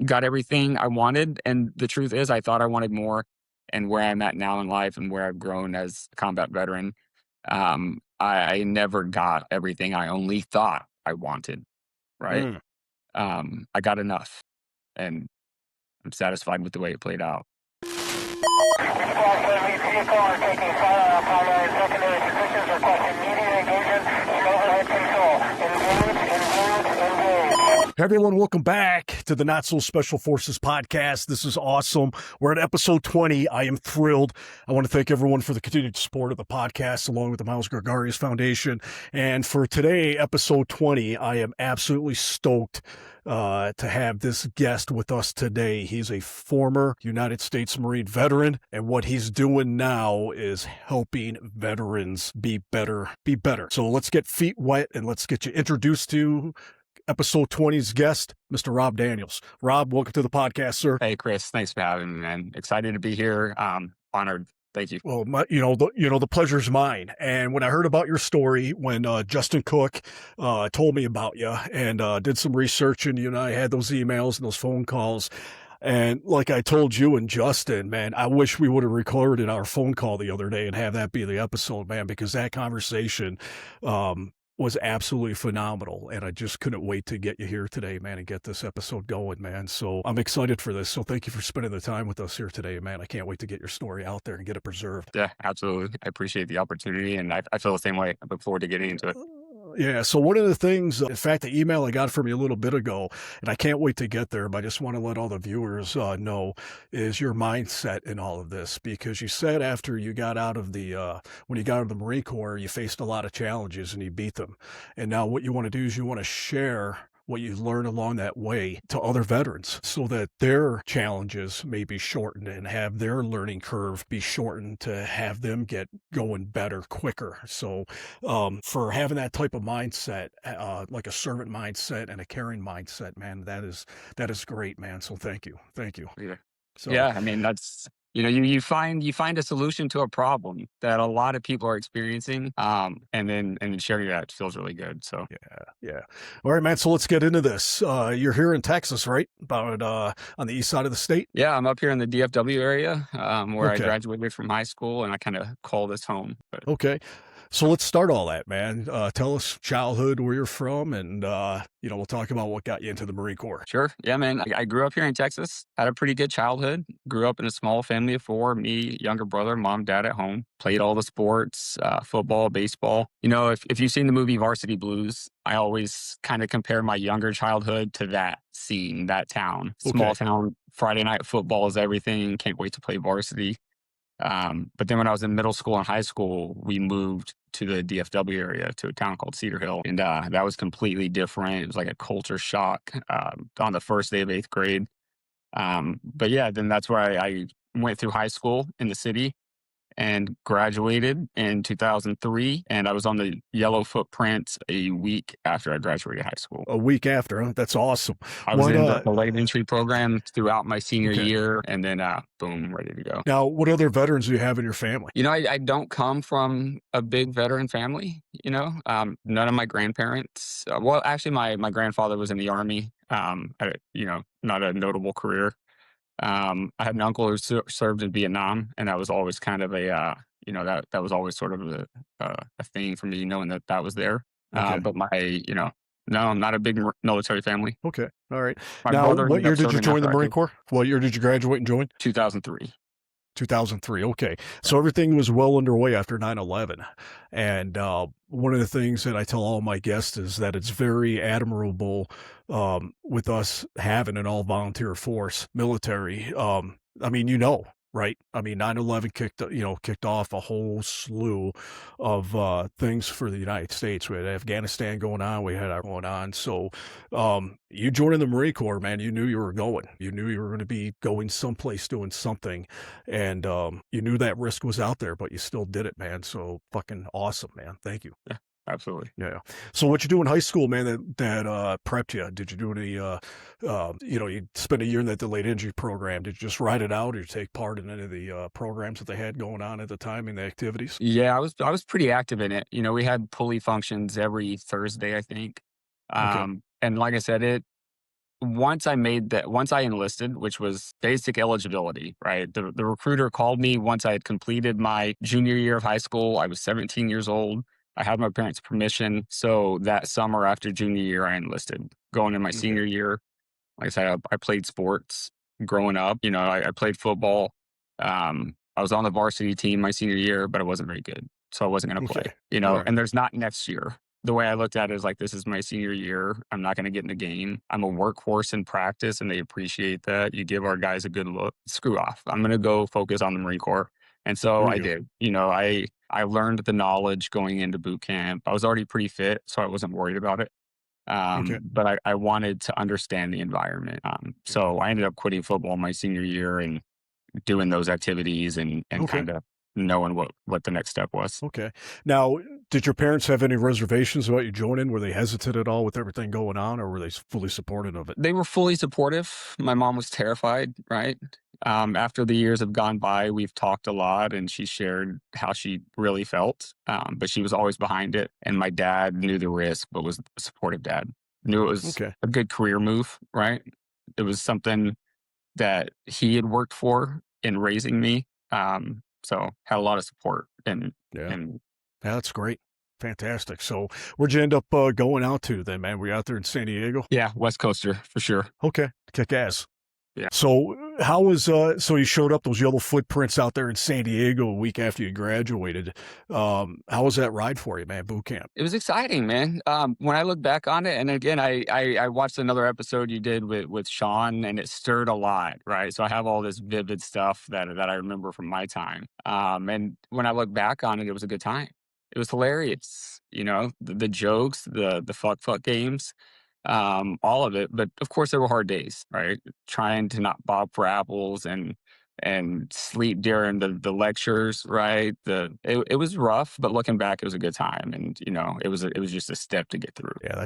got everything I wanted. And the truth is, I thought I wanted more. And where I'm at now in life and where I've grown as a combat veteran, I never got everything I only thought I wanted, right? Mm. I got enough, and I'm satisfied with the way it played out. Vehicle are taking primary and secondary positions, requesting immediate engagement and overhead control. Engage. Hey everyone, welcome back to the Not So Special Forces podcast. This is awesome. We're at episode 20. I am thrilled. I want to thank everyone for the continued support of the podcast, along with the Miles Gregarious Foundation. And for today, episode 20, I am absolutely stoked to have this guest with us today. He's a former United States Marine veteran, and what he's doing now is helping veterans be better. So let's get feet wet and let's get you introduced to episode 20's guest, Mr. Rob Daniels. Rob, welcome to the podcast, sir. Hey, Chris, thanks for having me, man. Excited to be here. Honored. Thank you. Well, the pleasure's mine. And when I heard about your story, when Justin Cook told me about you and did some research, and I had those emails and those phone calls. And like I told you and Justin, man, I wish we would have recorded our phone call the other day and have that be the episode, man, because that conversation was absolutely phenomenal. And I just couldn't wait to get you here today, man, and get this episode going, man. So I'm excited for this. So thank you for spending the time with us here today, man. I can't wait to get your story out there and get it preserved. Yeah, absolutely. I appreciate the opportunity, and I feel the same way. I look forward to getting into it. Yeah. So one of the things, in fact, the email I got from you a little bit ago, and I can't wait to get there, but I just want to let all the viewers know, is your mindset in all of this. Because you said after you got out of when you got out of the Marine Corps, you faced a lot of challenges and you beat them. And now what you want to do is you want to share what you learn along that way to other veterans so that their challenges may be shortened and have their learning curve be shortened to have them get going better, quicker. So for having that type of mindset, like a servant mindset and a caring mindset, man, that is great, man. So thank you. Yeah. So Yeah, I mean, that's you find a solution to a problem that a lot of people are experiencing, and then sharing that feels really good. So yeah. All right, man. So let's get into this. You're here in Texas, right? About on the east side of the state. yeah, I'm up here in the DFW area, where I Okay. graduated from high school, and I kind of call this home. But Okay. So let's start all that, man. Tell us childhood, where you're from, and we'll talk about what got you into the Marine Corps. sure, yeah, man. I grew up here in Texas. Had a pretty good childhood. Grew up in a small family of four. Me, younger brother, mom, dad at home. Played all the sports, football, baseball. If you've seen the movie Varsity Blues, I always kind of compare my younger childhood to that scene, that town, Okay. small town. Friday night football is everything. Can't wait to play varsity. But then when I was in middle school and high school, we moved to the DFW area to a town called Cedar Hill. And that was completely different. It was like a culture shock on the first day of eighth grade. But yeah, then that's where I went through high school in the city and graduated in 2003. And I was on the yellow footprint a week after I graduated high school. A week after, huh? That's awesome. I was What, in the late entry program throughout my senior Okay. year, and then boom, ready to go. Now, what other veterans do you have in your family? I don't come from a big veteran family, none of my grandparents. Well, actually, my grandfather was in the Army, not a notable career. I had an uncle who served in Vietnam, and that was always kind of that was always sort of a thing for me, knowing that was there. Okay. But no, I'm not a big military family. Okay. All right. My Now, brother what ended year up did you serving join the after I Marine did. Corps? What year did you graduate and join? 2003. 2003. Okay. So everything was well underway after 9/11. And one of the things that I tell all my guests is that it's very admirable with us having an all volunteer force military. Right? I mean, 9/11 kicked off a whole slew of things for the United States. We had Afghanistan going on. We had our going on. So you joining the Marine Corps, man, you knew you were going. You knew you were going to be going someplace doing something. And you knew that risk was out there, but you still did it, man. So fucking awesome, man. Thank you. Yeah, absolutely. Yeah. So what you do in high school, man, that prepped you? Did you do any, you spent a year in that delayed entry program. Did you just ride it out or you take part in any of the programs that they had going on at the time in the activities? Yeah, I was pretty active in it. We had pulley functions every Thursday, I think. Okay. And like I said, it once I enlisted, which was basic eligibility, right? The recruiter called me once I had completed my junior year of high school. I was 17 years old. I had my parents' permission. So that summer after junior year, I enlisted. Going in my Okay. senior year, like I said, I played sports growing up. I played football. I was on the varsity team my senior year, but I wasn't very good. So I wasn't going to Okay. play, All right. and there's not next year. The way I looked at it is like, this is my senior year. I'm not going to get in the game. I'm a workhorse in practice, and they appreciate that. You give our guys a good look. Screw off. I'm going to go focus on the Marine Corps. And so There I you go. did. I learned the knowledge going into boot camp. I was already pretty fit, so I wasn't worried about it. Okay. But I wanted to understand the environment. Yeah. So I ended up quitting football my senior year and doing those activities and Okay. kind of knowing what the next step was. Okay. Now, did your parents have any reservations about you joining? Were they hesitant at all with everything going on, or were they fully supportive of it? They were fully supportive. My mom was terrified, right? After the years have gone by, we've talked a lot, and she shared how she really felt, but she was always behind it. And my dad knew the risk, but was a supportive dad. Knew it was Okay. a good career move, right? It was something that he had worked for in raising me. So had a lot of support Yeah. and Yeah, that's great. Fantastic. So, where'd you end up going out to then, man? Were you out there in San Diego? yeah, West Coaster for sure. Okay. Kick ass. Yeah. So, how was so you showed up those yellow footprints out there in San Diego a week after you graduated. How was that ride for you, man? Boot camp. It was exciting, man. When I look back on it, and again, I watched another episode you did with Sean, and it stirred a lot, right? So I have all this vivid stuff that I remember from my time. And when I look back on it, it was a good time. It was hilarious, the jokes, the fuck games, all of it. But of course, there were hard days, right? Trying to not bob for apples and sleep during the lectures, right? It was rough, but looking back, it was a good time, and it was just a step to get through. Yeah,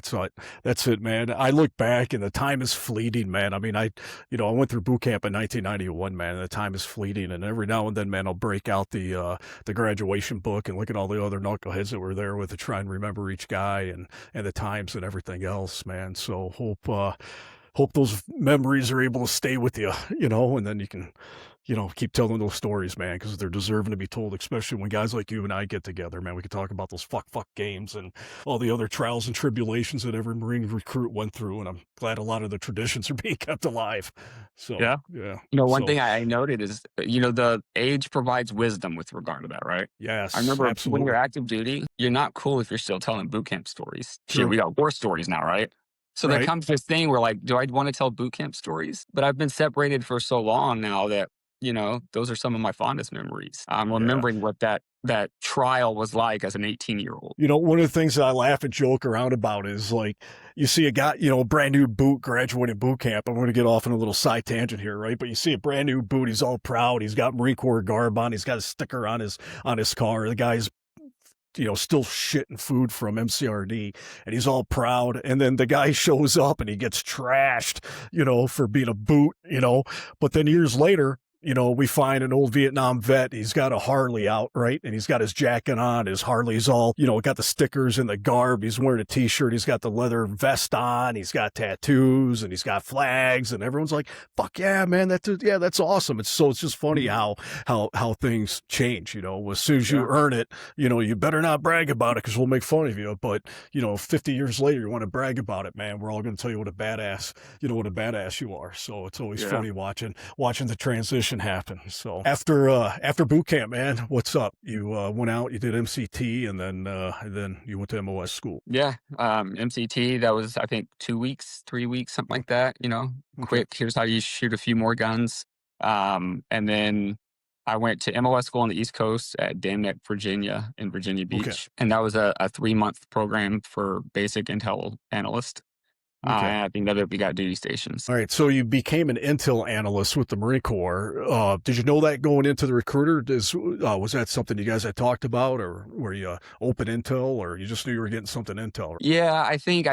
that's it, man. I look back and the time is fleeting, man. I mean, I went through boot camp in 1991, man. And the time is fleeting, and every now and then, man, I'll break out the graduation book and look at all the other knuckleheads that were there with to try and remember each guy and the times and everything else, man. So hope those memories are able to stay with you, and then you can, keep telling those stories, man, because they're deserving to be told, especially when guys like you and I get together, man. We can talk about those fuck games and all the other trials and tribulations that every Marine recruit went through. And I'm glad a lot of the traditions are being kept alive. So, Yeah. yeah. One So, thing I noted is, the age provides wisdom with regard to that, right? I yes, remember when you're absolutely. active duty, you're not cool if you're still telling boot camp stories. Shit, True. we got war stories now, right? So there Right. comes this thing where, like, do I want to tell boot camp stories? But I've been separated for so long now that, those are some of my fondest memories. I'm Yeah. remembering what that trial was like as an 18-year-old. One of the things that I laugh and joke around about is like you see a guy, a brand new boot graduating boot camp. I'm going to get off on a little side tangent here, right? But you see a brand new boot. He's all proud. He's got Marine Corps garb on. He's got a sticker on his car. The guy's still shitting food from MCRD, and he's all proud. And then the guy shows up and he gets trashed, for being a boot, But then years later, we find an old Vietnam vet. He's got a Harley out, right? And he's got his jacket on. His Harley's all, got the stickers and the garb. He's wearing a t-shirt. He's got the leather vest on. He's got tattoos and he's got flags. And everyone's like, fuck yeah, man. That's awesome. It's just funny how things change, as soon as you earn it, you better not brag about it because we'll make fun of you. But, 50 years later, you want to brag about it, man. We're all going to tell you what a badass you are. So it's always funny watching the transition happen. So after boot camp, man, what's up? You went out, you did MCT, and then you went to MOS school. Yeah. MCT, that was, I think, 2 weeks, 3 weeks, something like that, Okay. quick. Here's how you shoot a few more guns. And then I went to MOS school on the East Coast at Dam Neck, Virginia, in Virginia Beach. Okay. And that was a 3-month program for basic intel analyst. Okay. And at the end of it, we got duty stations. All right. So you became an intel analyst with the Marine Corps. Did you know that going into the recruiter? Was that something you guys had talked about, or were you open intel, or you just knew you were getting something intel? Yeah, I think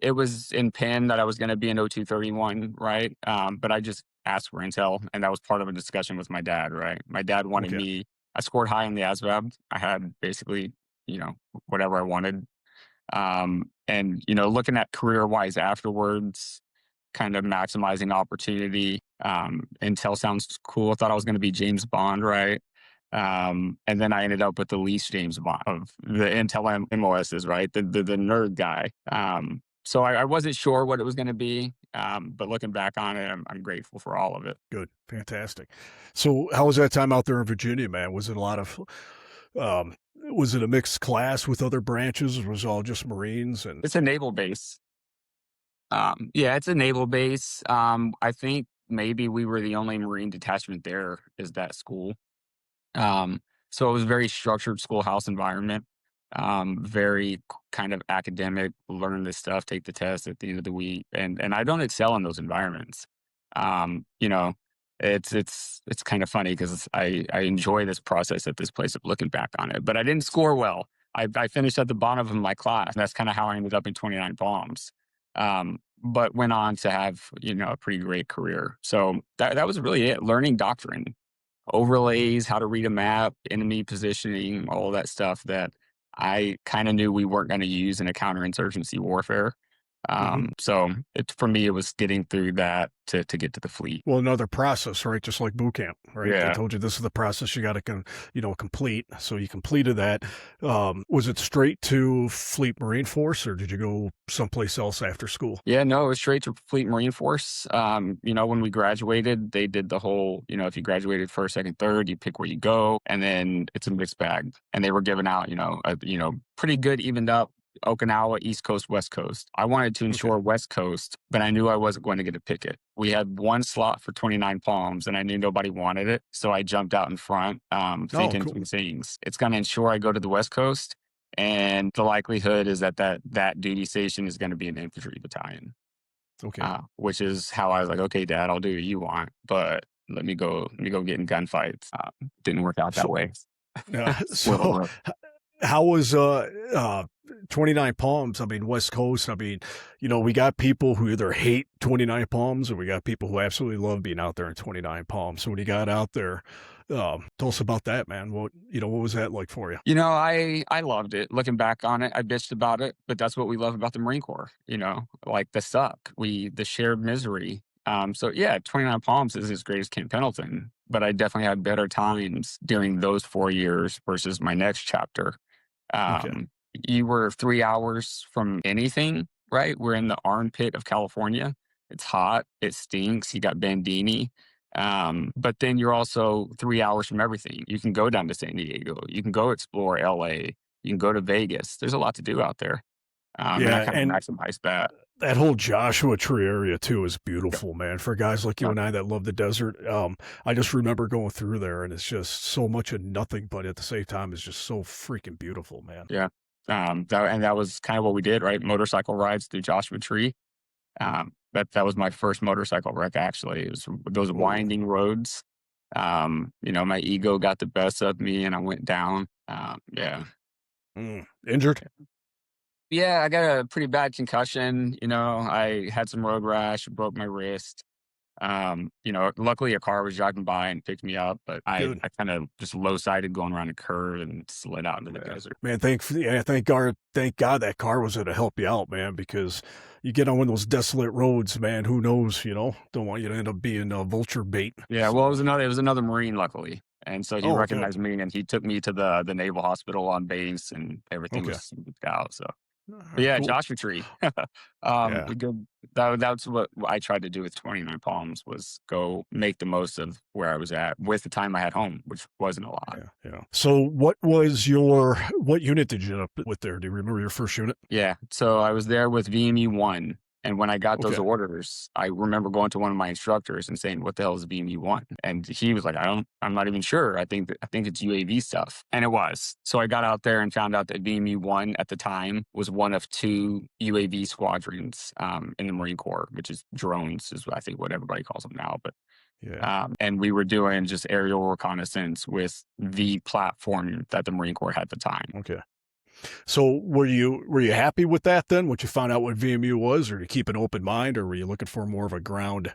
it was in pen that I was going to be an O231, right? But I just asked for intel, and that was part of a discussion with my dad, right? My dad wanted Okay. me. I scored high in the ASVAB. I had basically, whatever I wanted. And looking at career wise afterwards, kind of maximizing opportunity. Intel sounds cool. I thought I was going to be James Bond, right? And then I ended up with the least James Bond of the Intel MOSs, right? The nerd guy. So I wasn't sure what it was going to be, but looking back on it, I'm grateful for all of it. Good. Fantastic. So how was that time out there in Virginia, man? Was it a lot of, was it a mixed class with other branches, or was it all just Marines? And It's a naval base. Yeah, it's a naval base. I think maybe we were the only Marine detachment there. Is that school? So it was very structured schoolhouse environment, very kind of academic, learn this stuff, take the test at the end of the week. And I don't excel in those environments. You know, it's kind of funny because I enjoy this process at this place of looking back on it, but I didn't score well. I finished at the bottom of my class. That's kind of how I ended up in 29 bombs. But went on to have, a pretty great career. So that was really it. Learning doctrine, overlays, how to read a map, enemy positioning, all that stuff that I kind of knew we weren't going to use in a counterinsurgency warfare. Mhm. So for me, it was getting through that to get to the fleet. Well, another process, right? Just like boot camp, right? They Yeah. told you this is the process you got to, complete. So you completed that. Was it straight to Fleet Marine Force, or did you go someplace else after school? Yeah, no, it was straight to Fleet Marine Force. When we graduated, they did the whole, if you graduated first, second, third, you pick where you go, and then it's a mixed bag. And they were giving out, pretty good evened up Okinawa, East Coast, West Coast. I wanted to Okay. ensure West Coast, but I knew I wasn't going to get to pick it. We had one slot for 29 palms, and I knew nobody wanted it. So I jumped out in front, Oh, thinking cool. two things. It's going to ensure I go to the West Coast, and the likelihood is that duty station is going to be an infantry battalion, Okay. which is how I was like, okay, Dad, I'll do what you want, but let me go get in gunfights. Didn't work out that So, way. uh, Spoiler so alert. how was 29 Palms? I mean, West Coast. I mean, we got people who either hate 29 Palms, or we got people who absolutely love being out there in 29 Palms. So when you got out there, tell us about that, man. What was that like for you? I loved it. Looking back on it, I bitched about it, but that's what we love about the Marine Corps, like the suck, the shared misery. So yeah, 29 Palms is as great as Camp Pendleton, but I definitely had better times during those 4 years versus my next chapter. Okay. Um, you were 3 hours from anything, right? We're in the armpit of California. It's hot. It stinks. You got Bandini. But then you're also 3 hours from everything. You can go down to San Diego. You can go explore LA. You can go to Vegas. There's a lot to do out there. And I Yeah, kind of and maximized that. that whole Joshua Tree area too is Yep. beautiful, man. For guys like you Yep. and I that love the desert, I just remember going through there, and it's just so much of nothing, but at the same time, it's just so freaking beautiful, man. Yeah. That was kind of what we did, right? Motorcycle rides through Joshua Tree. That was my first motorcycle wreck, actually. It was those Whoa. winding roads. My ego got the best of me and I went down. Yeah. Injured? Yeah, I got a pretty bad concussion. I had some road rash, broke my wrist. Luckily a car was driving by and picked me up, but I Good. kind of just low sided going around a curve and slid out into the Yeah. desert. Man, thank God that car was there to help you out, man, because you get on one of those desolate roads, man, who knows, don't want you to end up being vulture bait. Yeah, well, So, it was another Marine, luckily, and so he oh, good. recognized me, and he took me to the naval hospital on base, and everything Okay. was smoothed out. So, All but right, yeah, cool. Joshua Tree. Yeah. We good. That's what I tried to do with 29 Palms was go make the most of where I was at with the time I had home, which wasn't a lot. Yeah, yeah. So what unit did you end up with there? Do you remember your first unit? Yeah, so I was there with VME 1, and when I got those Okay. orders, I remember going to one of my instructors and saying, "What the hell is VME 1?" And he was like, I'm not even sure. I think it's UAV stuff." And it was. So I got out there and found out that VME 1 at the time was one of two UAV squadrons in the Marine Corps, which is drones is I think what everybody calls them now, but Yeah. and we were doing just aerial reconnaissance with the platform that the Marine Corps had at the time. Okay. So were you happy with that then? What you found out what VMU was, or did you keep an open mind, or were you looking for more of a ground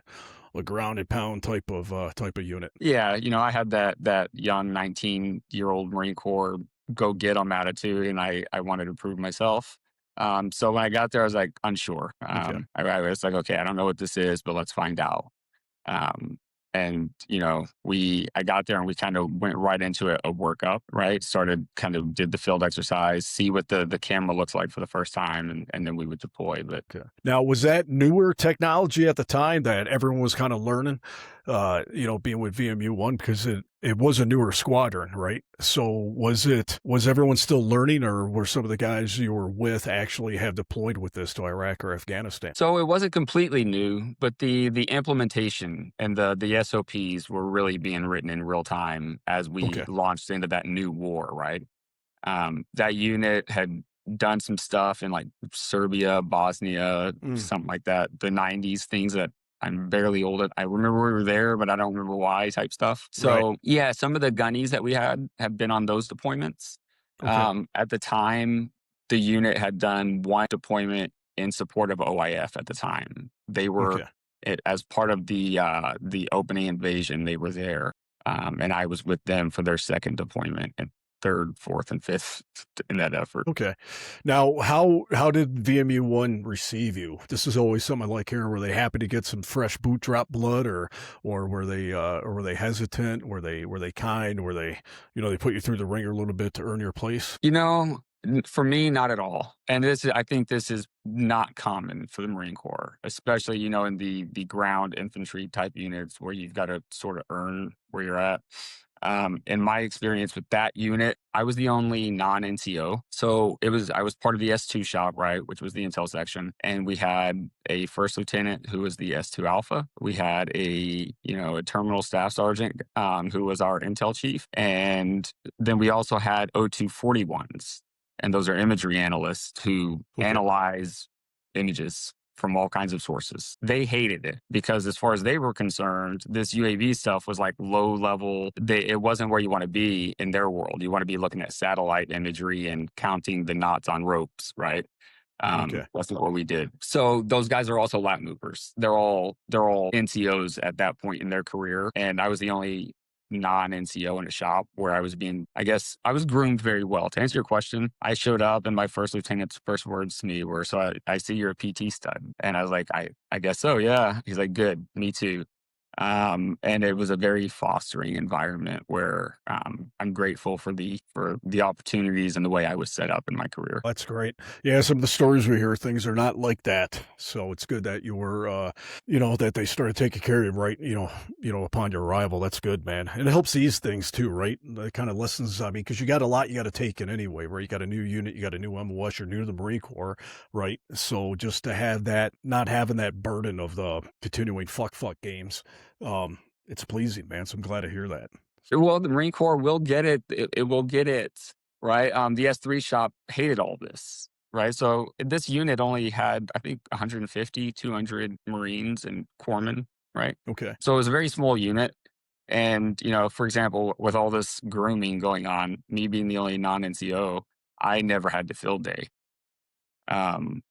and pound type of unit? Yeah, I had that young 19-year-old Marine Corps go get 'em attitude, and I wanted to prove myself. So when I got there, I was like unsure. Okay. I was like, okay, I don't know what this is, but let's find out. Um, and I got there and we kind of went right into a workup, right? Started kind of did the field exercise, see what the camera looks like for the first time, and then we would deploy. But Okay. Now, was that newer technology at the time that everyone was kind of learning, being with VMU-1 because it was a newer squadron, right? So was everyone still learning or were some of the guys you were with actually have deployed with this to Iraq or Afghanistan? so it wasn't completely new, but the implementation and the SOPs were really being written in real time as we Okay. launched into that new war, right? That unit had done some stuff in like Serbia, Bosnia, Mm, something like that. The '90s things that I'm barely old at. I remember we were there, but I don't remember why type stuff. right. So yeah, some of the gunnies that we had have been on those deployments. Okay. At the time, the unit had done one deployment in support of OIF at the time. They were Okay. as part of the opening invasion. They were there, and I was with them for their second deployment and third, fourth, and fifth in that effort. Okay. Now, how did VMU-1 receive you? This is always something I like hearing. Were they happy to get some fresh boot drop blood, or were they hesitant? Were they kind? Were they they put you through the ringer a little bit to earn your place? For me, not at all. And I think this is not common for the Marine Corps, especially, in the ground infantry type units where you've got to sort of earn where you're at. In my experience with that unit, I was the only non-NCO. So I was part of the S2 shop, right, which was the intel section. And we had a first lieutenant who was the S2 Alpha. We had a terminal staff sergeant who was our intel chief. And then we also had O241s. And those are imagery analysts who Okay. analyze images from all kinds of sources. They hated it because, as far as they were concerned, this UAV stuff was like low level. It wasn't where you want to be in their world. You want to be looking at satellite imagery and counting the knots on ropes, right? Okay. That's not what we did. So those guys are also lap movers. They're all NCOs at that point in their career, and I was the only non-NCO in a shop where I guess I was groomed very well. To answer your question, I showed up and my first lieutenant's first words to me were, "So I see you're a PT stud." And I was like, I guess so, yeah. He's like, "Good, me too." And it was a very fostering environment where I'm grateful for the opportunities and the way I was set up in my career. That's great. Yeah, some of the stories we hear, things are not like that. So it's good that you were, that they started taking care of you right, upon your arrival. That's good, man. And it helps ease things too, right? The kind of lessons, I mean, because you got a lot you got to take in anyway, right? You got a new unit, you got a new MOS, you're new to the Marine Corps, right? So just to have that, not having that burden of the continuing fuck games, it's pleasing, man. So I'm glad to hear that. Well, the Marine Corps will get it. It will get it, right? The S3 shop hated all this, right? So this unit only had, I think, 150, 200 Marines and corpsmen, right? Okay. So it was a very small unit. And, for example, with all this grooming going on, me being the only non-NCO, I never had to field day. Um,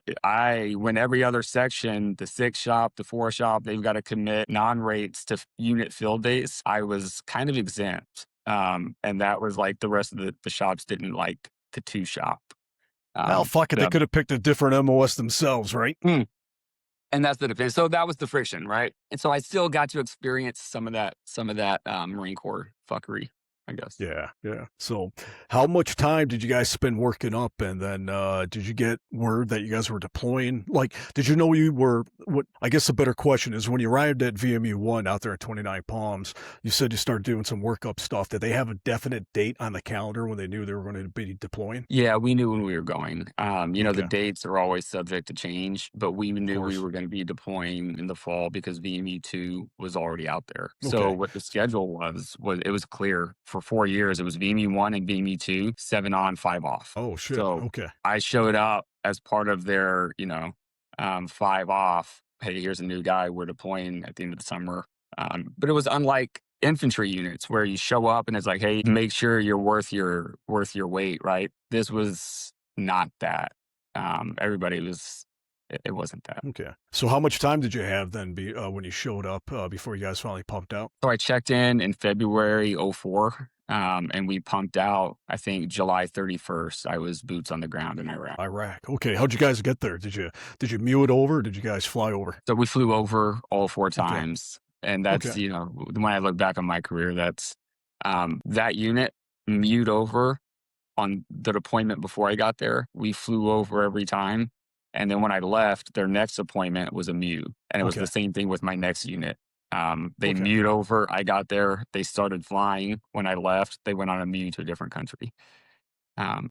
when every other section, the 6 shop, the 4 shop, they've got to commit non-rates to unit field days, I was kind of exempt. And that was like the rest of the shops didn't like the 2 shop. Well, fuck it. They The, could have picked a different MOS themselves, right? mm, and that's the difference. So that was the friction, right? And so I still got to experience some of that Marine Corps fuckery, I guess. Yeah, yeah. So, how much time did you guys spend working up, and then did you get word that you guys were deploying? Like, did you know you were? What I guess the better question is, when you arrived at VMU-1 out there at 29 Palms, you said you started doing some workup stuff. Did they have a definite date on the calendar when they knew they were going to be deploying? Yeah, we knew when we were going. The Okay, dates are always subject to change, but we of knew we course. were going to be deploying in the fall because VMU2 was already out there. So Okay. what the schedule was it was clear for 4 years. It was VMU1 and VMU2, 7 on, 5 off. Oh shit. So Okay. I showed up as part of their, 5 off. Hey, here's a new guy. We're deploying at the end of the summer. But it was unlike infantry units where you show up and it's like, hey, make sure you're worth your weight, right? This was not that. Everybody was it wasn't that. Okay. So how much time did you have then when you showed up before you guys finally pumped out? So I checked in February '04, and we pumped out, I think, July 31st. I was boots on the ground in Iraq. Iraq. Okay. How'd you guys get there? Did you mute over? Or did you guys fly over? So we flew over all 4 Okay. times, and Okay. that's, when I look back on my career, that's, that unit mewed over on the deployment before I got there. We flew over every time, and then when I left, their next deployment was a mew, and it was Okay. the same thing with my next unit. They Okay. mewed over, I got there, they started flying. When I left, they went on a mew to a different country.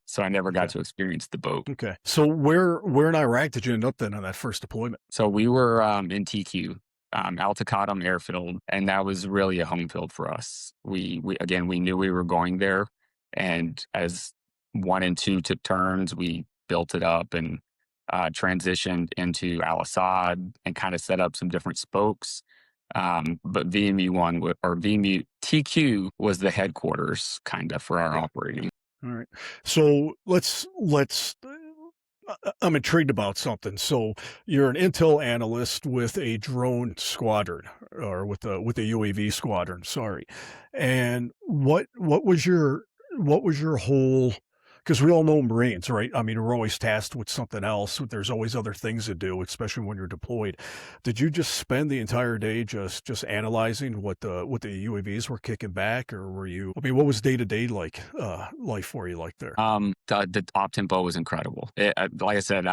So I never got Okay. to experience the boat. Okay. So where in Iraq did you end up then on that first deployment? So we were in TQ, Al Taqaddum Airfield, and that was really a home field for us. We again, we knew we were going there, and as 1 and 2 took turns, we built it up and transitioned into Al Assad and kind of set up some different spokes. But VMU TQ was the headquarters kind of for our Yeah. operating. All right. So I'm intrigued about something. So you're an intel analyst with a drone squadron, or with a UAV squadron. Sorry. And what was your whole? Because we all know Marines, right? I mean, we're always tasked with something else. There's always other things to do, especially when you're deployed. Did you just spend the entire day just analyzing what the UAVs were kicking back, or were you? I mean, what was day to day like life for you like there? The op tempo was incredible. Like I said,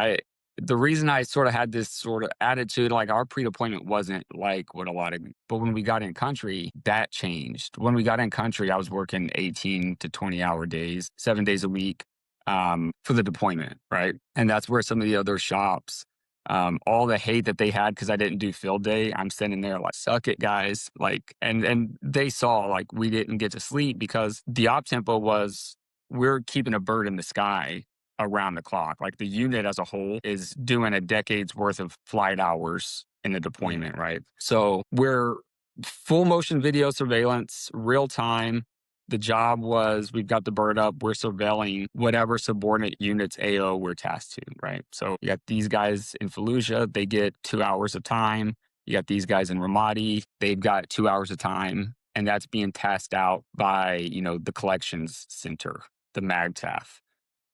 the reason I sort of had this sort of attitude, like our pre-deployment wasn't like what a lot of, but when we got in country, that changed. When we got in country, I was working 18 to 20-hour days, 7 days a week, for the deployment, right? And that's where some of the other shops, all the hate that they had because I didn't do field day, I'm standing there like, suck it, guys. Like, and they saw like we didn't get to sleep because the op tempo was, we're keeping a bird in the sky around the clock. Like the unit as a whole is doing a decade's worth of flight hours in the Mm. deployment, right? So we're full motion video surveillance, real time. The job was we've got the bird up, we're surveilling whatever subordinate units AO we're tasked to, right? So you got these guys in Fallujah, they get 2 hours of time. You got these guys in Ramadi, they've got 2 hours of time. And that's being tasked out by, the collections center, the MAGTAF.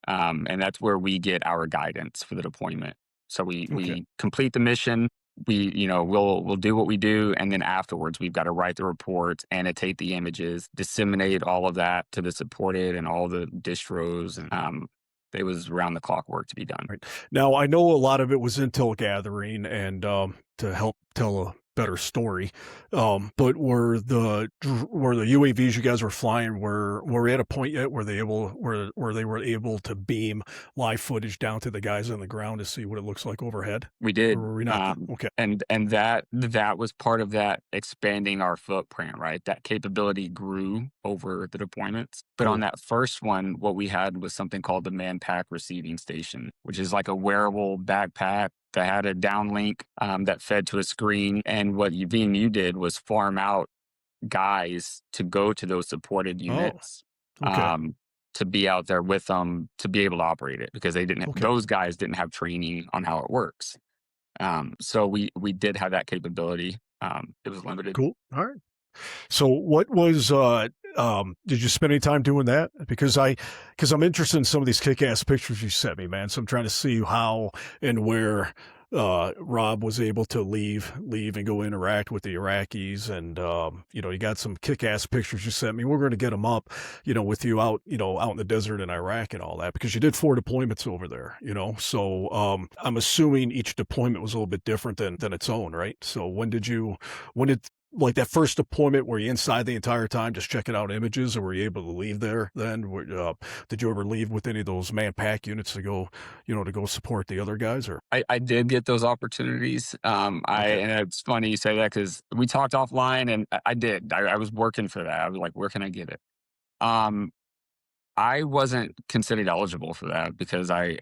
And that's where we get our guidance for the deployment. So we Okay. we complete the mission. We'll do what we do, and then afterwards we've got to write the reports, annotate the images, disseminate all of that to the supported and all the distros, and it was round the clock work to be done. Right. Now, I know a lot of it was intel gathering and to help tell a better story. But were the UAVs you guys were flying were we at a point yet where they were able to beam live footage down to the guys on the ground to see what it looks like overhead? We Or did. were we not? Okay. And that was part of that expanding our footprint, right? That capability grew over the deployments. But on Cool. that first one, what we had was something called the Manpack Receiving Station, which is like a wearable backpack that had a downlink that fed to a screen. And what VMU did was farm out guys to go to those supported Oh, units, okay. to be out there with them to be able to operate it because Okay. those guys didn't have training on how it works. So we did have that capability. It was limited. Cool. All right. So what was did you spend any time doing that? Because I'm interested in some of these kick-ass pictures you sent me, man. So I'm trying to see how and where Rob was able to leave and go interact with the Iraqis. And you got some kick-ass pictures you sent me. We're going to get them up, with you out in the desert in Iraq and all that, because you did 4 deployments over there, So I'm assuming each deployment was a little bit different than its own, right? So when did like that first deployment, were you inside the entire time just checking out images, or were you able to leave there then? Did you ever leave with any of those man pack units to go, to go support the other guys, or? I did get those opportunities. Okay. And it's funny you say that because we talked offline, and I did. I was working for that. I was like, where can I get it? Um, I wasn't considered eligible for that because I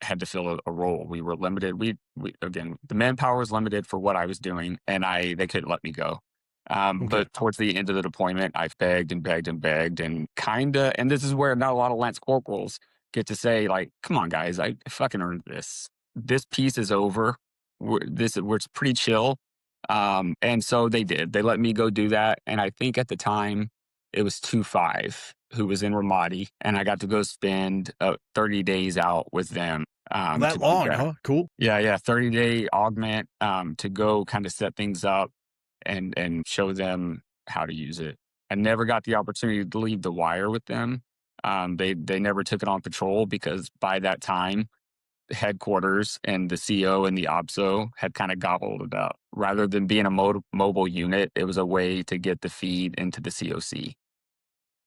had to fill a role. We were limited. We again, the manpower was limited for what I was doing, and they couldn't let me go. Okay. But towards the end of the deployment, I begged and begged and begged, and and this is where not a lot of Lance corporals get to say, like, "Come on, guys, I fucking earned this." this piece is over. We're it's pretty chill. And so they did. They let me go do that. And I think at the time it was 2-5 who was in Ramadi, and I got to go spend 30 days out with them That to do long, that. huh? Cool. Yeah, yeah, 30-day augment to go kind of set things up and show them how to use it. I never got the opportunity to leave the wire with them. They never took it on patrol because by that time, headquarters and the CO and the OPSO had kind of gobbled it up. Rather than being a mobile unit, it was a way to get the feed into the COC.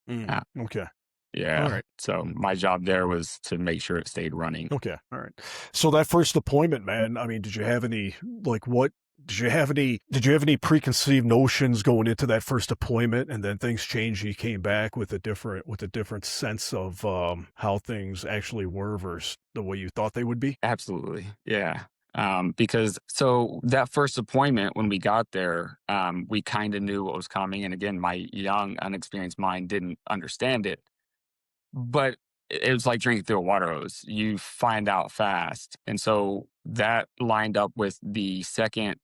Uh, Okay. All yeah. right. So my job there was to make sure it stayed running. Okay. All right. So that first deployment, man, I mean, did you have any like what did you have any preconceived notions going into that first deployment and then things changed, you came back with a different sense of how things actually were versus the way you thought they would be? Absolutely. Yeah. Because so that first deployment, when we got there, we kind of knew what was coming. And again, my young, unexperienced mind didn't understand it. But it was like drinking through a water hose. You find out fast. And so that lined up with the second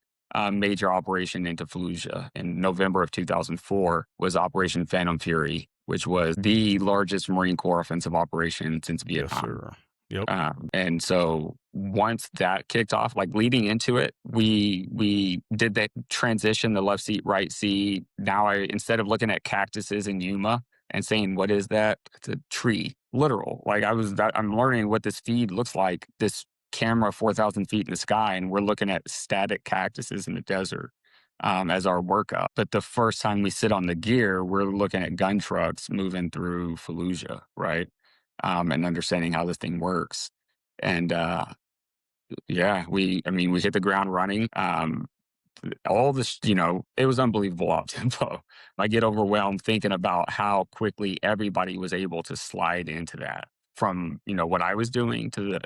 major operation into Fallujah in November of 2004 was Operation Phantom Fury, which was the largest Marine Corps offensive operation since Yes, Vietnam. sir. Yep. And so once that kicked off, like leading into it, we did that transition, the left seat, right seat. Now I instead of looking at cactuses in Yuma and saying, "What is that?" It's a tree, literal. Like I'm learning what this feed looks like. This camera 4,000 feet in the sky, and we're looking at static cactuses in the desert. As our workup. But the first time we sit on the gear, we're looking at gun trucks moving through Fallujah, right? And understanding how this thing works. And yeah, I mean, we hit the ground running. All this, it was unbelievable up tempo. I get overwhelmed thinking about how quickly everybody was able to slide into that from, what I was doing to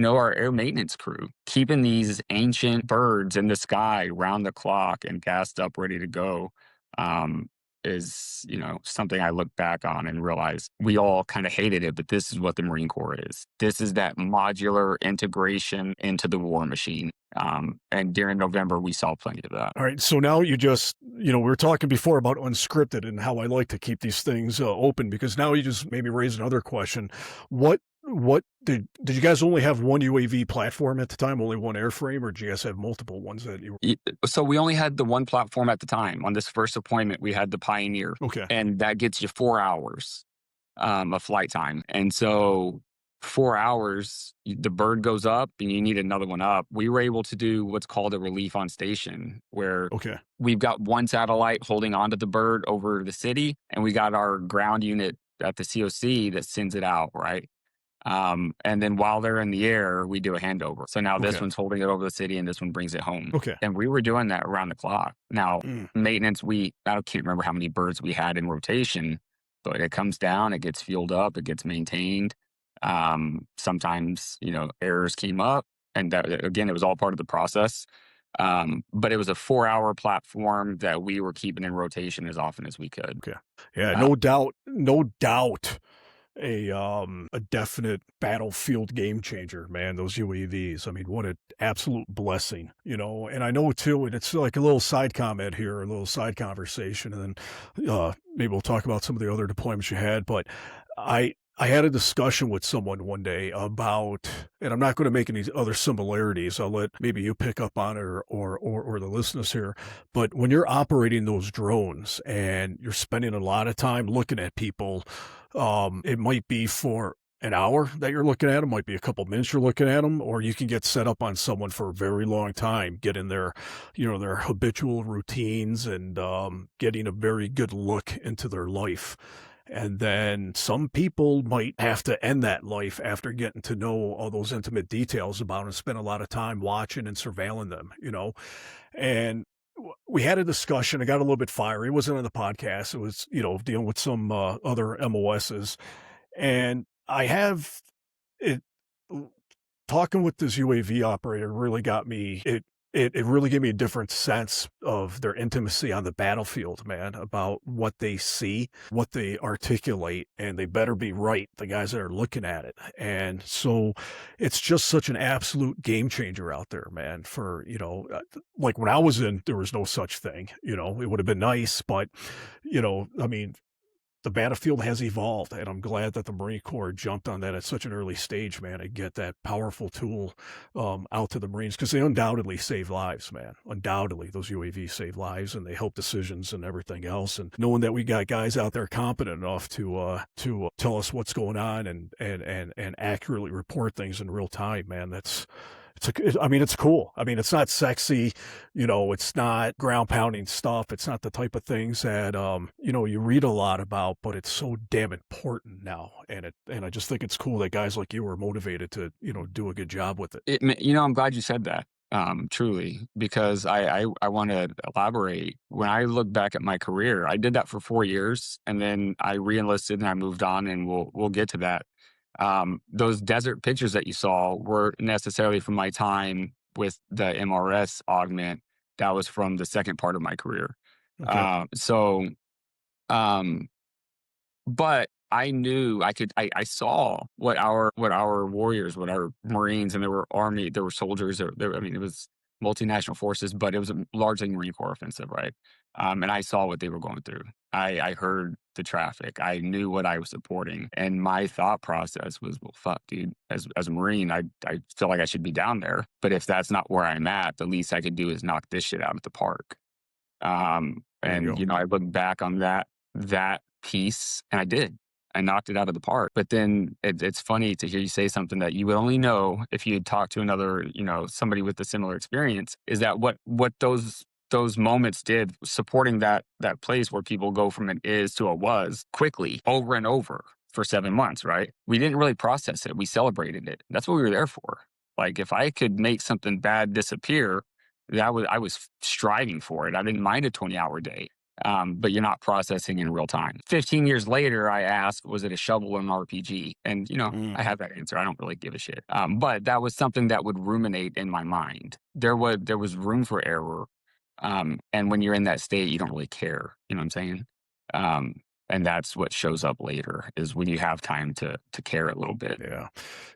our air maintenance crew, keeping these ancient birds in the sky round the clock and gassed up, ready to go. Um, is something I look back on and realize we all kind of hated it, but this is what the Marine Corps is. This is that modular integration into the war machine. And during November, we saw plenty of that. All right. So now you just, we were talking before about unscripted and how I like to keep these things open because now you just maybe raise another question. What did you guys only have one UAV platform at the time, only one airframe, or did you guys have multiple ones that you were? So we only had the one platform at the time. On this first deployment, we had the Pioneer, Okay. and that gets you 4 hours of flight time. And so 4 hours, the bird goes up and you need another one up. We were able to do what's called a relief on station, where Okay. we've got one satellite holding onto the bird over the city, and we got our ground unit at the COC that sends it out, right? And then while they're in the air, we do a handover. So now this Okay. one's holding it over the city and this one brings it home. Okay. And we were doing that around the clock. Now, Mm. maintenance, I can't remember how many birds we had in rotation, but it comes down, it gets fueled up, it gets maintained. Sometimes, errors came up, and that, again, it was all part of the process. But it was a 4-hour platform that we were keeping in rotation as often as we could. Okay. Yeah, Uh, no doubt a definite battlefield game changer, man, those UAVs. I mean, what an absolute blessing, and I know too, and it's like a little side comment here, a little side conversation, and then maybe we'll talk about some of the other deployments you had, but I had a discussion with someone one day about, and I'm not going to make any other similarities. I'll let maybe you pick up on it or the listeners here. But when you're operating those drones and you're spending a lot of time looking at people, it might be for an hour that you're looking at them, might be a couple minutes you're looking at them, or you can get set up on someone for a very long time, getting their habitual routines and getting a very good look into their life. And then some people might have to end that life after getting to know all those intimate details about and spend a lot of time watching and surveilling them, And we had a discussion. I got a little bit fiery. It wasn't on the podcast. It was, dealing with some other MOSs. And I have it talking with this UAV operator really got me. it really gave me a different sense of their intimacy on the battlefield, man, about what they see, what they articulate, and they better be right, the guys that are looking at it. And so it's just such an absolute game changer out there, man, for, like when I was in, there was no such thing, it would have been nice, but, I mean, the battlefield has evolved, and I'm glad that the Marine Corps jumped on that at such an early stage, man, to get that powerful tool out to the Marines because they undoubtedly save lives, man. Undoubtedly, those UAVs save lives, and they help decisions and everything else. And knowing that we got guys out there competent enough to tell us what's going on and accurately report things in real time, man, I mean, it's cool. I mean, it's not sexy, it's not ground pounding stuff. It's not the type of things that, you read a lot about, but it's so damn important now. And I just think it's cool that guys like you are motivated to, do a good job with it. I'm glad you said that. Truly, because I want to elaborate. When I look back at my career, I did that for 4 years, and then I re-enlisted and I moved on, and we'll get to that. Those desert pictures that you saw weren't necessarily from my time with the MRS augment. That was from the second part of my career. Okay. Um, but I knew I saw what our warriors, what our Marines, and there were there were soldiers, I mean, it was multinational forces, but it was a largely Marine Corps offensive, right? And I saw what they were going through. I heard the traffic. I knew what I was supporting. And my thought process was, well, fuck, dude, as a Marine, I feel like I should be down there. But if that's not where I'm at, the least I could do is knock this shit out of the park. There you go. I look back on that piece, and I did. I knocked it out of the park. But then it's funny to hear you say something that you would only know if you had talked to another, somebody with a similar experience, is that what those moments did, supporting that place where people go from an is to a was quickly over and over for 7 months, right? We didn't really process it. We celebrated it. That's what we were there for. Like, if I could make something bad disappear, I was striving for it. I didn't mind a 20-hour day. But you're not processing in real time. 15 years later, I asked, was it a shovel or an RPG? And, I have that answer. I don't really give a shit. But that was something that would ruminate in my mind. There was room for error. And when you're in that state, you don't really care. You know what I'm saying? And that's what shows up later, is when you have time to care a little bit. Yeah.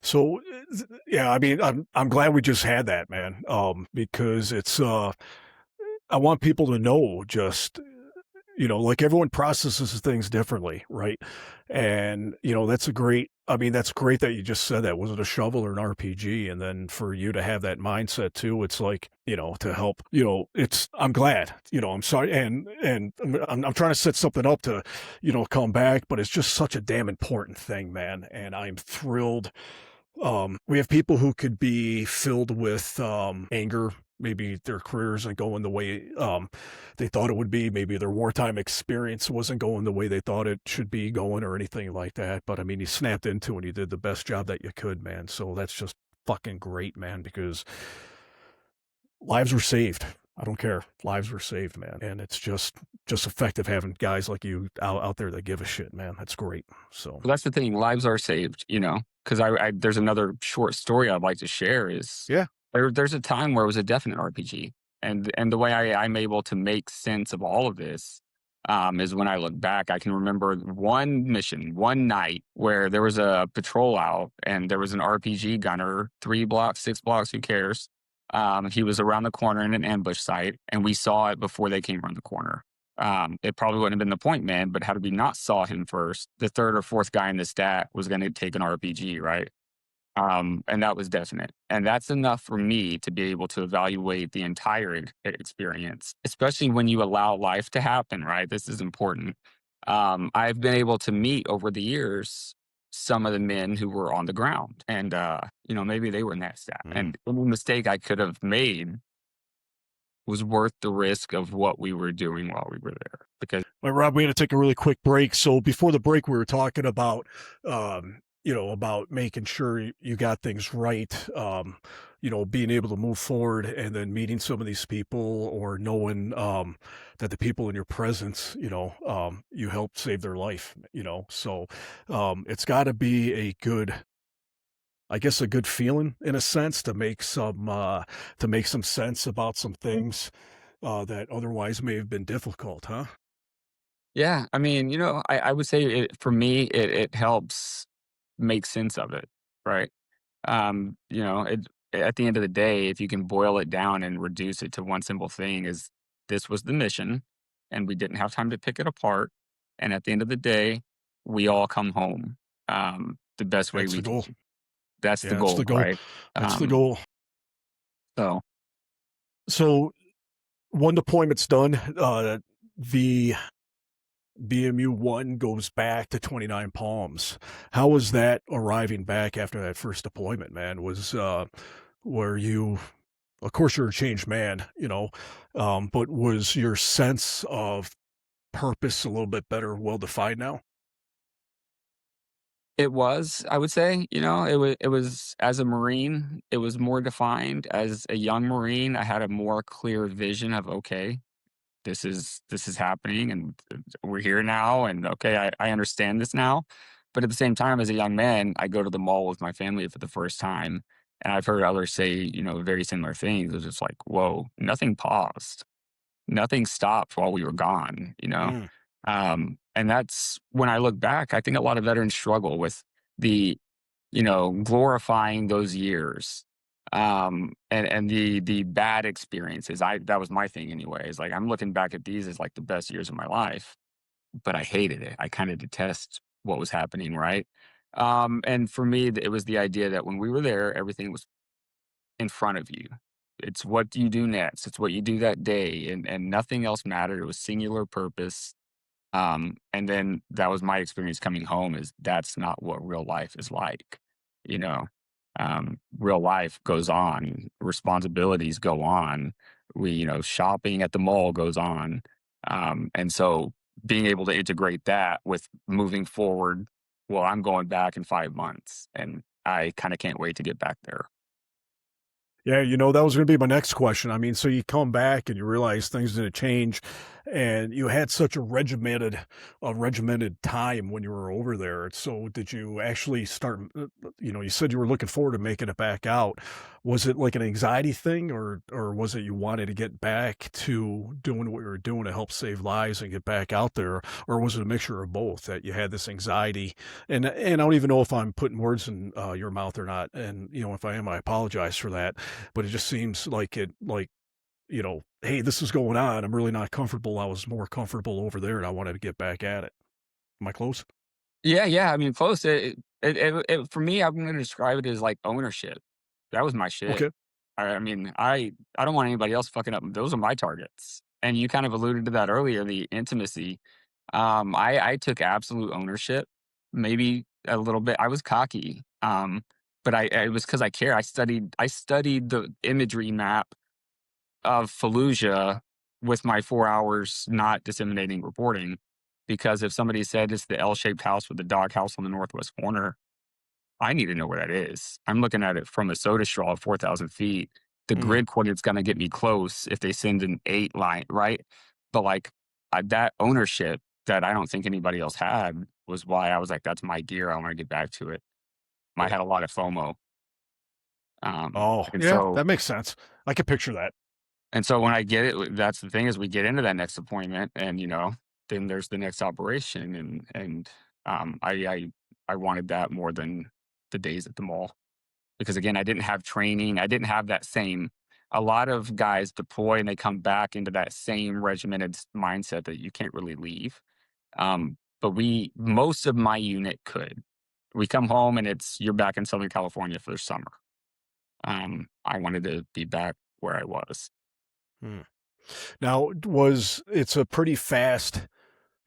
So, yeah, I mean, I'm glad we just had that, man. Because it's, I want people to know just, like everyone processes things differently, right? And, that's that's great that you just said that. Was it a shovel or an RPG? And then for you to have that mindset too, it's like, to help, I'm glad, I'm sorry. And I'm trying to set something up to, come back, but it's just such a damn important thing, man. And I'm thrilled. We have people who could be filled with anger. Maybe their career isn't going the way they thought it would be. Maybe their wartime experience wasn't going the way they thought it should be going or anything like that. But I mean, you snapped into it and you did the best job that you could, man. So that's just fucking great, man, because lives were saved. I don't care. Lives were saved, man. And it's just effective having guys like you out there that give a shit, man. That's great. So Well, that's the thing. Lives are saved, because there's another short story I'd like to share is yeah. there's a time where it was a definite RPG. And the way I'm able to make sense of all of this is when I look back. I can remember one mission, one night, where there was a patrol out and there was an RPG gunner, 3 blocks, 6 blocks, who cares? He was around the corner in an ambush site, and we saw it before they came around the corner. It probably wouldn't have been the point man, but had we not saw him first, the third or fourth guy in the stat was going to take an RPG, right? And that was definite. And that's enough for me to be able to evaluate the entire experience, especially when you allow life to happen, right? This is important. I've been able to meet over the years some of the men who were on the ground, and maybe they were in that stat. And the mistake I could have made was worth the risk of what we were doing while we were there. Because All right, Rob, we had to take a really quick break. So before the break, we were talking about, about making sure you got things right, being able to move forward and then meeting some of these people or knowing that the people in your presence, you helped save their life, So it's got to be a good I guess a good feeling in a sense to make some sense about some things, that otherwise may have been difficult, huh? Yeah, I mean, I would say for me, it helps make sense of it, right? At the end of the day, if you can boil it down and reduce it to one simple thing, is this was the mission, and we didn't have time to pick it apart. And at the end of the day, we all come home the best way That's we the goal. can. That's the Yeah, that's goal, the goal. right? That's the Um, goal. so So, one deployment's done, the BMU-1 goes back to 29 Palms. How was that arriving back after that first deployment, man? Were you of course, you're a changed man, but was your sense of purpose a little bit better well-defined now? it was, I would say, it was as a Marine, it was more defined. As a young Marine, I had a more clear vision of okay, this is happening and we're here now and okay, I understand this now. But at the same time, as a young man, I go to the mall with my family for the first time. And I've heard others say, very similar things. It's just like, whoa, nothing paused. Nothing stopped while we were gone. Mm, And that's when I look back, I think a lot of veterans struggle with the glorifying those years, and the bad experiences. That was my thing anyways. Like, I'm looking back at these as, like, the best years of my life, but I hated it. I kinda detest what was happening, right? And for me, it was the idea that when we were there, everything was in front of you. It's what do you do next? It's what you do that day, and nothing else mattered. It was singular purpose. And then that was my experience coming home is that's not what real life is like, you know. Real life goes on, responsibilities go on. Shopping at the mall goes on. And so being able to integrate that with moving forward, well, I'm going back in 5 months and I kind of can't wait to get back there. yeah, that was gonna be my next question. I mean, so you come back and you realize things didn't change, and you had such a regimented time when you were over there. So did you actually start you said you were looking forward to making it back out. Was it like an anxiety thing, or was it you wanted to get back to doing what you were doing to help save lives and get back out there? Or was it a mixture of both that you had this anxiety and I don't even know if I'm putting words in, your mouth or not, and, if I am, I apologize for that, but it just seems like, "Hey, this is going on, I'm really not comfortable, I was more comfortable over there, and I wanted to get back at it." Am I close? Yeah, yeah. I mean, close. For me, I'm going to describe it as like ownership. That was my shit. Okay. I mean, I don't want anybody else fucking up. Those are my targets. And you kind of alluded to that earlier, the intimacy. I took absolute ownership. Maybe a little bit. I was cocky. But it was because I care. I studied the imagery map of Fallujah with my 4 hours not disseminating reporting. Because if somebody said it's the L-shaped house with the dog house on the northwest corner, I need to know where that is. I'm looking at it from a soda straw at 4,000 feet. The Mm, grid coordinate's going to get me close if they send an 8 line, right? But like that ownership that I don't think anybody else had was why I was like, that's my gear. I want to get back to it. I yeah. had a lot of FOMO. Oh, And yeah, so that makes sense. I could picture that. And so when I get it, that's the thing is we get into that next appointment, and then there's the next operation, and I wanted that more than the days at the mall because again I didn't have training, I didn't have that same. A lot of guys deploy and they come back into that same regimented mindset that you can't really leave. But most of my unit could. We come home and it's you're back in Southern California for the summer. I wanted to be back where I was. Hmm. Now, was it's a pretty fast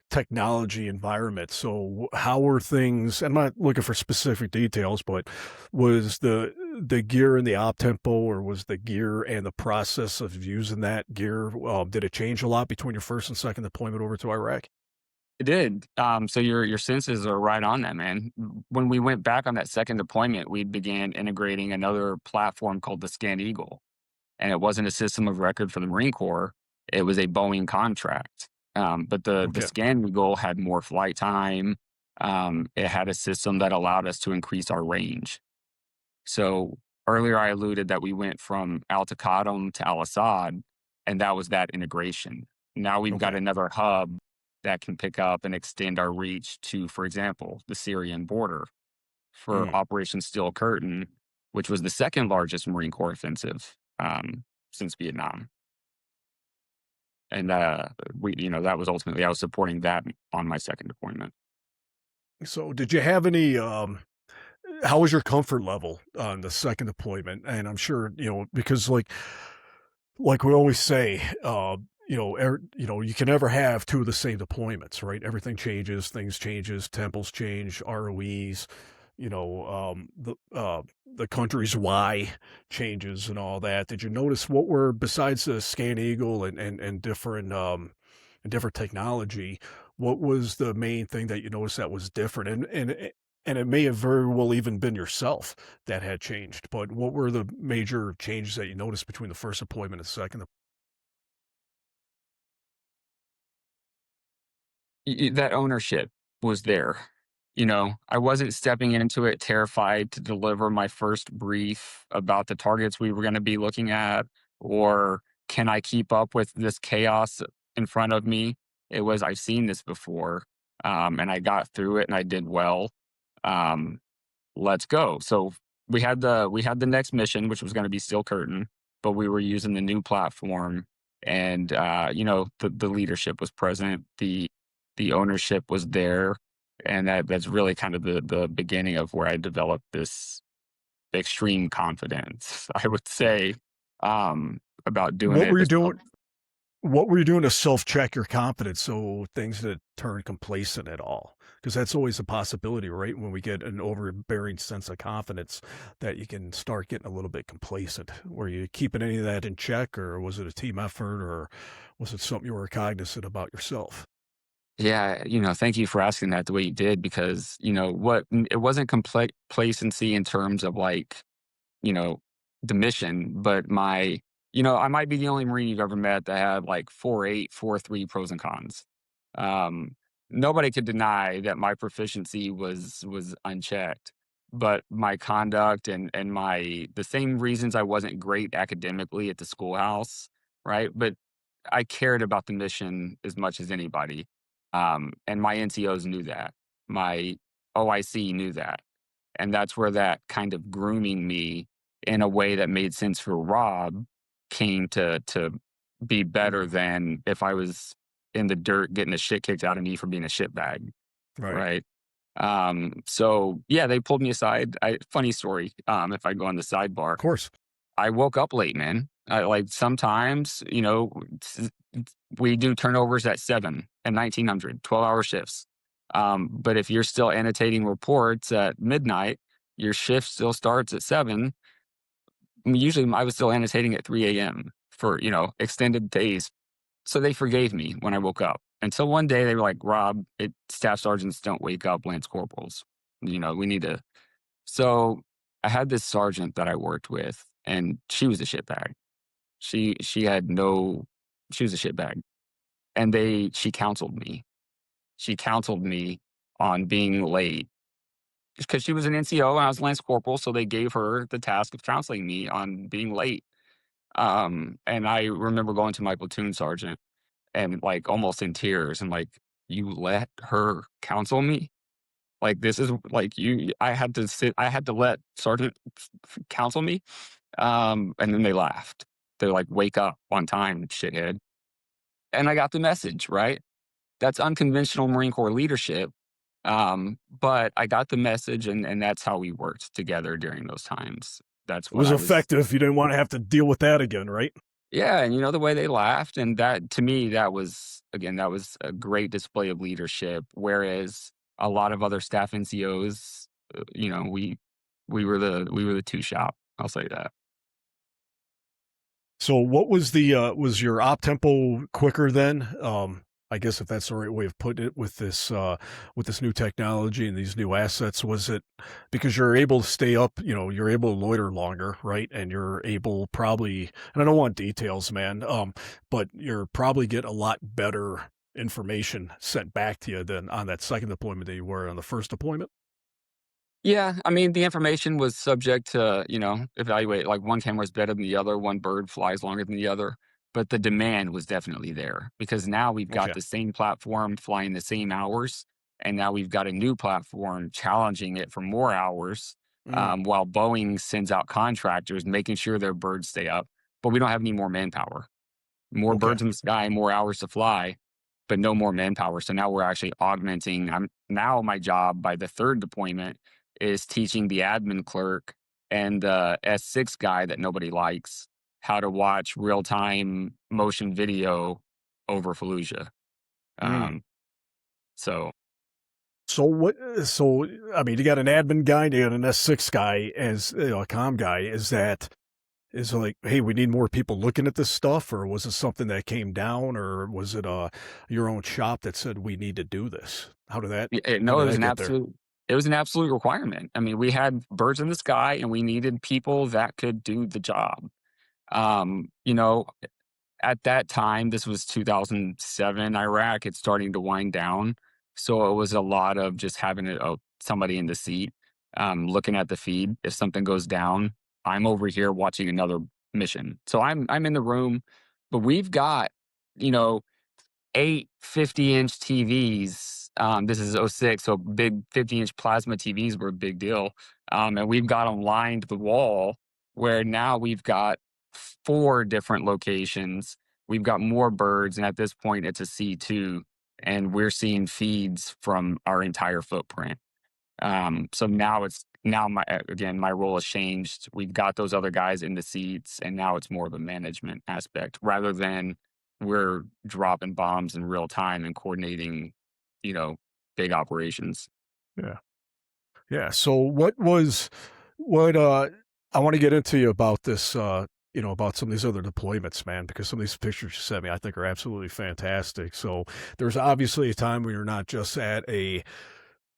technology environment. So how were things? I'm not looking for specific details, but was the gear in the op tempo, or was the gear and the process of using that gear? Did it change a lot between your first and second deployment over to Iraq? It did. So your senses are right on that, man. When we went back on that second deployment, we began integrating another platform called the Scan Eagle, and it wasn't a system of record for the Marine Corps. It was a Boeing contract. But the Okay. Scan Eagle had more flight time. It had a system that allowed us to increase our range. So earlier I alluded that we went from Al Taqadum to Al Assad, and that was that integration. Now we've got Okay. another hub that can pick up and extend our reach to, for example, the Syrian border for Mm. Operation Steel Curtain, which was the second largest Marine Corps offensive since Vietnam. And that was ultimately I was supporting that on my second deployment. So did you have any, how was your comfort level on the second deployment? And I'm sure, because like we always say, you can never have two of the same deployments, right? Everything changes, things changes, tempos change, ROEs, the country's why changes and all that. Did you notice what were besides the Scan Eagle and different technology? What was the main thing that you noticed that was different? And it may have very well even been yourself that had changed. But what were the major changes that you noticed between the first deployment and the second? That ownership was there. I wasn't stepping into it terrified to deliver my first brief about the targets we were going to be looking at, or can I keep up with this chaos in front of me? It was, I've seen this before, and I got through it and I did well. Um, let's go. So we had the next mission, which was going to be Steel Curtain, but we were using the new platform, and the leadership was present, the ownership was there, and that's really kind of the beginning of where I developed this extreme confidence, I would say, about doing What it were you this doing? What were you doing to self-check your confidence so things didn't turn complacent at all? Because that's always a possibility, right? When we get an overbearing sense of confidence, that you can start getting a little bit complacent. Were you keeping any of that in check, or was it a team effort, or was it something you were cognizant about yourself? Yeah, thank you for asking that the way you did because, it wasn't complacency in terms of like, you know, the mission, but I might be the only Marine you've ever met that had like 4.8, 4.3 pros and cons. Um, Nobody could deny that my proficiency was unchecked, but my conduct and the same reasons I wasn't great academically at the schoolhouse, right? But I cared about the mission as much as anybody. And my NCOs knew that. My OIC knew that. And that's where that kind of grooming me in a way that made sense for Rob came to be better Mm, than if I was in the dirt getting the shit kicked out of me for being a shitbag, right. right? So yeah, they pulled me aside. Funny story, if I go on the sidebar, Of course. I woke up late, man. Like sometimes, we do turnovers at 7 and 1900, 12-hour shifts. But if you're still annotating reports at midnight, your shift still starts at 7. Usually I was still annotating at 3 a.m. for, extended days. So they forgave me when I woke up. Until one day they were like, Rob, staff sergeants don't wake up Lance corporals. We need to. So I had this sergeant that I worked with, and she was a shitbag. She had no she was a shitbag. And she counseled me. She counseled me on being late because she was an NCO and I was Lance Corporal, so they gave her the task of counseling me on being late. And I remember going to my platoon sergeant and like almost in tears and like, you let her counsel me? Like this is like I had to let Sergeant counsel me. And then they laughed. They're like, wake up on time, shithead. And I got the message, right? That's unconventional Marine Corps leadership. But I got the message and that's how we worked together during those times. That's It what was I was effective. You didn't want to have to deal with that again, right? Yeah, and the way they laughed, and that to me, that was a great display of leadership. Whereas a lot of other staff NCOs, we were the two shop. I'll say that. So what was was your op tempo quicker then? I guess if that's the right way of putting it with this new technology and these new assets, was it because you're able to stay up, you're able to loiter longer, right? And you're able probably, and I don't want details, man, but you're probably get a lot better information sent back to you than on that second deployment that you were on the first deployment. Yeah, I mean, the information was subject to, evaluate, like, one camera's better than the other, one bird flies longer than the other, but the demand was definitely there because now we've got Okay. the same platform flying the same hours, and now we've got a new platform challenging it for more hours, Mm, while Boeing sends out contractors making sure their birds stay up, but we don't have any more manpower. More okay. birds in the sky, more hours to fly, but no more manpower. So now we're actually augmenting. Now my job by the third deployment is teaching the admin clerk and the S6 guy that nobody likes how to watch real time motion video over Fallujah. Mm. Um, so So what? So I mean, you got an admin guy, you got an S6 guy, as a comm guy. Is like, hey, we need more people looking at this stuff, or was it something that came down, or was it your own shop that said we need to do this? How no, did that get there? it was an absolute requirement. I mean, we had birds in the sky and we needed people that could do the job. Um, you know, At that time, this was 2007 Iraq, it's starting to wind down, so it was a lot of just having somebody in the seat, looking at the feed. If something goes down, I'm over here watching another mission. So I'm in the room, but we've got, you know, 8 50-inch TVs. This is '06, so big 50-inch plasma TVs were a big deal. And we've got them lined the wall where now we've got 4 different locations. We've got more birds, and at this point, it's a C2, and we're seeing feeds from our entire footprint. So now my role has changed. We've got those other guys in the seats, and now it's more of a management aspect rather than we're dropping bombs in real time and coordinating, you know, big operations. Yeah. Yeah. So what I want to get into you about this about some of these other deployments, man, because some of these pictures you sent me I think are absolutely fantastic. So there's obviously a time when you're not just at a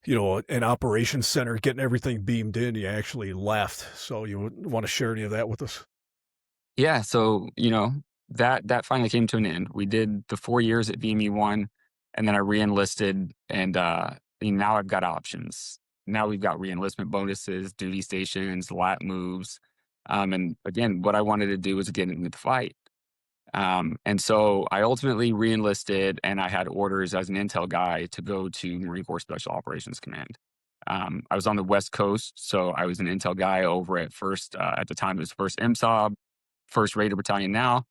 an operations center getting everything beamed in, you actually left. So you would want to share any of that with us? Yeah, so, that finally came to an end. We did the 4 years at VME1, and then I re-enlisted, and, now I've got options. Now we've got re-enlistment bonuses, duty stations, lat moves, and again, what I wanted to do was get into the fight. And so I ultimately re-enlisted, and I had orders as an intel guy to go to Marine Corps Special Operations Command. I was on the West Coast, so I was an intel guy over at at the time it was first MSOB, first Raider Battalion now,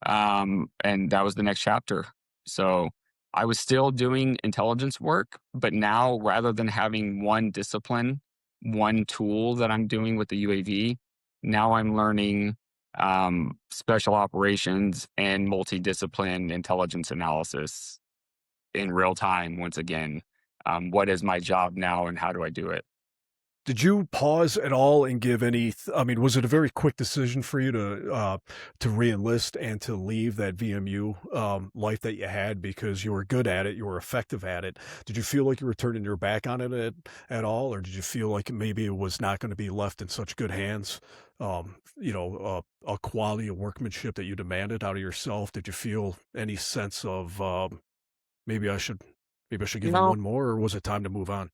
and that was the next chapter. So I was still doing intelligence work, but now rather than having one discipline, one tool that I'm doing with the UAV, now I'm learning special operations and multidiscipline intelligence analysis in real time. Once again, what is my job now, and how do I do it? Did you pause at all and give I mean, was it a very quick decision for you to reenlist and to leave that VMU life that you had because you were good at it, you were effective at it? Did you feel like you were turning your back on it at all, or did you feel like maybe it was not going to be left in such good hands? A quality of workmanship that you demanded out of yourself. Did you feel any sense of maybe I should You give him know, one more, or was it time to move on?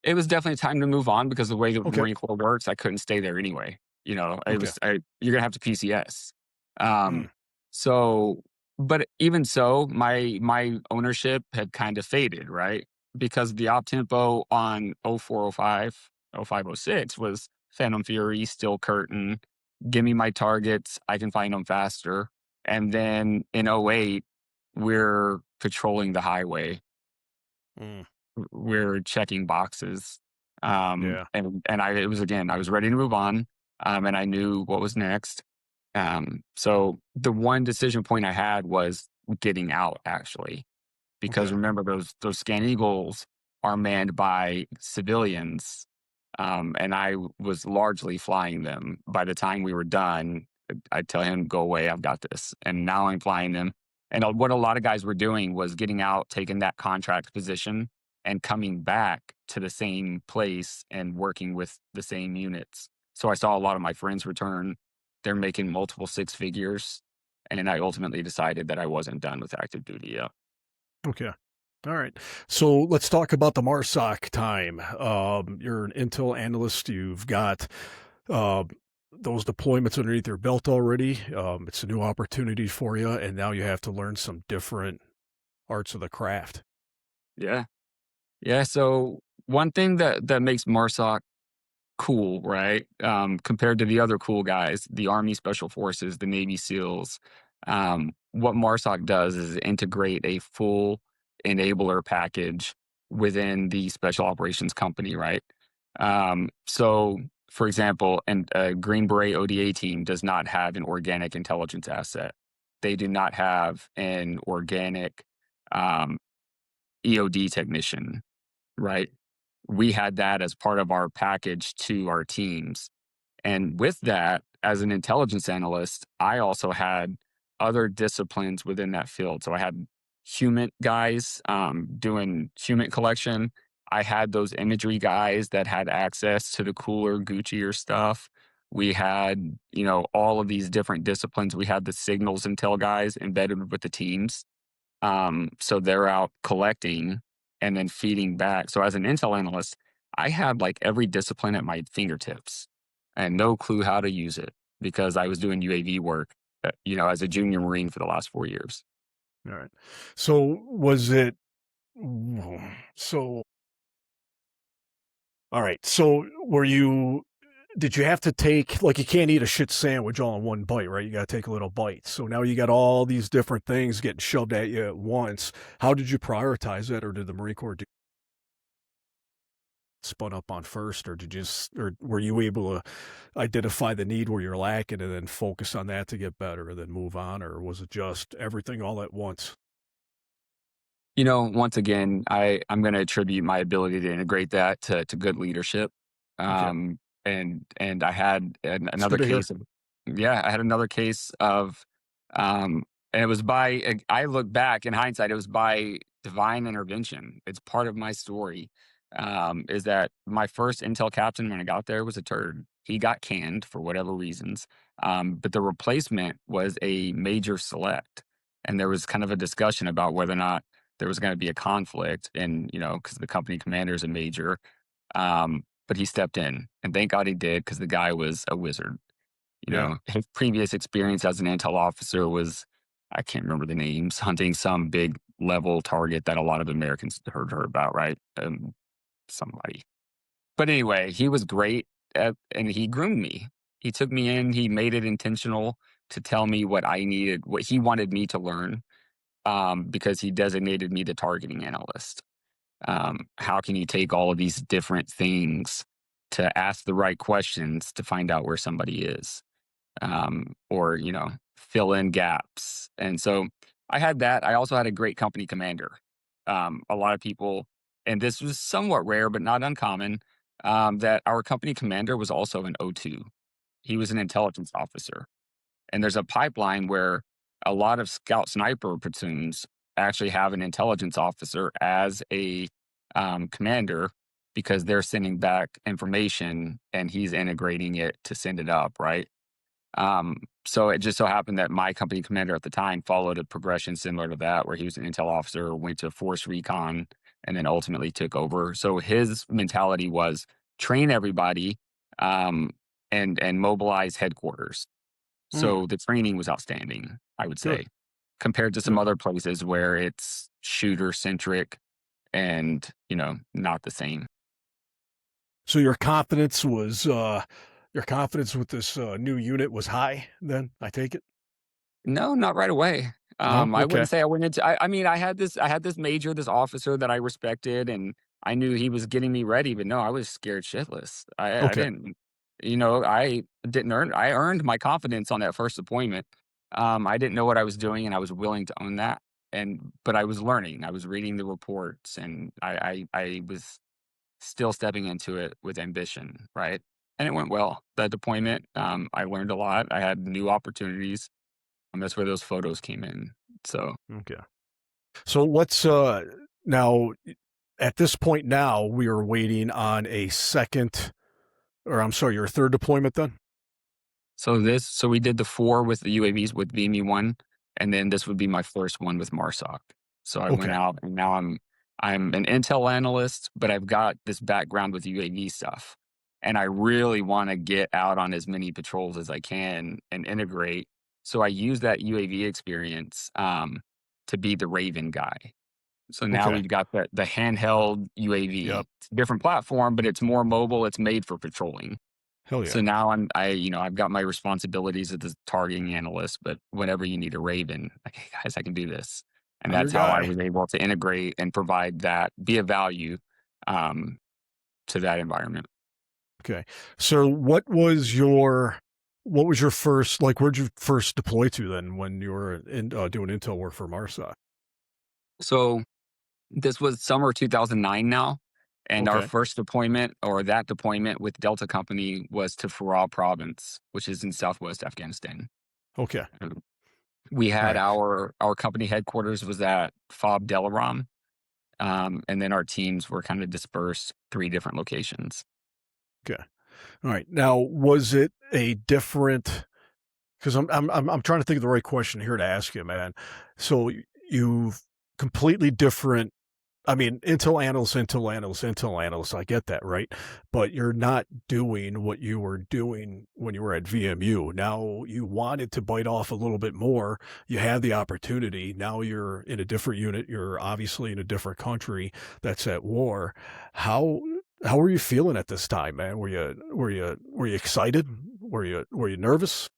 it was definitely time to move on because the way the Okay, Marine Corps works, I couldn't stay there anyway. okay. You're gonna have to PCS. Um, Mm, so, but even so, my ownership had kind of faded, right? Because the op tempo on 0405, 0506 was Phantom Fury, Steel Curtain, give me my targets, I can find them faster. And then in '08, we're patrolling the highway, mm, we're checking boxes. yeah. And it was again, I was ready to move on, and I knew what was next. So the one decision point I had was getting out actually, because Okay. remember those scan eagles are manned by civilians, and was largely flying them. By the time we were done, I'd tell him, "Go away, I've got this." And now I'm flying them. And what a lot of guys were doing was getting out, taking that contract position, and coming back to the same place and working with the same units. So I saw a lot of my friends return. They're making multiple six figures, and I ultimately decided that I wasn't done with active duty yet. Okay. All right. So let's talk about the MARSOC time. You're an intel analyst. You've got uh, those deployments underneath your belt already. It's a new opportunity for you, and now you have to learn some different arts of the craft. Yeah. Yeah. So one thing that makes MARSOC cool, right? Compared to the other cool guys, the Army Special Forces, the Navy SEALs. What MARSOC does is integrate a full enabler package within the special operations company, right? So, for example, a Green Beret ODA team does not have an organic intelligence asset. They do not have an organic um, EOD technician, right? We had that as part of our package to our teams. And with that, as an intelligence analyst, I also had other disciplines within that field. So I had human guys doing human collection. I had those imagery guys that had access to the cooler, Guccier stuff. We had, all of these different disciplines. We had the signals intel guys embedded with the teams. So they're out collecting and then feeding back. So as an intel analyst, I had like every discipline at my fingertips and no clue how to use it because I was doing UAV work, as a junior Marine for the last 4 years. All right. So was it so all right. So were you did you have to take like you can't eat a shit sandwich all in one bite, right? You got to take a little bite. So now you got all these different things getting shoved at you at once. How did you prioritize that, or did the Marine Corps spun up on first, or did you just, or were you able to identify the need where you're lacking and then focus on that to get better and then move on, or was it just everything all at once? Once again, I'm going to attribute my ability to integrate that to good leadership. Okay, And I had it's another good to hear. case of, yeah, I had another case of, and it was I look back in hindsight, it was by divine intervention. It's part of my story. Is that my first intel captain when I got there was a turd. He got canned for whatever reasons. But the replacement was a major select. And there was kind of a discussion about whether or not there was going to be a conflict and because the company commander is a major, but he stepped in and thank God he did because the guy was a wizard. Yeah, His previous experience as an intel officer was, I can't remember the names, hunting some big level target that a lot of Americans heard about, right? Somebody, but anyway, he was great and he groomed me. He took me in, he made it intentional to tell me what I needed, what he wanted me to learn, because he designated me the targeting analyst. How can you take all of these different things to ask the right questions to find out where somebody is, or fill in gaps? And so I had that. I also had a great company commander. A lot of people, and this was somewhat rare but not uncommon, that our company commander was also an O2. He was an intelligence officer. And there's a pipeline where a lot of scout sniper platoons actually have an intelligence officer as a commander because they're sending back information and he's integrating it to send it up, right? So it just so happened that my company commander at the time followed a progression similar to that, where he was an intel officer, went to force recon, and then ultimately took over. So his mentality was train everybody, um, and mobilize headquarters. mm, So the training was outstanding, I would good, say, compared to some good. other places where it's shooter centric and, not the same. So your confidence with this new unit was high. Then I take it. No, not right away. No, I okay, wouldn't say I went into I mean, I had this major, this officer that I respected, and I knew he was getting me ready, but no, I was scared shitless. I okay. didn't I didn't I earned my confidence on that first deployment. I didn't know what I was doing, and I was willing to own that, but I was learning. I was reading the reports, and I was still stepping into it with ambition, right? And it went well. The deployment, I learned a lot. I had new opportunities. That's where those photos came in. So, Okay. So let's now at this point now we are waiting on a second, or I'm sorry, your third deployment then? so we did the 4 with the UAVs with VME-1, and then this would be my first one with MARSOC. So I went Okay. out and now I'm I'm an intel analyst, but I've got this background with UAV stuff. And I really want to get out on as many patrols as I can and integrate. So I use that UAV experience to be the Raven guy. So now Okay. we've got the handheld UAV. Yep. It's a different platform, but it's more mobile. It's made for patrolling. Hell So yeah. now I've got my responsibilities as the targeting analyst, but whenever you need a Raven, like, hey guys, I can do this. And I'm your that's how I guy. was able to integrate and provide that, be a value um, to that environment. Okay. So what was your first, like, where'd you first deploy to then when you were doing intel work for Marsa? So this was summer 2009 now. And our Okay. first deployment, or that deployment with Delta Company, was to Farah province, which is in southwest Afghanistan. Okay. Um, We All had right. our company headquarters was at Fob Delaram. And then our teams were kind of dispersed 3 different locations. Okay. All right. Now, was it a different? Because I'm trying to think of the right question here to ask you, man. So you've completely different. I mean, intel analyst. I get that, right? But you're not doing what you were doing when you were at VMU. Now you wanted to bite off a little bit more. You had the opportunity. Now you're in a different unit. You're obviously in a different country that's at war. How how were you feeling at this time, man? Were you excited? Were you nervous?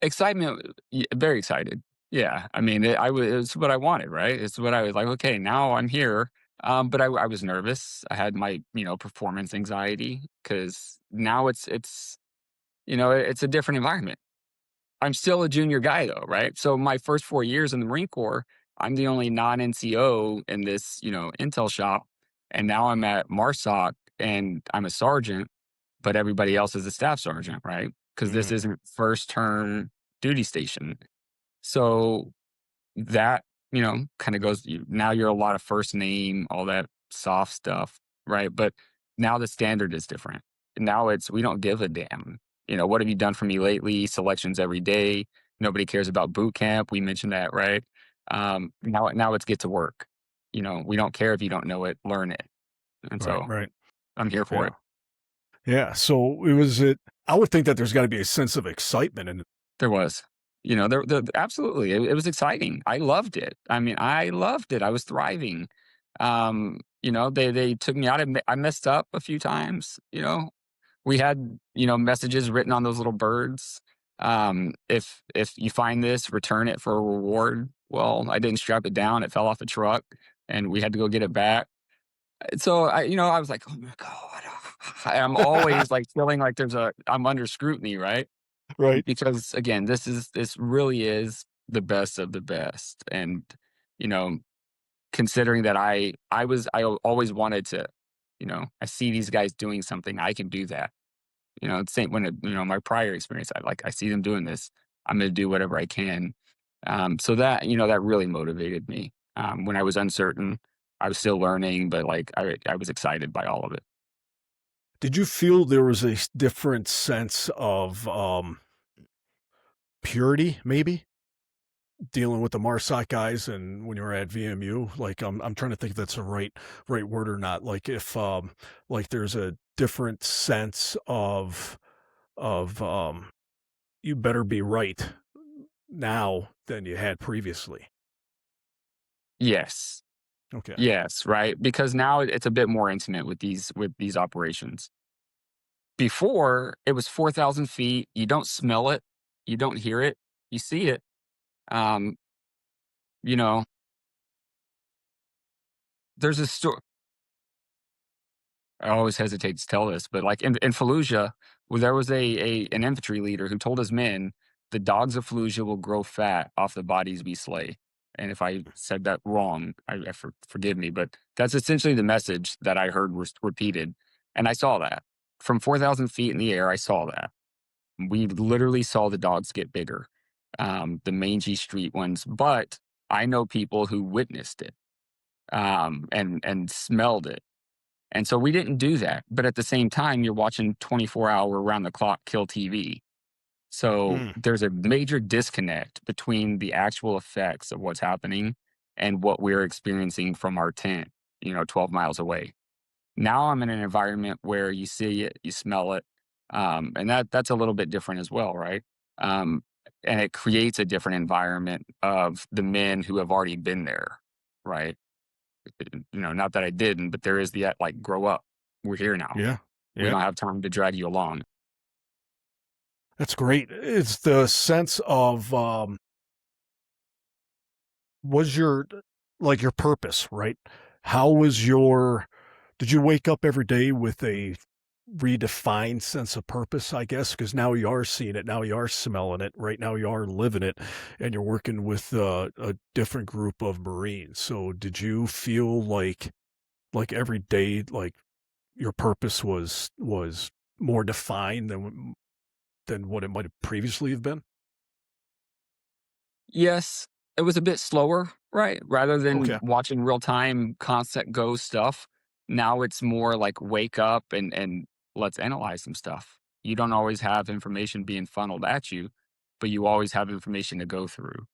Excitement, very excited. Yeah, I mean, it's what I wanted, right? It's what I was like, okay, now I'm here. But I was nervous. I had my performance anxiety because now it's a different environment. I'm still a junior guy though, right? So my first 4 years in the Marine Corps, I'm the only non-NCO in this intel shop, and now I'm at MARSOC and I'm a sergeant, but everybody else is a staff sergeant, right? Because this Mm, isn't first term duty station. So that, kind of goes, now you're a lot of first name, all that soft stuff, right? But now the standard is different. Now we don't give a damn. What have you done for me lately? Selections every day. Nobody cares about boot camp. We mentioned that, right? Now it's get to work. We don't care if you don't know it, learn it. And right, so right. I'm here for Yeah. it. Yeah. So it was it. I would think that there's got to be a sense of excitement in it. There was. There absolutely, it was exciting. I loved it. I mean, I loved it. I was thriving. They took me out. I messed up a few times. We had messages written on those little birds. If you find this, return it for a reward. Well, I didn't strap it down. It fell off a truck, and we had to go get it back. So I was like, oh my god, I'm always like feeling like I'm under scrutiny, right? Right. Because again, this really is the best of the best. And, you know, considering that always wanted to, I see these guys doing something, I can do that. It's same when my prior experience, I see them doing this. I'm gonna do whatever I can. So that really motivated me. When I was uncertain, I was still learning, but like I was excited by all of it. Did you feel there was a different sense of purity, maybe dealing with the Marsoc guys and when you were at VMU? Like, I'm trying to think if that's the right word or not. Like, if like there's a different sense of you better be right now than you had previously. Yes. Okay. Yes, right? Because now it's a bit more intimate with these operations. Before, it was 4,000 feet, you don't smell it, you don't hear it, you see it. Um, you know, there's a story. I always hesitate to tell this, but, like, in Fallujah, where there was an infantry leader who told his men, "The dogs of Fallujah will grow fat off the bodies we slay." And if I said that wrong, forgive me, but that's essentially the message that I heard was repeated, and I saw that. From 4,000 feet in the air, I saw that. We literally saw the dogs get bigger, the mangy street ones, but I know people who witnessed it, and smelled it. And so we didn't do that. But at the same time, you're watching 24-hour round the clock kill TV. So Mm, there's a major disconnect between the actual effects of what's happening and what we're experiencing from our tent, 12 miles away. Now I'm in an environment where you see it, you smell it, and that's a little bit different as well, right? Um, and it creates a different environment of the men who have already been there, right? Not that I didn't, but there is the like, grow up. We're here now. Yeah. We Yeah. don't have time to drag you along. That's great. It's the sense of, was your like, your purpose, right? How was your did you wake up every day with a redefined sense of purpose, I guess? Because now you are seeing it, now you are smelling it, right now you are living it, and you're working with, a different group of Marines. So did you feel like every day, like, your purpose was more defined than what it might have previously have been? Yes, it was a bit slower, right? Rather than Okay. watching real time constant go stuff, now it's more like wake up and let's analyze some stuff. You don't always have information being funneled at you, but you always have information to go through.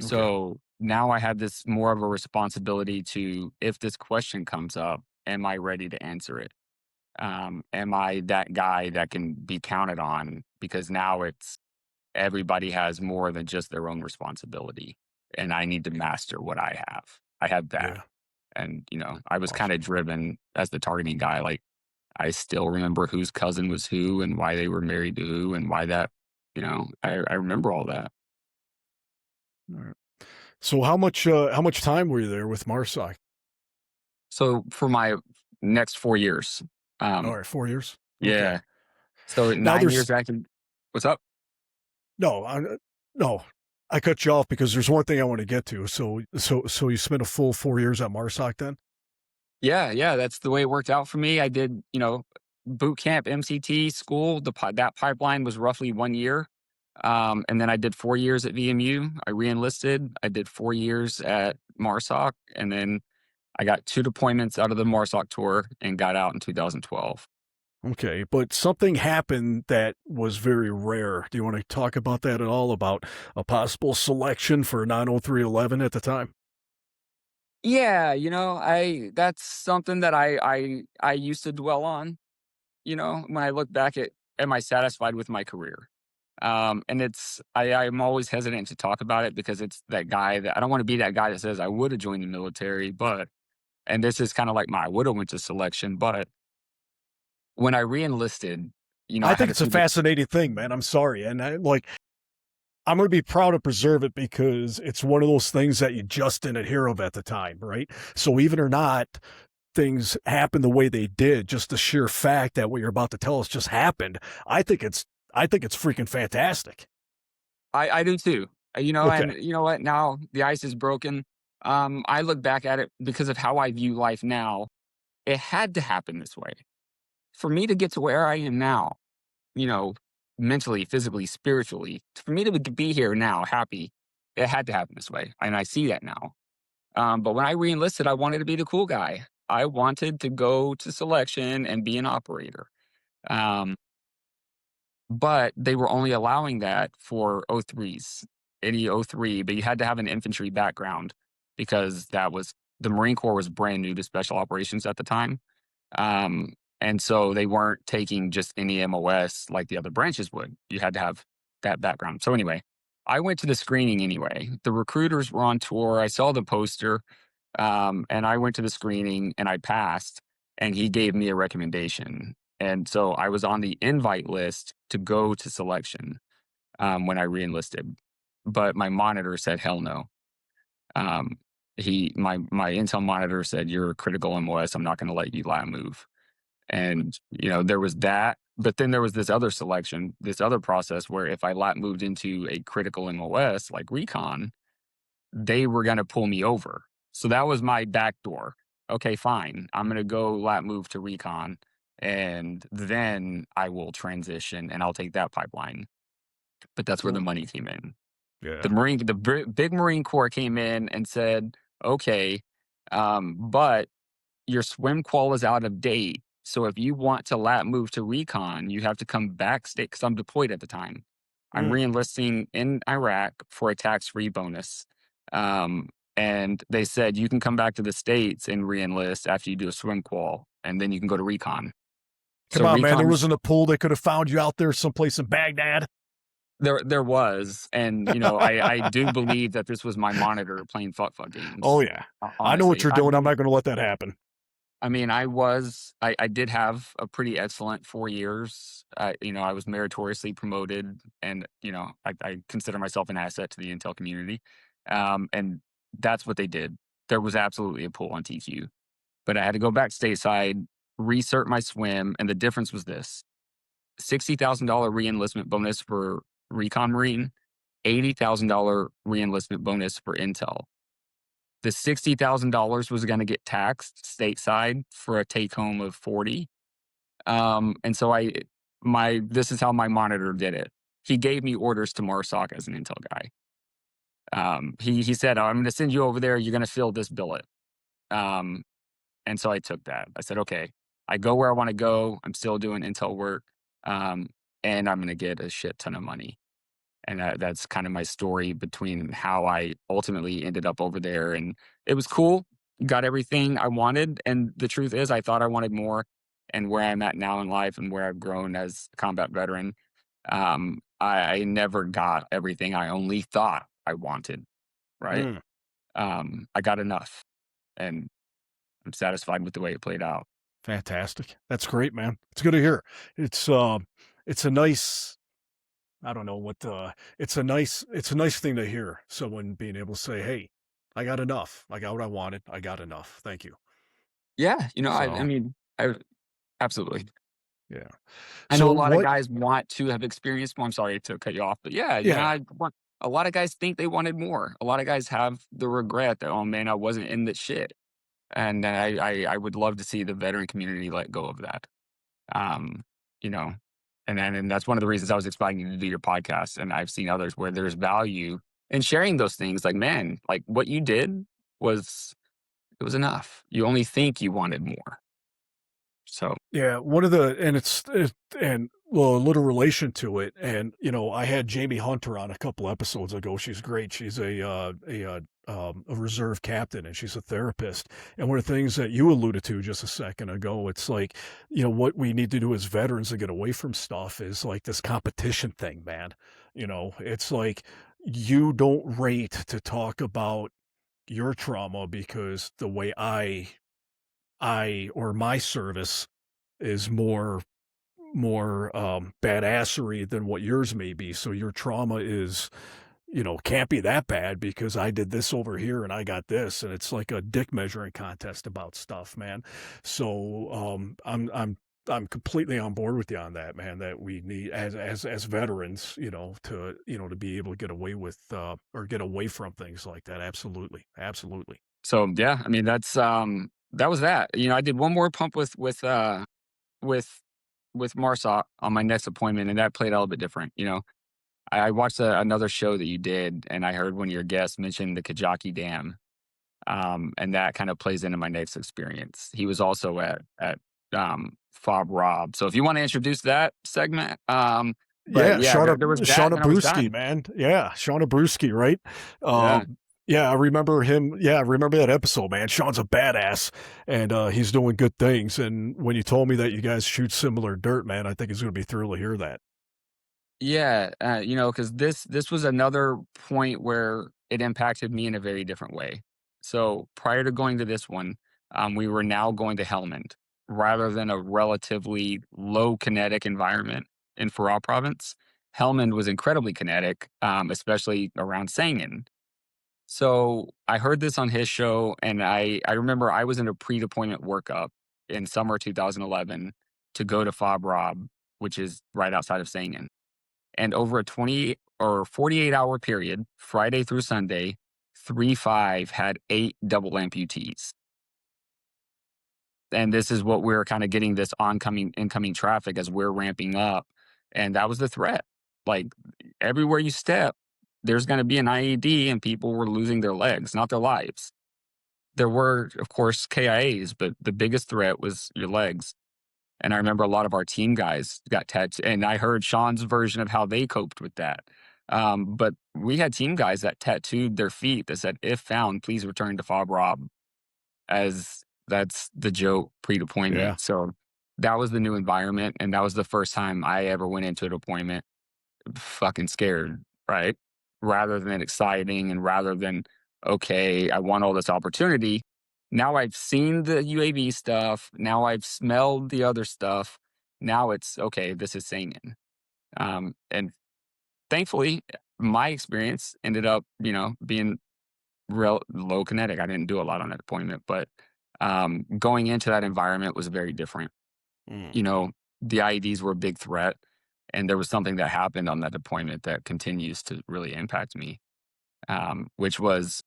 Okay. So now I have this more of a responsibility to, if this question comes up, am I ready to answer it? Am I that guy that can be counted on? Because now it's everybody has more than just their own responsibility, and I need to master what I have. I have that. Yeah. And, I was kind Awesome. of driven as the targeting guy. Like, I still remember whose cousin was who and why they were married to who and why that, I remember all that. Alright. So how much time were you there with Marsoc? So for my next 4 years, um, Alright, 4 years? Okay. yeah. So Now 9 years there's back in, what's up? no, no, I cut you off because there's one thing I wanna get to. So you spent a full 4 years at Marsoc then? Yeah, yeah, that's the way it worked out for me. I did, boot camp, MCT school. That pipeline was roughly 1 year, and then I did 4 years at VMU. I reenlisted. I did 4 years at MARSOC, and then I got two deployments out of the MARSOC tour and got out in 2012. Okay, but something happened that was very rare. Do you wanna talk about that at all, about a possible selection for 90311 at the time? Yeah, I that's something that I used to dwell on. When I look back at, am I satisfied with my career? And I'm always hesitant to talk about it because it's that guy that I don't want to be that guy that says I would have joined the military, but and this is kind of like my I would have went to selection, but when I reenlisted, I I think had a it's a few. fascinating thing, man, I'm sorry, and I'm gonna be proud to preserve it because it's one of those things that you just didn't hear of at the time, right? So even or not, things happen the way they did, just the sheer fact that what you're about to tell us just happened. I think it's I think it's freaking fantastic. I do too. Okay. And you know what? Now the ice is broken. I look back at it because of how I view life now. It had to happen this way for me to get to where I am now. you know, Mentally, physically, spiritually. For me to be here now, happy, it had to happen this way, and I see that now. But when I reenlisted, I wanted to be the cool guy. I wanted to go to selection and be an operator. Um, but they were only allowing that for O3s, any O3, but you had to have an infantry background because that was the Marine Corps was brand new to special operations at the time. Um, and so they weren't taking just any MOS like the other branches would. You had to have that background. So anyway, I went to the screening anyway. The recruiters were on tour. I saw the poster, and I went to the screening and I passed. And he gave me a recommendation. And so I was on the invite list to go to selection when I reenlisted. But my monitor said, hell no. Um, my intel monitor said, you're a critical MOS. I'm not going to let you lat move. And, there was that. But then there was this other selection, this other process where if I lat moved into a critical MOS like recon, they were going to pull me over. So that was my back door. Okay, fine. I'm going to go lat move to recon and then I will transition and I'll take that pipeline. But that's where the Cool. money came in. Yeah. Big Marine Corps came in and said, okay, but your swim qual is out of date. So if you want to lat move to recon, you have to come back state because I'm deployed at the time. I'm Mm, reenlisting in Iraq for a tax-free bonus. And they said, you can come back to the States and re-enlist after you do a swim qual, and then you can go to recon. Come So on, man. There recon, wasn't a pool. They could have found you out there someplace in Baghdad. there was, and I do believe that this was my monitor playing fuck Oh, games. yeah. I know what Honestly, you're doing. I'm not going to let that happen. I mean, I did have a pretty excellent 4 years. I was meritoriously promoted, and I consider myself an asset to the intel community. And that's what they did. There was absolutely a pull on TQ, but I had to go back stateside, recert my swim, and the difference was this: $60,000 reenlistment bonus for recon marine, $80,000 reenlistment bonus for intel. The $60,000 was going to get taxed stateside for a take home of 40. And so this is how my monitor did it. He gave me orders to MARSOC as an intel guy. He said, "Oh, I'm going to send you over there. You're going to fill this billet." And so I took that. I said, okay, I go where I want to go. I'm still doing intel work. Um, and I'm going to get a shit ton of money. And that's kind of my story between how I ultimately ended up over there. And it was cool. Got everything I wanted. And the truth is, I thought I wanted more. And where I'm at now in life and where I've grown as a combat veteran, I never got everything I only thought I wanted. Right. Mm. I got enough. And I'm satisfied with the way it played out. Fantastic. That's great, man. It's good to hear. It's a nice, I don't know what it's a nice thing to hear. Someone being able to say, "Hey, I got enough. I got what I wanted. I got enough. Thank you." Yeah, I So, mean, absolutely. yeah. I know So a lot of what guys want to have experienced more. I'm sorry to cut you off, but yeah, yeah. a lot of guys think they wanted more. A lot of guys have the regret that, oh man, I wasn't in this shit. And I would love to see the veteran community let go of that. Um, you know, and that's one of the reasons I was expecting you to do your podcast. And I've seen others where there's value in sharing those things. Like, man, like what you did was it was enough. You only think you wanted more. So Yeah, one of the and and well, a little relation to it, and I had Jamie Hunter on a couple episodes ago. She's great. She's a reserve captain, and she's a therapist. And one of the things that you alluded to just a second ago, it's like, what we need to do as veterans to get away from stuff is like this competition thing, man. It's like you don't rate to talk about your trauma because the way I or my service is more badassery than what yours may be. So your trauma is, can't be that bad because I did this over here and I got this, and it's like a dick measuring contest about stuff, man. So I'm completely on board with you on that, man. That we need as veterans, to be able to get away with or get away from things like that. Absolutely, absolutely. so yeah, I mean that was that. I did one more pump with with MARSOC on my next appointment, and that played out a little bit different. I watched another show that you did, and I heard one of your guests mention the Kajaki Dam, and that kind of plays into my next experience. He was also at Fob Rob. So if you want to introduce that segment, but Yeah, yeah, there was that, and then I was Brewski, done. man. Yeah, Shauna Brewski, right? Yeah, Yeah, I remember him. Yeah, I remember that episode, man. Sean's a badass, and he's doing good things. And when you told me that you guys shoot similar dirt, man, I think he's going to be thrilled to hear that. yeah, because this was another point where it impacted me in a very different way. So prior to going to this one, we were now going to Helmand rather than a relatively low kinetic environment in Farah province. Helmand was incredibly kinetic, especially around Sangin. So I heard this on his show, and I remember I was in a pre-deployment workup in summer 2011 to go to Fob Rob, which is right outside of Sangin. And over a 20 or 48-hour period, Friday through Sunday, 3-5 had 8 double amputees. And this is what we're kind of getting, this incoming traffic as we're ramping up. And that was the threat. Like everywhere you step, there's going to be an IED, and people were losing their legs, not their lives. There were, of course, KIAs, but the biggest threat was your legs. And I remember a lot of our team guys got tattooed, and I heard Sean's version of how they coped with that. But we had team guys that tattooed their feet that said, "If found, please return to Fob Rob," as that's the joke Yeah. pre-deployment. So that was the new environment, and that was the first time I ever went into a deployment fucking scared, right? Rather than exciting and rather than, okay, I want all this opportunity. Now I've seen the UAV stuff. Now I've smelled the other stuff. Now it's okay, this is singing. And thankfully, my experience ended up, being real low kinetic. I didn't do a lot on that deployment, but going into that environment was very different. Mm. You know, the IEDs were a big threat, and there was something that happened on that deployment that continues to really impact me, which was,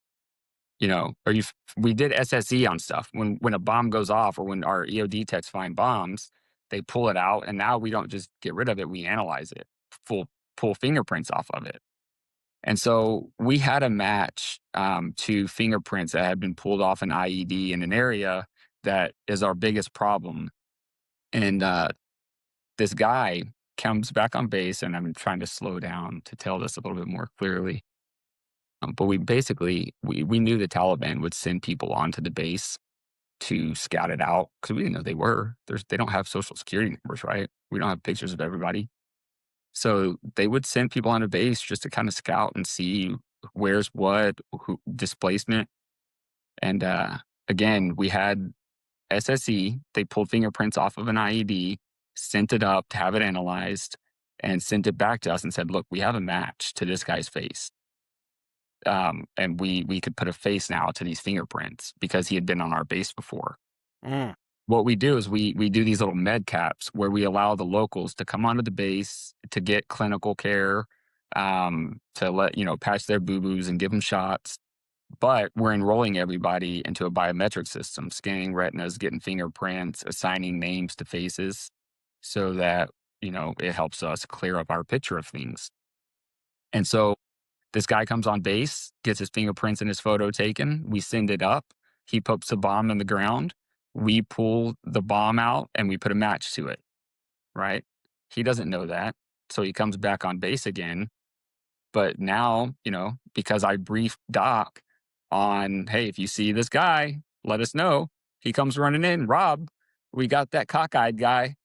or we did SSE on stuff. When a bomb goes off or when our EOD techs find bombs, they pull it out, and now we don't just get rid of it, we analyze it, full pull fingerprints off of it. And so we had a match to fingerprints that had been pulled off an IED in an area that is our biggest problem. And this guy comes back on base, and I'm trying to slow down to tell this a little bit more clearly. But we basically we knew the Taliban would send people onto the base to scout it out because we didn't know they were. They don't have social security numbers, right? We don't have pictures of everybody. So they would send people on a base just to kind of scout and see where's what, who, displacement. And again, we had SSE. They pulled fingerprints off of an IED, sent it up to have it analyzed, and sent it back to us and said, "Look, we have a match to this guy's face." And we could put a face now to these fingerprints because he had been on our base before. Mm. What we do is we do these little med caps where we allow the locals to come onto the base to get clinical care, to let patch their boo boos and give them shots. But we're enrolling everybody into a biometric system, scanning retinas, getting fingerprints, assigning names to faces, so that it helps us clear up our picture of things. And so this guy comes on base, gets his fingerprints and his photo taken. We send it up. He puts a bomb in the ground. We pull the bomb out and we put a match to it, right? He doesn't know that. So he comes back on base again. But now, because I briefed Doc on, hey, if you see this guy, let us know. He comes running in, Rob, we got that cockeyed guy.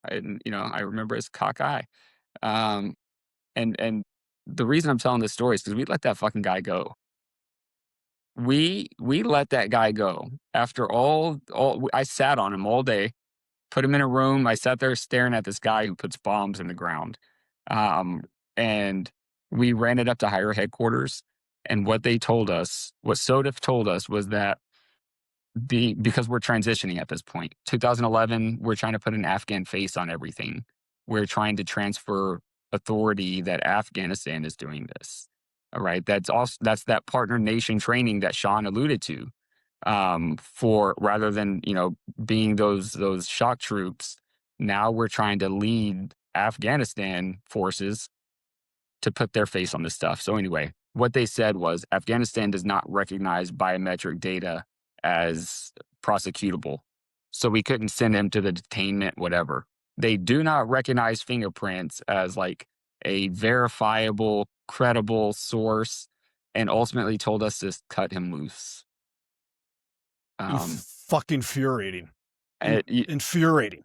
And, I remember his cockeye. Um, and the reason I'm telling this story is because we let that fucking guy go. We let that guy go after all. I sat on him all day, put him in a room. I sat there staring at this guy who puts bombs in the ground, and we ran it up to higher headquarters. And what they told us, what SODIF told us, was that because we're transitioning at this point. 2011, we're trying to put an Afghan face on everything. We're trying to transfer authority that Afghanistan is doing this. All right. That's that partner nation training that Sean alluded to. For rather than, being those shock troops, now we're trying to lead Afghanistan forces to put their face on this stuff. So anyway, what they said was Afghanistan does not recognize biometric data as prosecutable. So we couldn't send him to the detainment, whatever. They do not recognize fingerprints as like a verifiable, credible source, and ultimately told us to cut him loose. Fucking infuriating. It, Infuriating.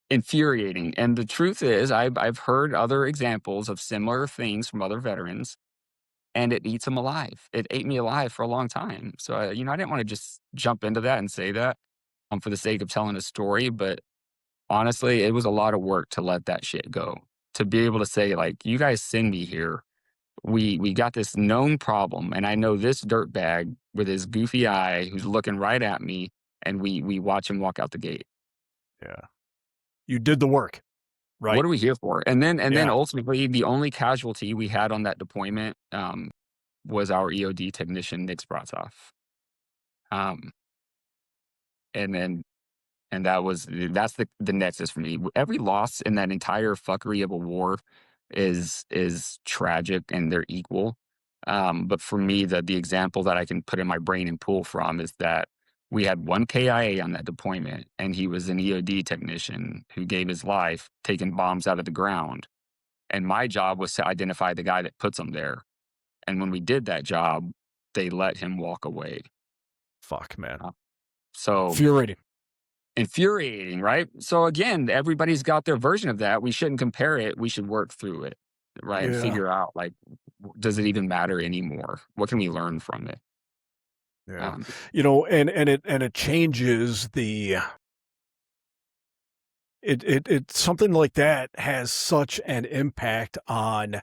infuriating. And the truth is, I've heard other examples of similar things from other veterans, and it eats them alive. It ate me alive for a long time. So, I didn't want to just jump into that and say that for the sake of telling a story. But honestly, it was a lot of work to let that shit go. To be able to say, like, you guys send me here. We got this known problem, and I know this dirtbag with his goofy eye who's looking right at me, and we watch him walk out the gate. Yeah. You did the work, right? What are we here for? And then Yeah. ultimately, the only casualty we had on that deployment was our EOD technician, Nick Spratzoff. Um, and then that's the nexus for me. Every loss in that entire fuckery of a war is tragic, and they're equal. But for me, the example that I can put in my brain and pull from is that we had one KIA on that deployment, and he was an EOD technician who gave his life taking bombs out of the ground. And my job was to identify the guy that puts them there. And when we did that job, they let him walk away. Fuck, man. Uh, So Infuriating. infuriating, right? So again, everybody's got their version of that. We shouldn't compare it. We should work through it, right? And Yeah. figure out, like, does it even matter anymore? What can we learn from it? Yeah. Um, And it changes it something like that has such an impact on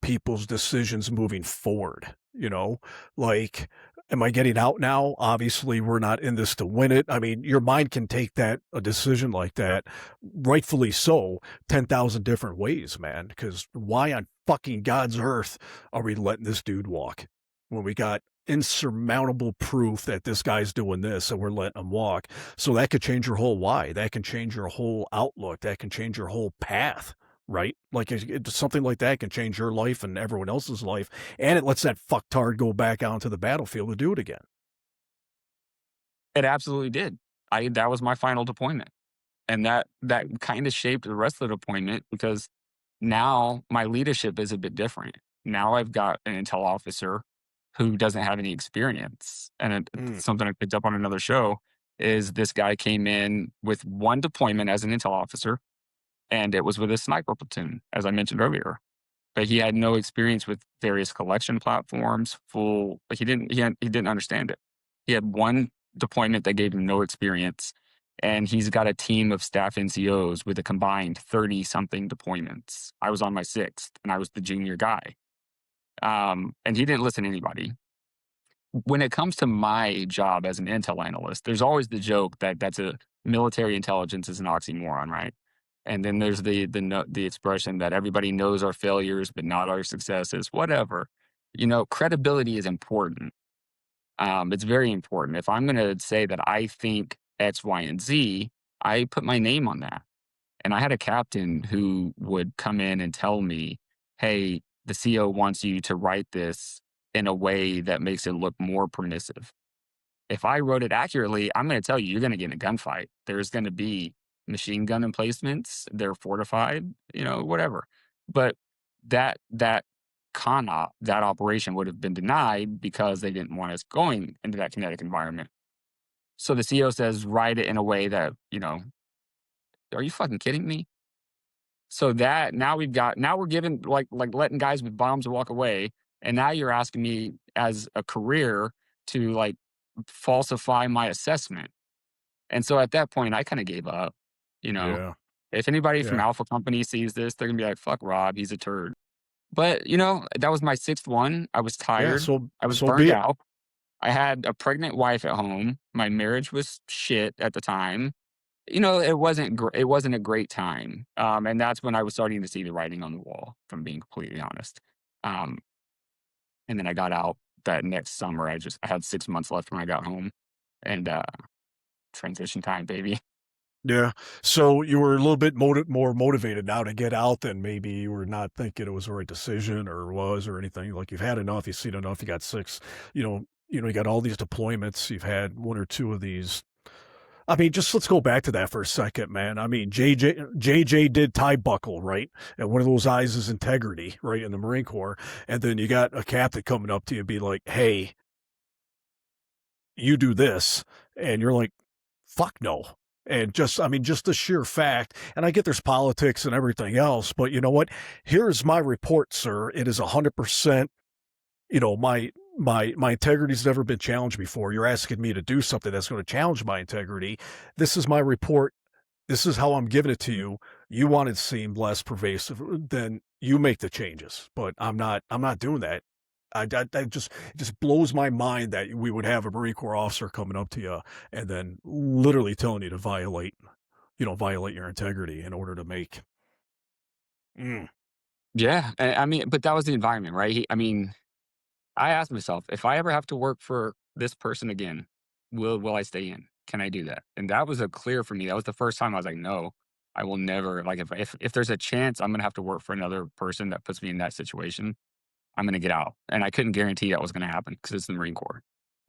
people's decisions moving forward, you know? Like, am I getting out now? Obviously, we're not in this to win it. I mean, your mind can take a decision like that, rightfully so, 10,000 different ways, man. Because why on fucking God's earth are we letting this dude walk when we got insurmountable proof that this guy's doing this and we're letting him walk? So that could change your whole why. That can change your whole outlook. That can change your whole path. Right? Like something like that can change your life and everyone else's life, and it lets that fucktard go back out into the battlefield to do it again. it absolutely did. That was my final deployment. And that kind of shaped the rest of the deployment because now my leadership is a bit different. Now I've got an intel officer who doesn't have any experience. And Mm, something I picked up on another show is this guy came in with one deployment as an intel officer, and it was with a sniper platoon, as I mentioned earlier. But he had no experience with various collection platforms. Like he didn't understand it. He had one deployment that gave him no experience, and he's got a team of staff NCOs with a combined 30 something deployments. I was on my sixth, and I was the junior guy. And he didn't listen to anybody. When it comes to my job as an intel analyst, there's always the joke that that's a military intelligence is an oxymoron, right? And then there's the expression that everybody knows our failures but not our successes. Whatever, credibility is important. It's very important. If I'm going to say that I think X, Y, and Z, I put my name on that. And I had a captain who would come in and tell me, "Hey, the CO wants you to write this in a way that makes it look more permissive." If I wrote it accurately, I'm going to tell you, you're going to get in a gunfight. There's going to be machine gun emplacements. They're fortified, whatever. But that that operation would have been denied because they didn't want us going into that kinetic environment. So the CO says, write it in a way that, are you fucking kidding me? So that now we're giving like letting guys with bombs walk away. And now you're asking me as a career to like falsify my assessment. And so at that point, I kind of gave up. You know, yeah, if anybody from yeah, Alpha Company sees this, they're gonna be like, "Fuck Rob, he's a turd." But that was my sixth one. I was yeah. tired. I was So burned be it. out. I had a pregnant wife at home. My marriage was shit at the time. It wasn't a great time. And that's when I was starting to see the writing on the wall, if I'm being completely honest. Um, and then I got out that next summer. I had 6 months left when I got home, and transition time, baby. Yeah. So you were a little bit more motivated now to get out than maybe you were not thinking it was the right decision or was or anything. Like you've had enough, you've seen enough. You got six. You got all these deployments. You've had one or two of these. I mean, just let's go back to that for a second, man. I mean, JJ did tie buckle, right? And one of those eyes is integrity, right, in the Marine Corps. And then you got a captain coming up to you and be like, "Hey, you do this," and you're like, "Fuck no." And just the sheer fact, and I get there's politics and everything else, but you know what? Here's my report, sir. It is 100%. My integrity's never been challenged before. You're asking me to do something that's going to challenge my integrity. This is my report. This is how I'm giving it to you. You want it to seem less pervasive, then you make the changes. But I'm not doing that. I just it just blows my mind that we would have a Marine Corps officer coming up to you and then literally telling you to violate your integrity in order to make. Mm, Yeah, I mean, but that was the environment, right? I asked myself, if I ever have to work for this person again, will I stay in? Can I do that? And that was a clear for me. That was the first time I was like, no, I will never. Like, if there's a chance I'm gonna have to work for another person that puts me in that situation, I'm gonna get out. And I couldn't guarantee that was gonna happen because it's the Marine Corps.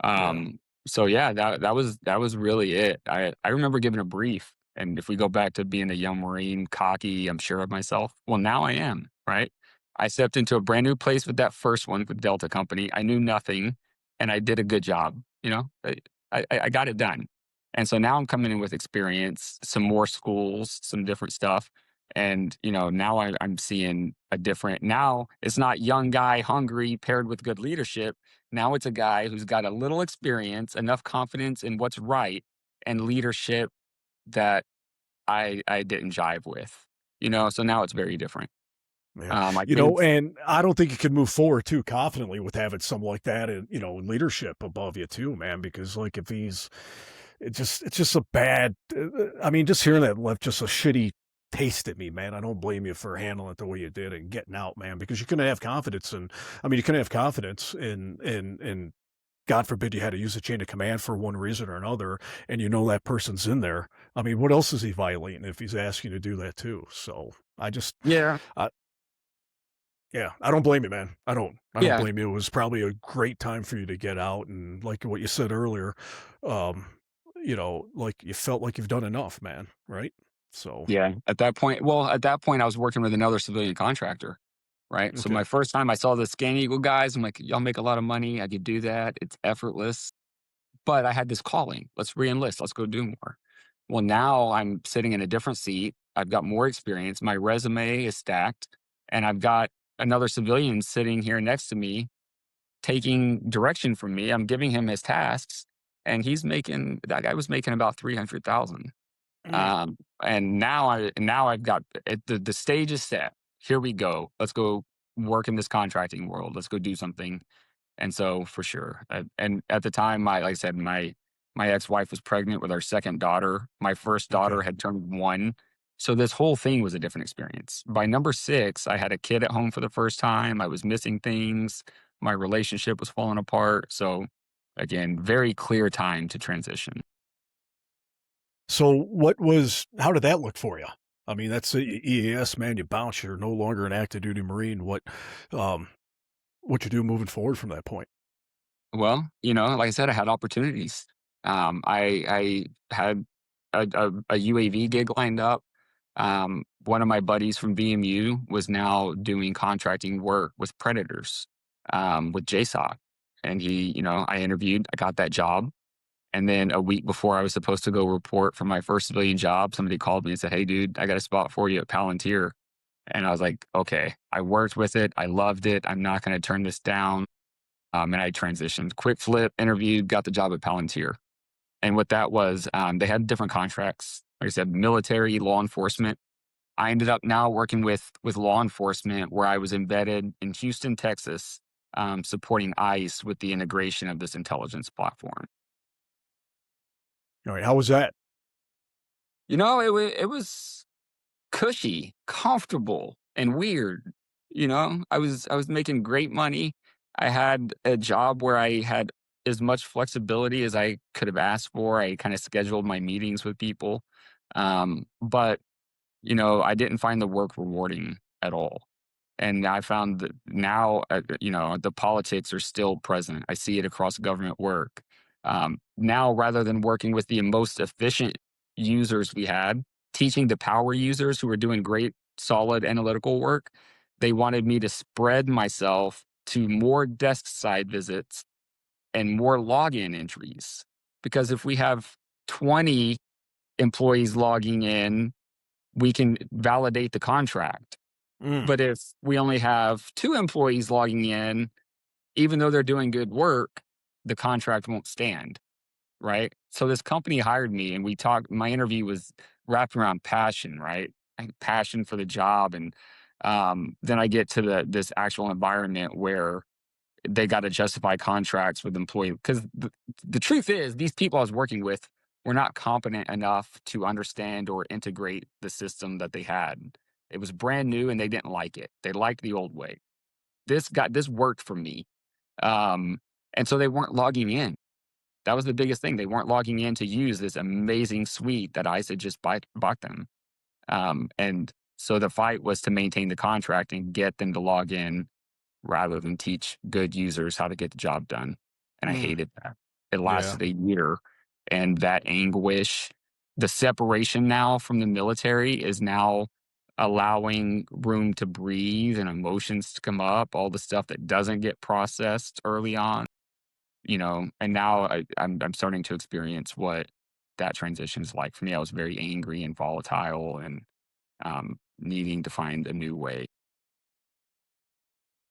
yeah. So yeah, that was really it. I remember giving a brief And if we go back to being a young Marine, cocky, I'm sure of myself. Well, now I am, right? I stepped into a brand new place with that first one with Delta Company. I knew nothing and I did a good job. I got it done. And so now I'm coming in with experience, some more schools, some different stuff. And, now I'm seeing a different, now it's not young guy hungry paired with good leadership. Now it's a guy who's got a little experience, enough confidence in what's right and leadership that I didn't jive with, so now it's very different. Yeah. I think And I don't think you can move forward too confidently with having someone like that and, in leadership above you too, man, because like if it's just a bad, I mean, just hearing that left just a shitty taste at me, man. I don't blame you for handling it the way you did and getting out, man, because you couldn't have confidence you couldn't have confidence in God forbid you had to use a chain of command for one reason or another, and that person's in there. I mean, what else is he violating if he's asking you to do that too? So I just, yeah, I, yeah, I don't blame you, man. I don't yeah, blame you. It was probably a great time for you to get out, and like what you said earlier, um, like you felt like you've done enough, man. Right? So yeah. At that point, I was working with another civilian contractor, right? So okay, my first time I saw the Scan Eagle guys, I'm like, y'all make a lot of money. I could do that. It's effortless. But I had this calling. Let's re-enlist. Let's go do more. Well, now I'm sitting in a different seat. I've got more experience. My resume is stacked, and I've got another civilian sitting here next to me taking direction from me. I'm giving him his tasks, and that guy was making about 300,000. mm. And now I've got it, the stage is set. Here we go. Let's go work in this contracting world. Let's go do something. And so for sure. And at the time, like I said, my ex-wife was pregnant with our second daughter. My first Okay. daughter had turned 1. So this whole thing was a different experience. By number 6, I had a kid at home for the first time. I was missing things. My relationship was falling apart. So again, very clear time to transition. So how did that look for you? I mean, that's the EAS, man. You bounce. You're no longer an active duty Marine. Um, what you do moving forward from that point? Well, like I said, I had opportunities. I had a UAV gig lined up. One of my buddies from VMU was now doing contracting work with Predators, with JSOC. And I interviewed, I got that job. And then a week before I was supposed to go report for my first civilian job, somebody called me and said, "Hey, dude, I got a spot for you at Palantir." And I was like, okay, I worked with it. I loved it. I'm not going to turn this down. And I transitioned, quick flip, interviewed, got the job at Palantir. And what that was, they had different contracts. Like I said, military, law enforcement. I ended up now working with law enforcement, where I was embedded in Houston, Texas, supporting ICE with the integration of this intelligence platform. All right. How was that? It was cushy, comfortable, and weird. I was making great money. I had a job where I had as much flexibility as I could have asked for. I kind of scheduled my meetings with people. But I didn't find the work rewarding at all. And I found that now, the politics are still present. I see it across government work. Now, rather than working with the most efficient users we had, teaching the power users who were doing great, solid analytical work, they wanted me to spread myself to more desk side visits and more login entries. Because if we have 20 employees logging in, we can validate the contract. Mm. But if we only have 2 employees logging in, even though they're doing good work, the contract won't stand, right? So this company hired me, and my interview was wrapped around passion, right? Passion for the job. And then I get to this actual environment where they got to justify contracts with employees. Because the truth is, these people I was working with were not competent enough to understand or integrate the system that they had. It was brand new and they didn't like it. They liked the old way. This worked for me. Um, and so they weren't logging in. That was the biggest thing. They weren't logging in to use this amazing suite that ICE had just bought them. And so the fight was to maintain the contract and get them to log in rather than teach good users how to get the job done. And I Mm. hated that. It Yeah. lasted a year, and that anguish, the separation now from the military is now allowing room to breathe and emotions to come up, all the stuff that doesn't get processed early on, and now I'm starting to experience what that transition is like for me. I was very angry and volatile and needing to find a new way.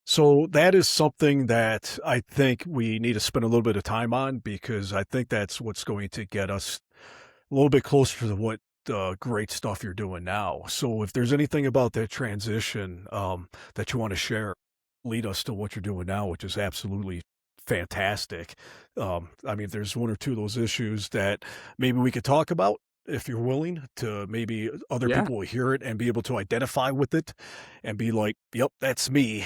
So that is something that I think we need to spend a little bit of time on because I think that's what's going to get us a little bit closer to what great stuff you're doing now. So if there's anything about that transition that you want to share, lead us to what you're doing now, which is absolutely fantastic. I mean, if there's one or two of those issues that maybe we could talk about if you're willing to maybe other Yeah. people will hear it and be able to identify with it and be like, yep, that's me,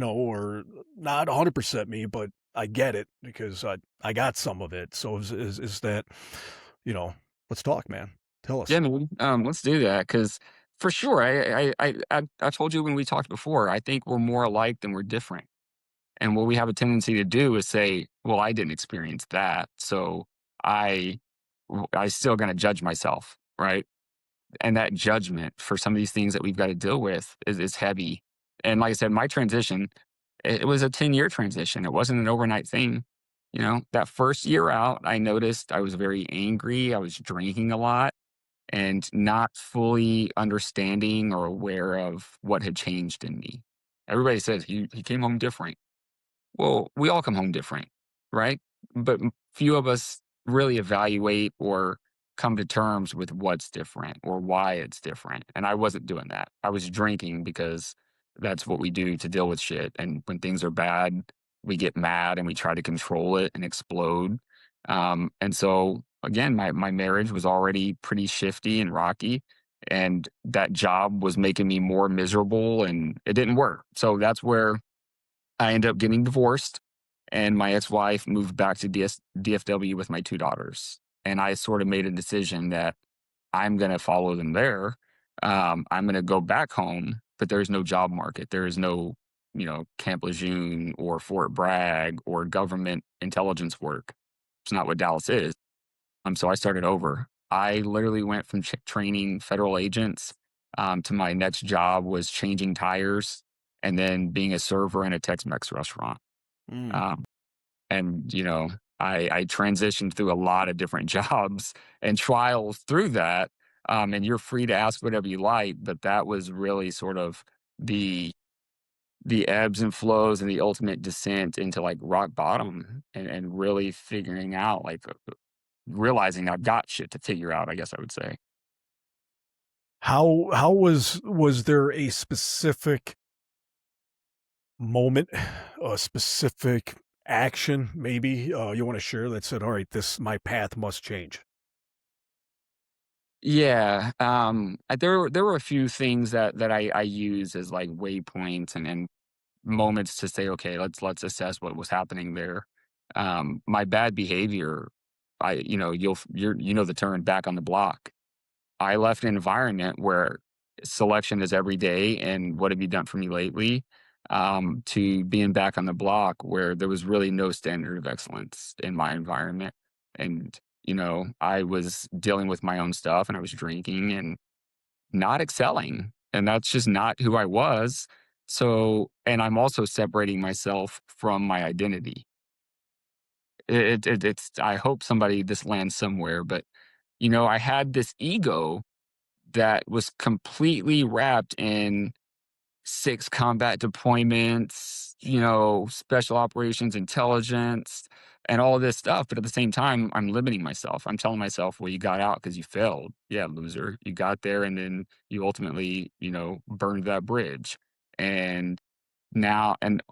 or not 100% me, but I get it because I got some of it. So is that, you know, let's talk, man. Tell us. Yeah, man. Let's do that because for sure, I told you when we talked before, I think we're more alike than we're different. And what we have a tendency to do is say, "Well, I didn't experience that, so I, I still gonna judge myself, right?" And that judgment for some of these things that we've got to deal with is heavy. And like I said, my transition, it was a 10-year transition. It wasn't an overnight thing. That first year out, I noticed I was very angry. I was drinking a lot and not fully understanding or aware of what had changed in me. Everybody says he came home different. Well, we all come home different, right? But few of us really evaluate or come to terms with what's different or why it's different. And I wasn't doing that. I was drinking because that's what we do to deal with shit. And when things are bad, we get mad and we try to control it and explode. And so, again, my marriage was already pretty shifty and rocky. And that job was making me more miserable and it didn't work. So that's where I ended up getting divorced, and my ex-wife moved back to DFW with my 2 daughters, and I sort of made a decision that I'm gonna follow them there. I'm gonna go back home, but there's no job market. There is no, Camp Lejeune or Fort Bragg or government intelligence work. It's not what Dallas is. So I started over. I literally went from training federal agents, to my next job was changing tires and then being a server in a Tex-Mex restaurant. Mm. Um, and I transitioned through a lot of different jobs and trials through that. And you're free to ask whatever you like, but that was really sort of the the ebbs and flows and the ultimate descent into like rock bottom and really figuring out like realizing I've got shit to figure out, I guess I would say. How was there a specific moment, a specific action maybe, you wanna share that said, "Alright, this my path must change?" Yeah, there were a few things that I use as like waypoints and moments to say, okay, let's assess what was happening there. My bad behavior, you know the term back on the block. I left an environment where selection is every day and what have you done for me lately, to being back on the block where there was really no standard of excellence in my environment. And, I was dealing with my own stuff and I was drinking and not excelling. And that's just not who I was. So, and I'm also separating myself from my identity. I hope somebody this lands somewhere, but I had this ego that was completely wrapped in 6 combat deployments, special operations intelligence, and all this stuff, but at the same time, I'm limiting myself. I'm telling myself, "Well, you got out because you failed. Yeah, loser. You got there, and then you ultimately, burned that bridge." And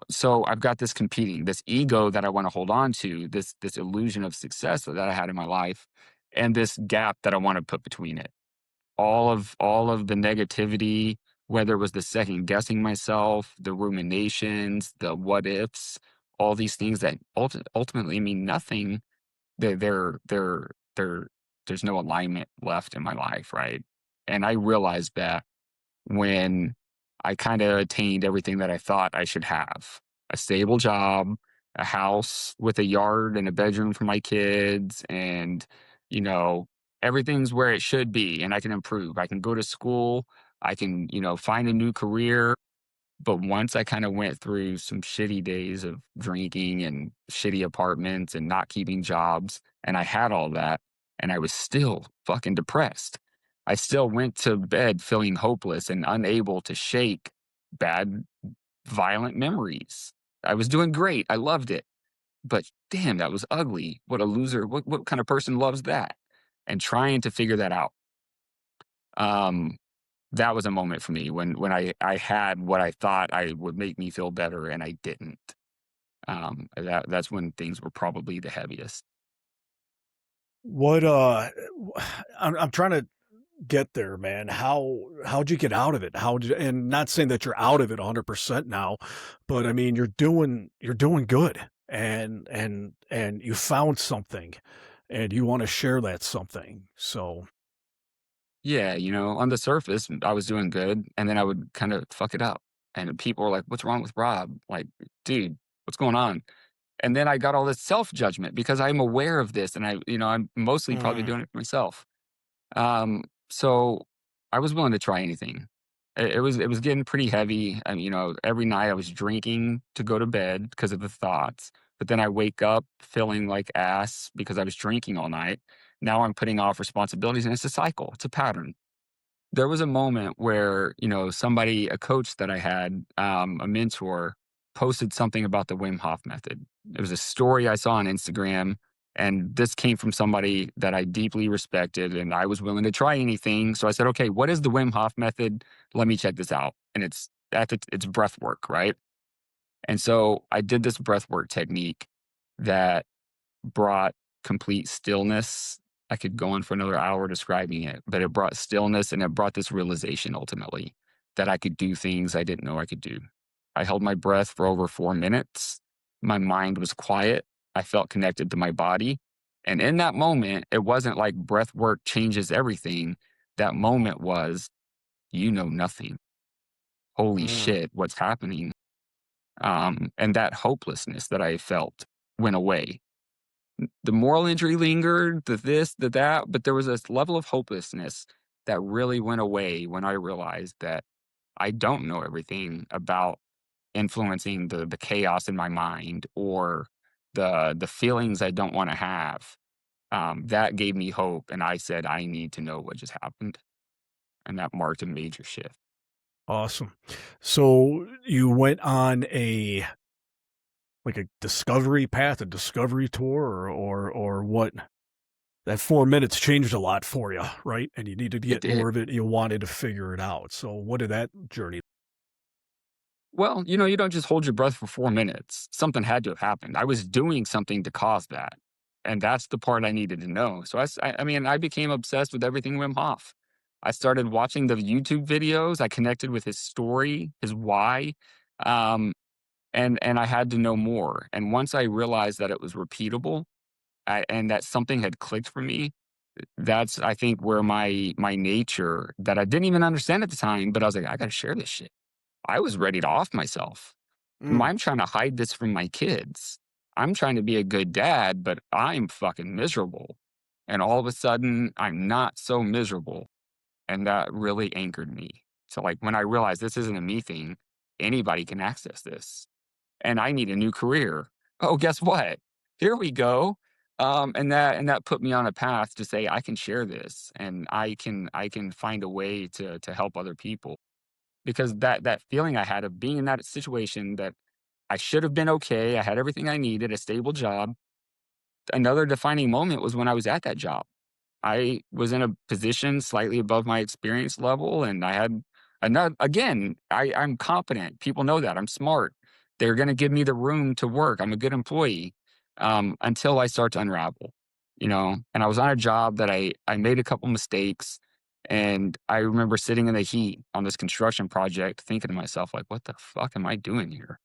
so I've got this competing, this ego that I wanna hold on to, this illusion of success that I had in my life, and this gap that I wanna put between it. All of the negativity, whether it was the second guessing myself, the ruminations, the what ifs, all these things that ultimately mean nothing. They're there's no alignment left in my life, right? And I realized that when I kind of attained everything that I thought I should have: a stable job, a house with a yard and a bedroom for my kids, and, you know, everything's where it should be and I can improve. I can go to school. I can, find a new career. But once I kind of went through some shitty days of drinking and shitty apartments and not keeping jobs, and I had all that, and I was still fucking depressed. I still went to bed feeling hopeless and unable to shake bad, violent memories. I was doing great. I loved it. But damn, that was ugly. What a loser. What kind of person loves that? And trying to figure that out. Um, that was a moment for me when I had what I thought I would make me feel better and I didn't. That's when things were probably the heaviest. What, I'm trying to get there, man. How'd you get out of it? And not saying that you're out of it 100% now, but I mean, you're doing good and you found something and you want to share that something. So, Yeah, on the surface, I was doing good, and then I would kind of fuck it up. And people were like, "What's wrong with Rob? Like, dude, what's going on?" And then I got all this self judgment because I'm aware of this, and I'm mostly probably mm, doing it for myself. So I was willing to try anything. It was getting pretty heavy. And every night I was drinking to go to bed because of the thoughts. But then I wake up feeling like ass because I was drinking all night. Now I'm putting off responsibilities, and it's a cycle. It's a pattern. There was a moment where, somebody, a coach that I had, a mentor, posted something about the Wim Hof method. It was a story I saw on Instagram, and this came from somebody that I deeply respected, and I was willing to try anything. So I said, "Okay, what is the Wim Hof method? Let me check this out." And it's breath work, right? And so I did this breath work technique that brought complete stillness. I could go on for another hour describing it, but it brought stillness and it brought this realization ultimately that I could do things I didn't know I could do. I held my breath for over 4 minutes. My mind was quiet. I felt connected to my body. And in that moment, it wasn't like breath work changes everything. That moment was, nothing. Holy mm. shit, what's happening? And that hopelessness that I felt went away. The moral injury lingered, the this, the that, but there was this level of hopelessness that really went away when I realized that I don't know everything about influencing the chaos in my mind or the feelings I don't want to have. That gave me hope, and I said, I need to know what just happened, and that marked a major shift. Awesome. So you went on a discovery path, a discovery tour or what? That 4 minutes changed a lot for you, right? And you needed to It get more did. of it, you wanted to figure it out. So what did that journey. Well, you don't just hold your breath for 4 minutes. Something had to have happened. I was doing something to cause that. And that's the part I needed to know. So I became obsessed with everything Wim Hof. I started watching the YouTube videos. I connected with his story, his why, um, and I had to know more. And once I realized that it was repeatable and that something had clicked for me, that's I think where my nature that I didn't even understand at the time, but I was like, I got to share this shit. I was ready to off myself. Mm, I'm trying to hide this from my kids. I'm trying to be a good dad, but I'm fucking miserable. And all of a sudden, I'm not so miserable. And that really anchored me. So, like, when I realized this isn't a me thing, anybody can access this. And I need a new career. Oh, guess what? Here we go. And that put me on a path to say I can share this and I can find a way to help other people because that feeling I had of being in that situation that I should have been okay. I had everything I needed, a stable job. Another defining moment was when I was at that job. I was in a position slightly above my experience level, and I had another. Again, I'm competent. People know that I'm smart. They're going to give me the room to work. I'm a good employee until I start to unravel. And I was on a job that I made a couple mistakes, and I remember sitting in the heat on this construction project, thinking to myself, like, "What the fuck am I doing here?"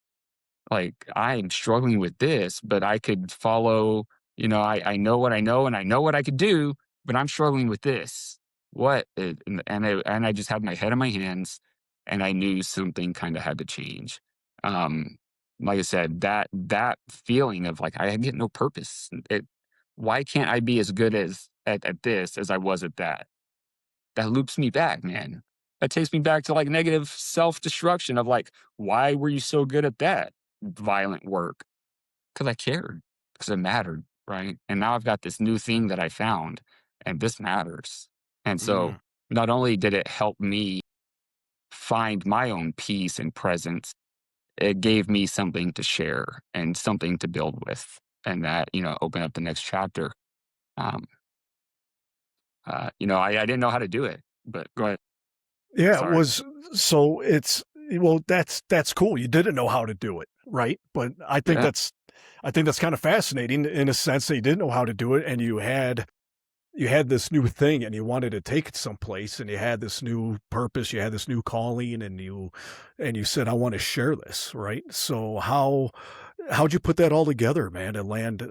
Like, I'm struggling with this, but I could follow, I know what I know and I know what I could do, but I'm struggling with this. And I just had my head in my hands and I knew something kind of had to change. Um, like I said, that feeling of like I get no purpose. Why can't I be as good as at this as I was at that. That loops me back, man. That takes me back to like negative self destruction of like, why were you so good at that violent work? Because I cared, because it mattered, right? And now I've got this new thing that I found, and this matters. And so Mm. not only did it help me find my own peace and presence, it gave me something to share and something to build with. And that, open up the next chapter. Um, I didn't know how to do it, but go ahead. Yeah, it Sorry. was so it's well, that's cool. You didn't know how to do it, right? But Yeah. I think that's kind of fascinating in a sense that you didn't know how to do it and you had this new thing and you wanted to take it someplace and you had this new purpose, you had this new calling and you said, I want to share this, right? So how'd you put that all together, man, and land,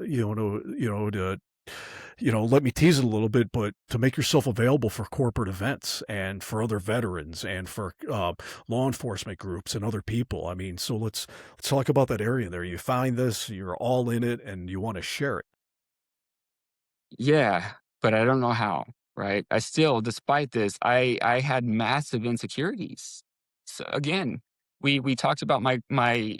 let me tease it a little bit, but to make yourself available for corporate events and for other veterans and for law enforcement groups and other people. I mean, so let's talk about that area there. You find this, you're all in it, and you want to share it. Yeah, but I don't know how, right? I still, despite this, I had massive insecurities. So again, we talked about my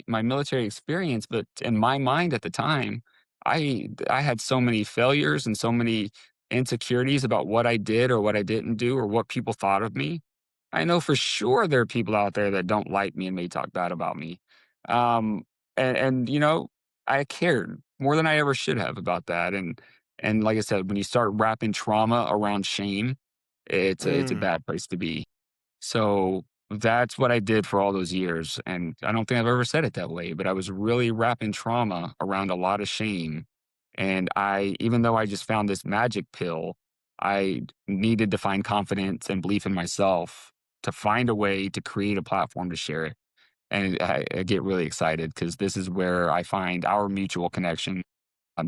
military experience, but in my mind at the time, I had so many failures and so many insecurities about what I did or what I didn't do or what people thought of me. I know for sure there are people out there that don't like me and may talk bad about me. Um, and I cared more than I ever should have about that. And like I said, when you start wrapping trauma around shame, it's a Mm. bad place to be. So that's what I did for all those years. And I don't think I've ever said it that way, but I was really wrapping trauma around a lot of shame. And even though I just found this magic pill, I needed to find confidence and belief in myself to find a way to create a platform to share it. And I get really excited because this is where I find our mutual connection.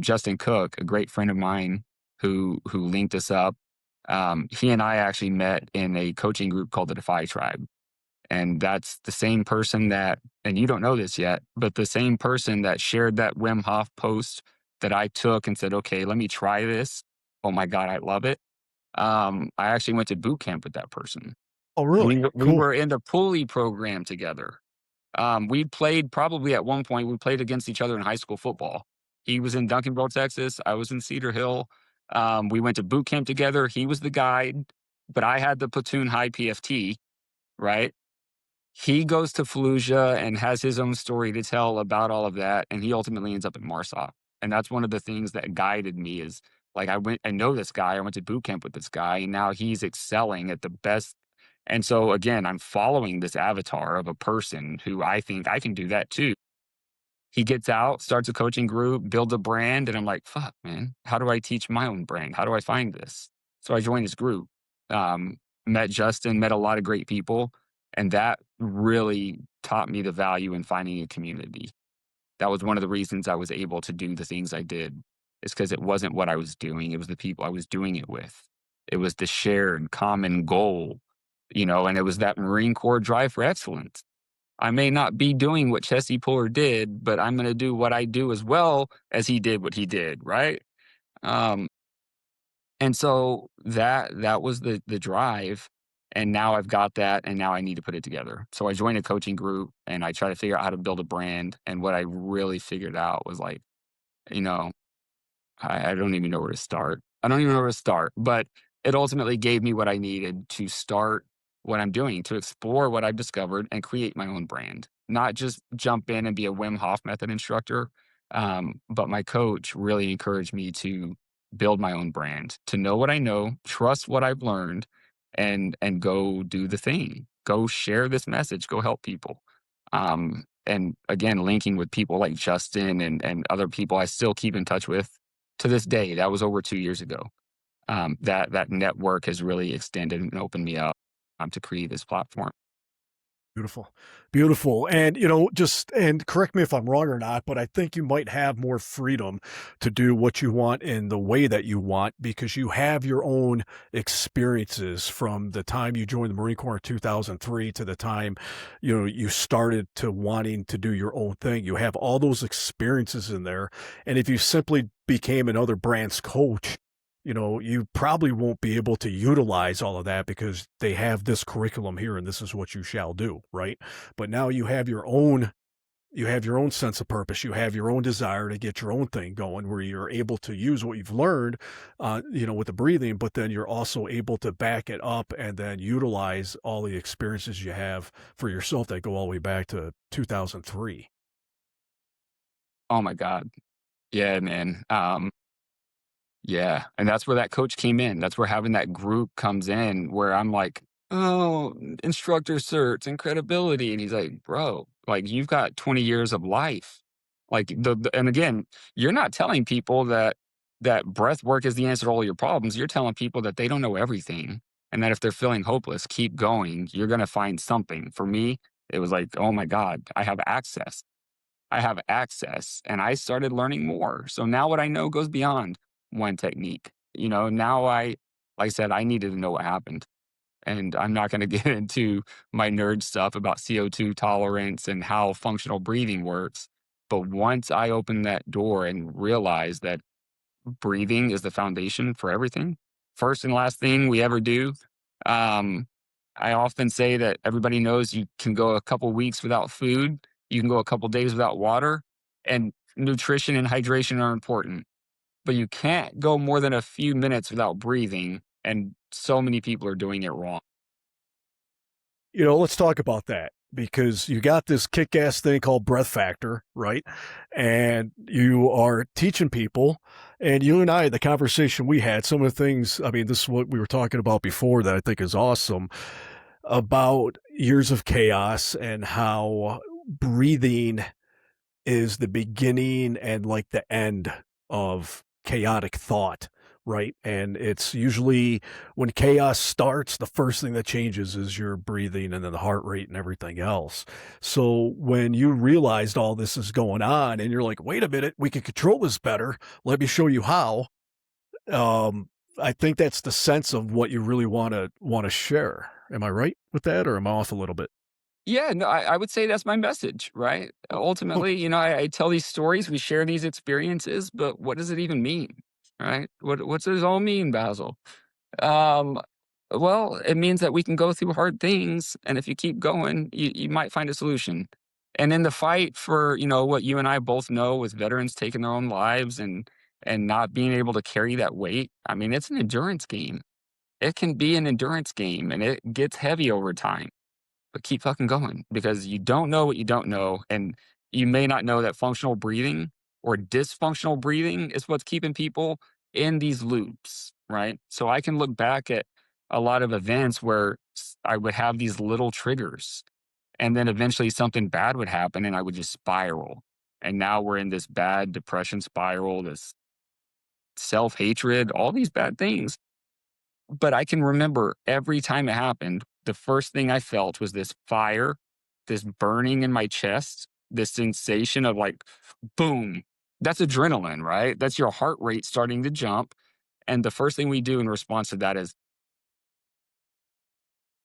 Justin Cook, a great friend of mine who linked us up. He and I actually met in a coaching group called the Defy Tribe, and that's the same person that, and you don't know this yet, but the same person that shared that Wim Hof post that I took and said, "Okay, let me try this. Oh my god, I love it." I actually went to boot camp with that person. Oh, really? We Cool. were in the pulley program together. We played probably at one point, we played against each other in high school football. He was in Duncanville, Texas. I was in Cedar Hill. We went to boot camp together. He was the guide, but I had the platoon high PFT, right? He goes to Fallujah and has his own story to tell about all of that. And he ultimately ends up in Marsaw. And that's one of the things that guided me is like, I know this guy. I went to boot camp with this guy, and now he's excelling at the best. And so, again, I'm following this avatar of a person who I think I can do that too. He gets out, starts a coaching group, builds a brand, and I'm like, "Fuck, man, how do I teach my own brand? How do I find this?" So I joined this group, um, met Justin, met a lot of great people, and that really taught me the value in finding a community. That was one of the reasons I was able to do the things I did, is because it wasn't what I was doing, it was the people I was doing it with. It was the shared common goal, and it was that Marine Corps drive for excellence. I may not be doing what Chesty Puller did, but I'm gonna do what I do as well as he did what he did, right? Um, and so that was the drive, and now I've got that, and now I need to put it together. So I joined a coaching group, and I try to figure out how to build a brand, and what I really figured out was, like, you know I don't even know where to start. I don't even know where to start, but it ultimately gave me what I needed to start what I'm doing, to explore what I've discovered and create my own brand. Not just jump in and be a Wim Hof method instructor, but my coach really encouraged me to build my own brand, to know what I know, trust what I've learned, and go do the thing. Go share this message. Go help people. And again, linking with people like Justin and other people I still keep in touch with to this day. That was over 2 years ago. That network has really extended and opened me up, to create this platform. Beautiful. Beautiful. And, and correct me if I'm wrong or not, but I think you might have more freedom to do what you want in the way that you want because you have your own experiences from the time you joined the Marine Corps in 2003 to the time, you started to wanting to do your own thing. You have all those experiences in there. And if you simply became another brand's coach, you probably won't be able to utilize all of that because they have this curriculum here and this is what you shall do, right? But now you have your own sense of purpose. You have your own desire to get your own thing going where you're able to use what you've learned, with the breathing, but then you're also able to back it up and then utilize all the experiences you have for yourself that go all the way back to 2003. Oh my God. Yeah, man. Yeah, and that's where that coach came in. That's where having that group comes in, where I'm like, "Oh, instructor certs and credibility," and he's like, "Bro, like, you've got 20 years of life." Like, and again, you're not telling people that breath work is the answer to all your problems. You're telling people that they don't know everything, and that if they're feeling hopeless, keep going. You're gonna find something. For me, it was like, "Oh my god, I have access." And I started learning more. So now what I know goes beyond one technique. Now like I said, I needed to know what happened. And I'm not going to get into my nerd stuff about CO2 tolerance and how functional breathing works. But once I opened that door and realized that breathing is the foundation for everything, first and last thing we ever do, um, I often say that everybody knows you can go a couple weeks without food, you can go a couple days without water, and nutrition and hydration are important. But you can't go more than a few minutes without breathing, and so many people are doing it wrong. Let's talk about that because you got this kick ass thing called breath factor, right? And you are teaching people, and you and I, the conversation we had, some of the things, I mean, this is what we were talking about before that I think is awesome about years of chaos and how breathing is the beginning and like the end of chaotic thought, right? And it's usually when chaos starts, the first thing that changes is your breathing and then the heart rate and everything else. So when you realized all this is going on and you're like, wait a minute, we can control this better. Let me show you how. Um, I think that's the sense of what you really want to share. Am I right with that, or am I off a little bit? Yeah, no, I would say that's my message, right? Ultimately, I tell these stories, we share these experiences, but what does it even mean, right? What does it all mean, Basil? Um, well, it means that we can go through hard things, and if you keep going, you might find a solution. And in the fight for, what you and I both know with veterans taking their own lives and not being able to carry that weight, I mean, it's an endurance game. It can be an endurance game, and it gets heavy over time. But keep fucking going because you don't know what you don't know, and you may not know that functional breathing or dysfunctional breathing is what's keeping people in these loops, right? So I can look back at a lot of events where I would have these little triggers, and then eventually something bad would happen, and I would just spiral. And now we're in this bad depression spiral, this self hatred, all these bad things. But I can remember every time it happened, the first thing I felt was this fire, this burning in my chest, this sensation of like, boom. That's adrenaline, right? That's your heart rate starting to jump. And the first thing we do in response to that is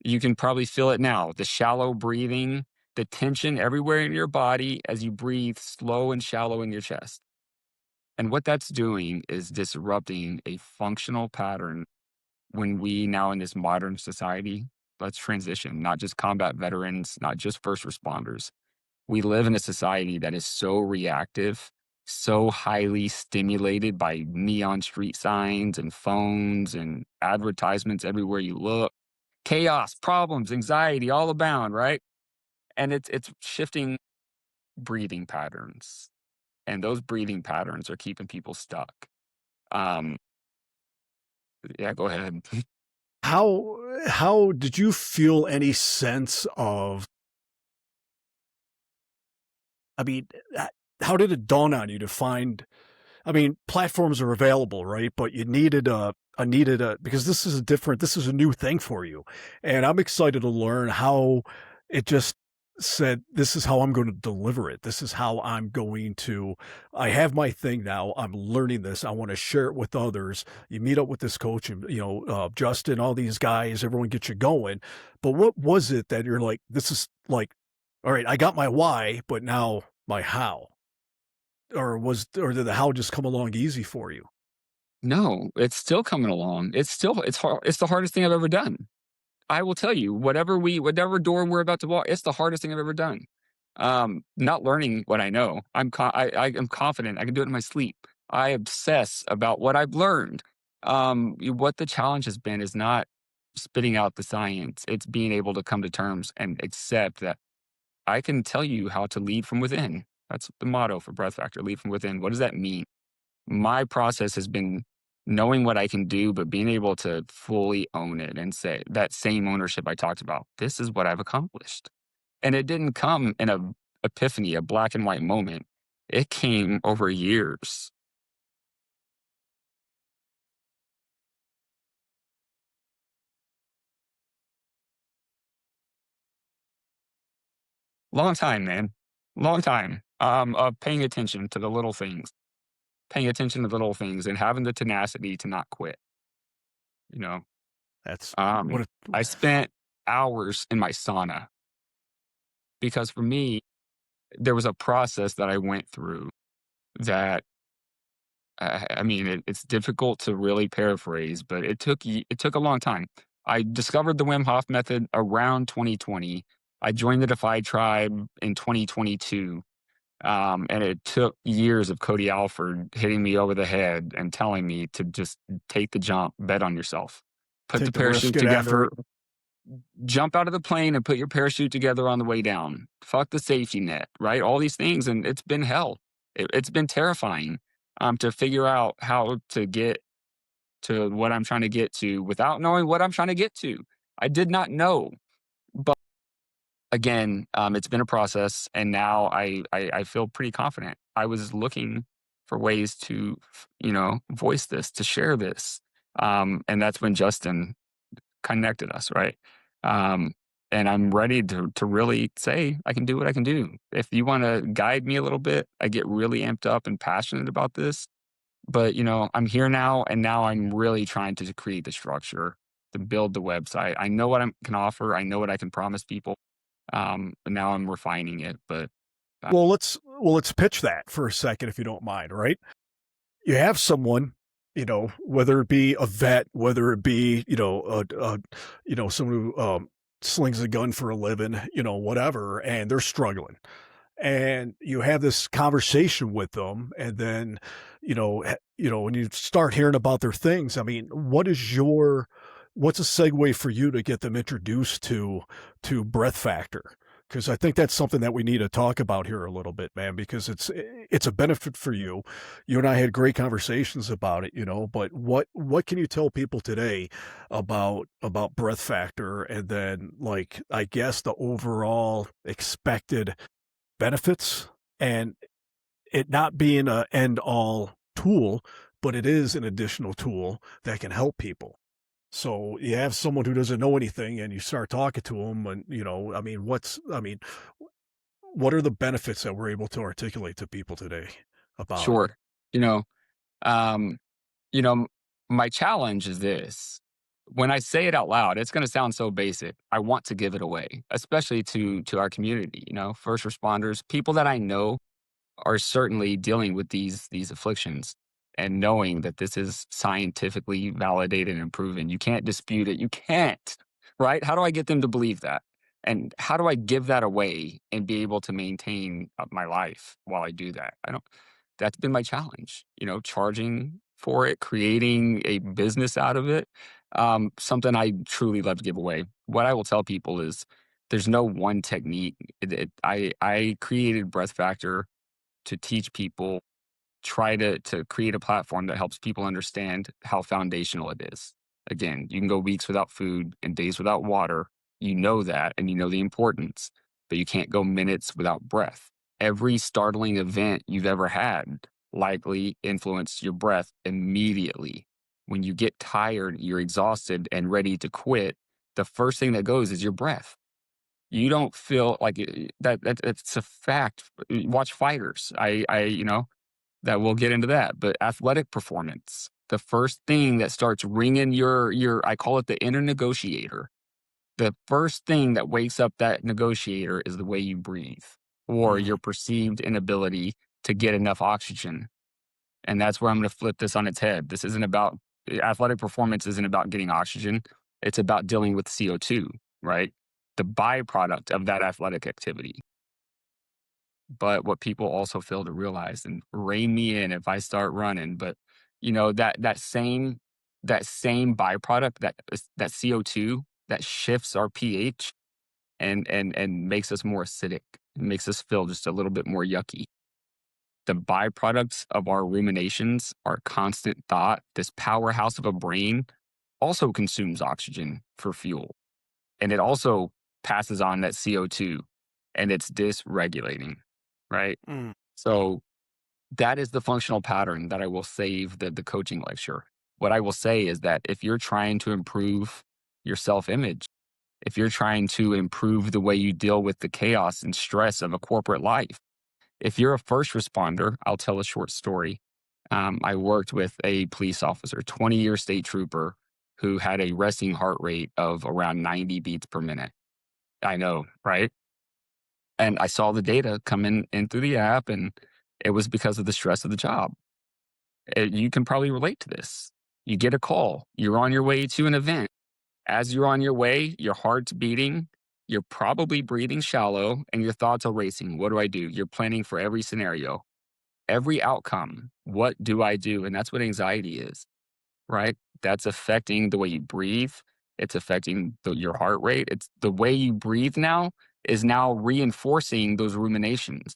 you can probably feel it now, the shallow breathing, the tension everywhere in your body as you breathe slow and shallow in your chest. And what that's doing is disrupting a functional pattern when we now in this modern society, let's transition, not just combat veterans, not just first responders. We live in a society that is so reactive, so highly stimulated by neon street signs and phones and advertisements everywhere you look. Chaos, problems, anxiety, all abound, right? And it's shifting breathing patterns. And those breathing patterns are keeping people stuck. Um, yeah, go ahead. How did you feel any sense of, I mean, how did it dawn on you to find, I mean, platforms are available, right? But you needed a, because this is a new thing for you. And I'm excited to learn how it just said, this is how I'm going to deliver it. This is how I have my thing now. I'm learning this. I want to share it with others. You meet up with this coach and, Justin, all these guys, everyone gets you going. But what was it that you're like, this is like, all right, I got my why, but now my how? Or did the how just come along easy for you? No, it's still coming along. It's hard. It's the hardest thing I've ever done. I will tell you, whatever door we're about to walk, it's the hardest thing I've ever done. Not learning what I know. I am confident I can do it in my sleep. I obsess about what I've learned. What the challenge has been is not spitting out the science. It's being able to come to terms and accept that I can tell you how to lead from within. That's the motto for Breath Factor, lead from within. What does that mean? My process has been knowing what I can do, but being able to fully own it and say that same ownership I talked about. This is what I've accomplished. And it didn't come in a epiphany, a black and white moment. It came over years. Long time, man. Long time. Of paying attention to the little things, paying attention to the little things and having the tenacity to not quit, you know. That's Um, what it, I spent hours in my sauna because for me, there was a process that I went through that I mean, it's difficult to really paraphrase, but it took a long time. I discovered the Wim Hof method around 2020. I joined the Defy Tribe in 2022, and it took years of Cody Alford hitting me over the head and telling me to just take the jump, bet on yourself, put the take the risk, parachute get after together, it. jump out of the plane and put your parachute together on the way down. Fuck the safety net, right? All these things. And it's been hell. It's been terrifying to figure out how to get to what I'm trying to get to without knowing what I'm trying to get to. I did not know. But again, it's been a process. And now I feel pretty confident. I was looking for ways to, voice this, to share this. And that's when Justin connected us, right? Um, and I'm ready to really say I can do what I can do. If you want to guide me a little bit, I get really amped up and passionate about this. But I'm here now, and now I'm really trying to create the structure to build the website. I know what I can offer. I know what I can promise people. But now I'm refining it. But uh, Well, let's pitch that for a second, if you don't mind, right? You have someone, whether it be a vet, whether it be, someone who slings a gun for a living, whatever, and they're struggling. And you have this conversation with them, and then, when you start hearing about their things, I mean, what's a segue for you to get them introduced to breath factor? Because I think that's something that we need to talk about here a little bit, man, because it's a benefit for you. You and I had great conversations about it, but what can you tell people today about breath factor, and then, like, I guess the overall expected benefits, and it not being a end all tool, but it is an additional tool that can help people. So you have someone who doesn't know anything and you start talking to them, and, I mean, what are the benefits that we're able to articulate to people today about it? sure, you know, um, you know, my challenge is this. When I say it out loud, it's going to sound so basic. I want to give it away, especially to our community. First responders, people that I know are certainly dealing with these afflictions, and knowing that this is scientifically validated and proven. You can't dispute it. You can't, right? How do I get them to believe that? And how do I give that away and be able to maintain my life while I do that? I don't That's been my challenge, charging for it, creating a business out of it. Something I truly love to give away. What I will tell people is there's no one technique. I created Breath Factor to teach people, try to create a platform that helps people understand how foundational it is. Again, you can go weeks without food and days without water. You know that, and you know the importance, but you can't go minutes without breath. Every startling event you've ever had likely influenced your breath immediately. When you get tired, you're exhausted and ready to quit, the first thing that goes is your breath. You don't feel like that's a fact. Watch fighters. That we'll get into that. But athletic performance, the first thing that starts ringing your I call it the inner negotiator. The first thing that wakes up that negotiator is the way you breathe, or Mhm. your perceived inability to get enough oxygen. And that's where I'm going to flip this on its head. This isn't about athletic performance, isn't about getting oxygen. It's about dealing with CO2, right? The byproduct of that athletic activity. But what people also fail to realize, and rein me in if I start running, but that same byproduct, that CO2 that shifts our pH and makes us more acidic, makes us feel just a little bit more yucky. The byproducts of our ruminations, our constant thought, this powerhouse of a brain also consumes oxygen for fuel. And it also passes on that CO2 and it's dysregulating, right? Mm. So that is the functional pattern that I will save the coaching lecture. What I will say is that if you're trying to improve your self image, if you're trying to improve the way you deal with the chaos and stress of a corporate life, if you're a first responder, I'll tell a short story. I worked with a police officer, 20-year state trooper, who had a resting heart rate of around 90 beats per minute. I know, right? And I saw the data come in through the app, and it was because of the stress of the job. You can probably relate to this. You get a call, you're on your way to an event. As you're on your way, your heart's beating, you're probably breathing shallow, and your thoughts are racing. What do I do? You're planning for every scenario, every outcome. What do I do? And that's what anxiety is, right? That's affecting the way you breathe. It's affecting your heart rate. It's the way you breathe now is now reinforcing those ruminations.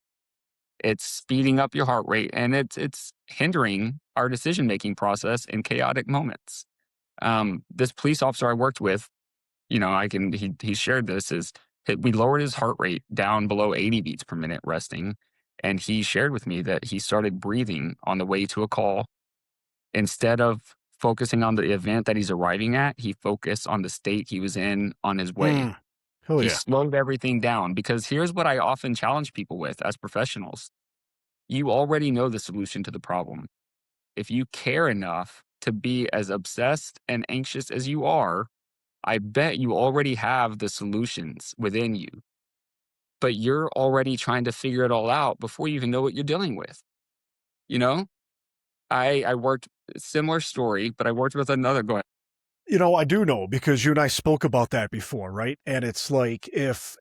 It's speeding up your heart rate, and it's hindering our decision making process in chaotic moments. This police officer I worked with, he shared this is we lowered his heart rate down below 80 beats per minute resting, and he shared with me that he started breathing on the way to a call. Instead of focusing on the event that he's arriving at, he focused on the state he was in on his way. Mm. Hell He yeah. slowed everything down because here's what I often challenge people with as professionals. You already know the solution to the problem. If you care enough to be as obsessed and anxious as you are, I bet you already have the solutions within you. But you're already trying to figure it all out before you even know what you're dealing with. You know, I worked similar story, but I worked with another. Go ahead. I do know because you and I spoke about that before, right? And it's like if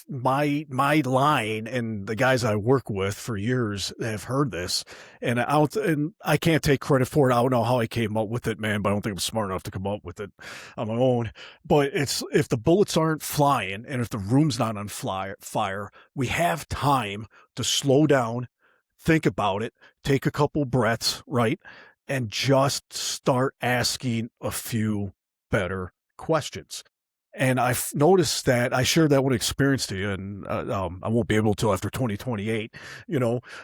my line and the guys I work with for years have heard this, and I can't take credit for it. I don't know how I came up with it, man, but I don't think I'm smart enough to come up with it on my own. But it's if the bullets aren't flying and if the room's not on fire, we have time to slow down, think about it, take a couple breaths, right? And just start asking a few better questions. And I've noticed that I shared that one experience to you, and I won't be able to after 2028,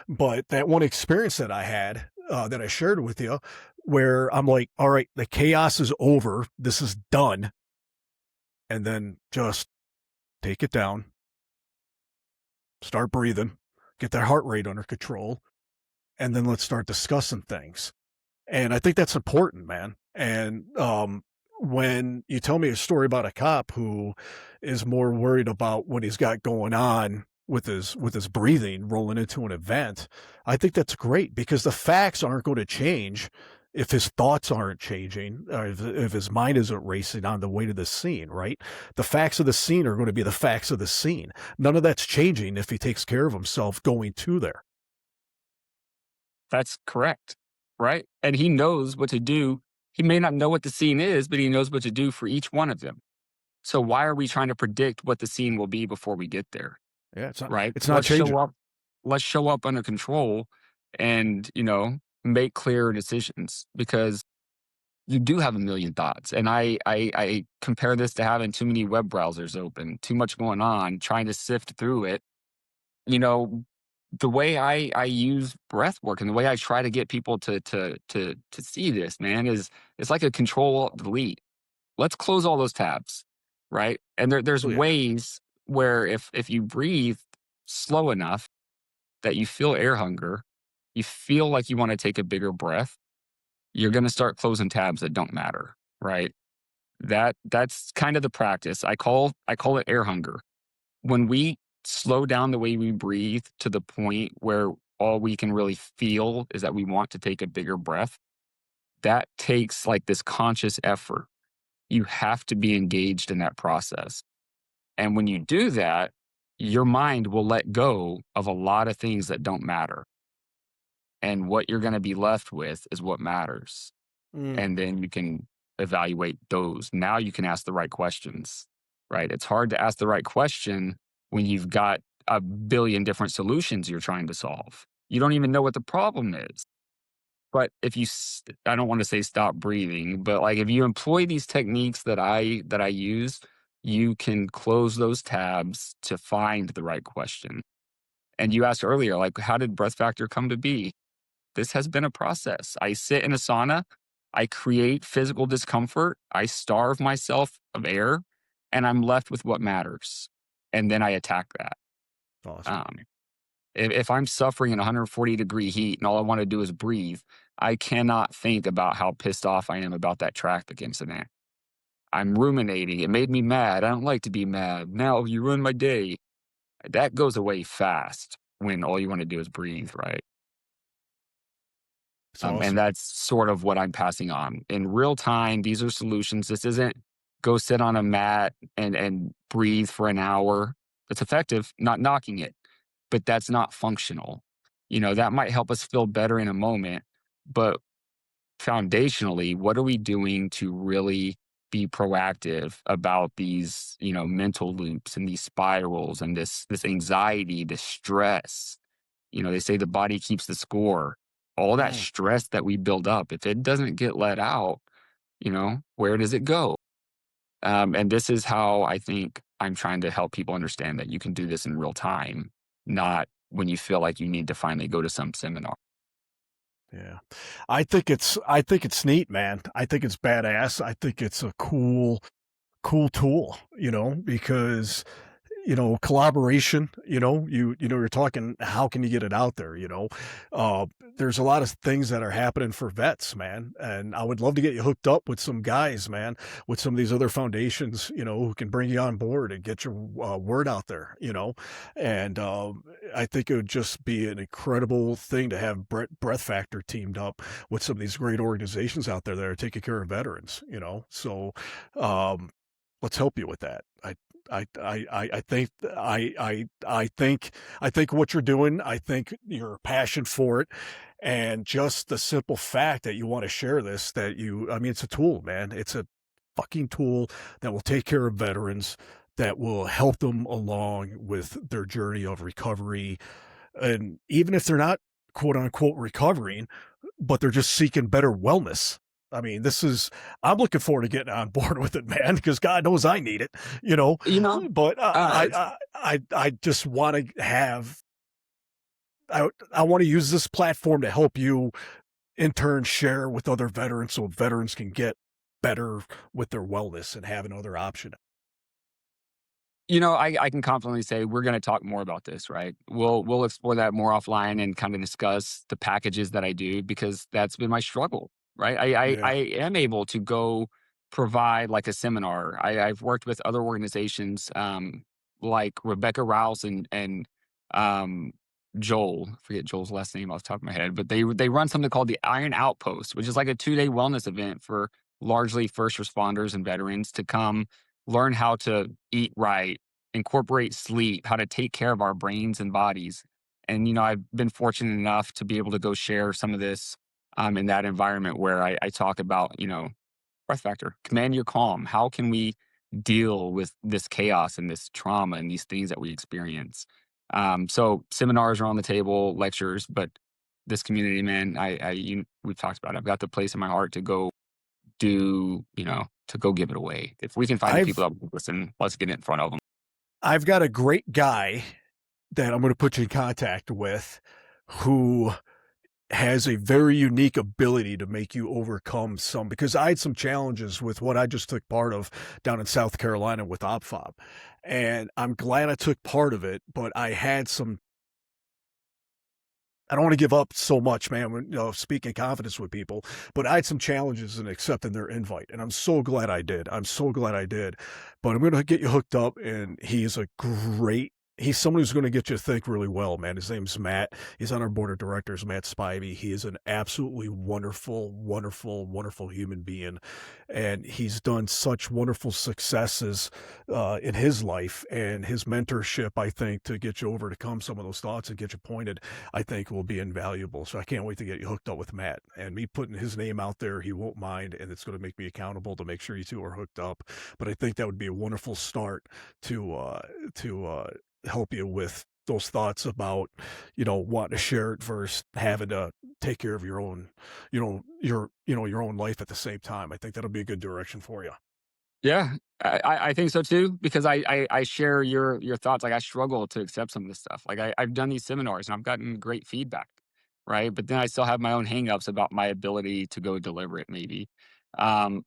but that one experience that I had that I shared with you, where I'm like, all right, the chaos is over. This is done. And then just take it down, start breathing, get that heart rate under control, and then let's start discussing things. And I think that's important, man. And when you tell me a story about a cop who is more worried about what he's got going on with his breathing rolling into an event, I think that's great because the facts aren't going to change if his thoughts aren't changing, or if his mind isn't racing on the way to the scene, right? The facts of the scene are going to be the facts of the scene. None of that's changing if he takes care of himself going to there. That's correct, right? And he knows what to do. He may not know what the scene is, but he knows what to do for each one of them. So why are we trying to predict what the scene will be before we get there, Yeah, right? it's not changing. Let's show up under control and, make clearer decisions because you do have a million thoughts. And I compare this to having too many web browsers open, too much going on, trying to sift through it. You know, the way I use breath work and the way I try to get people to see this, man, is it's like a control delete. Let's close all those tabs, right? And there's Oh yeah. ways where if you breathe slow enough that you feel air hunger, you feel like you want to take a bigger breath, you're going to start closing tabs that don't matter, right? That's kind of the practice. I call it air hunger. When we slow down the way we breathe to the point where all we can really feel is that we want to take a bigger breath, that takes like this conscious effort. You have to be engaged in that process. And when you do that, your mind will let go of a lot of things that don't matter. And what you're going to be left with is what matters. Mm. And then you can evaluate those. Now you can ask the right questions, right? It's hard to ask the right question when you've got a billion different solutions you're trying to solve. You don't even know what the problem is. But if you, I don't want to say stop breathing, but like if you employ these techniques that I use, you can close those tabs to find the right question. And you asked earlier, like, how did breath factor come to be? This has been a process. I sit in a sauna, I create physical discomfort, I starve myself of air, and I'm left with what matters. And then I attack that. Awesome. Um, if I'm suffering in 140-degree heat and all I want to do is breathe, I cannot think about how pissed off I am about that traffic incident. I'm ruminating. It made me mad. I don't like to be mad. Now you ruined my day. That goes away fast when all you want to do is breathe, right? It's And awesome. that's sort of what I'm passing on. In real time, these are solutions. This isn't go sit on a mat and breathe for an hour. It's effective, not knocking it, but that's not functional. That might help us feel better in a moment, but foundationally, what are we doing to really be proactive about these, mental loops and these spirals and this anxiety, this stress? They say the body keeps the score. All that Mm. stress that we build up, if it doesn't get let out, where does it go? And this is how I think I'm trying to help people understand that you can do this in real time, not when you feel like you need to finally go to some seminar. Yeah. I think it's neat, man. I think it's badass. I think it's a cool tool, because collaboration, you're talking, how can you get it out there, uh there's a lot of things that are happening for vets, man, and I would love to get you hooked up with some guys, man, with some of these other foundations, who can bring you on board and get your word out there, and I think it would just be an incredible thing to have breath factor teamed up with some of these great organizations out there that are taking care of veterans, so um let's help you with that. I think I think what you're doing, I think your passion for it, and just the simple fact that you want to share this, I mean, it's a tool, man. It's a fucking tool that will take care of veterans, that will help them along with their journey of recovery. And even if they're not quote unquote recovering, but they're just seeking better wellness. I mean, I'm looking forward to getting on board with it, man, because God knows I need it, you know. You know, But uh, I just want to I want to use this platform to help you in turn share with other veterans, so veterans can get better with their wellness and have another option. I can confidently say we're going to talk more about this, right? We'll explore that more offline and kind of discuss the packages that I do because that's been my struggle, right? I Yeah. am able to go provide like a seminar. I've worked with other organizations like Rebecca Rouse and um, Joel. I forget Joel's last name off the top of my head, but they run something called the Iron Outpost, which is like a 2-day wellness event for largely first responders and veterans to come learn how to eat right, incorporate sleep, how to take care of our brains and bodies. And, I've been fortunate enough to be able to go share some of this in that environment where I talk about, breath factor, command your calm. How can we deal with this chaos and this trauma and these things that we experience? So seminars are on the table, lectures, but this community, man, we've talked about it. I've got the place in my heart to go to go give it away. If we can find the people I've that will listen, let's get in front of them. I've got a great guy that I'm going to put you in contact with, who has a very unique ability to make you overcome some, because I had some challenges with what I just took part of down in South Carolina with OPFOB. And I'm glad I took part of it, but I don't want to give up so much, man, when, speaking confidence with people, but I had some challenges in accepting their invite. And I'm so glad I did. I'm so glad I did. But I'm going to get you hooked up, and he is a great He's someone who's gonna get you to think really well, man. His name's Matt. He's on our board of directors, Matt Spivey. He is an absolutely wonderful, wonderful, wonderful human being, and he's done such wonderful successes, in his life, and his mentorship, I think, to get you overcome some of those thoughts and get you pointed, I think will be invaluable. So I can't wait to get you hooked up with Matt, and me putting his name out there, he won't mind, and it's gonna make me accountable to make sure you 2 are hooked up. But I think that would be a wonderful start to help you with those thoughts about, wanting to share it versus having to take care of your own, your own life at the same time. I think that'll be a good direction for you. Yeah, I think so too, because I share your thoughts. Like I struggle to accept some of this stuff. Like I've done these seminars and I've gotten great feedback, right? But then I still have my own hangups about my ability to go deliver it, maybe.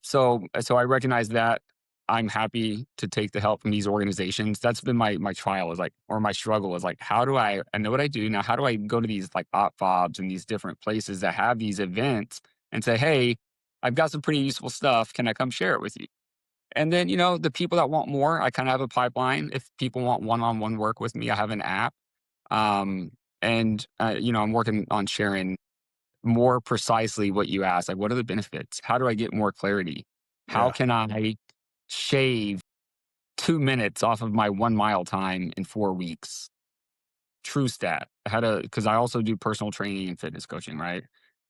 So I recognize that. I'm happy to take the help from these organizations. That's been my trial is like, or my struggle is like, how do I know what I do now? How do I go to these like op fobs and these different places that have these events and say, hey, I've got some pretty useful stuff. Can I come share it with you? And then, the people that want more, I kind of have a pipeline. If people want one-on-one work with me, I have an app. Um, and I'm working on sharing more precisely what you asked. Like, what are the benefits? How do I get more clarity? How Yeah, can I shave 2 minutes off of my 1 mile time in 4 weeks? True stat. Because I also do personal training and fitness coaching, right?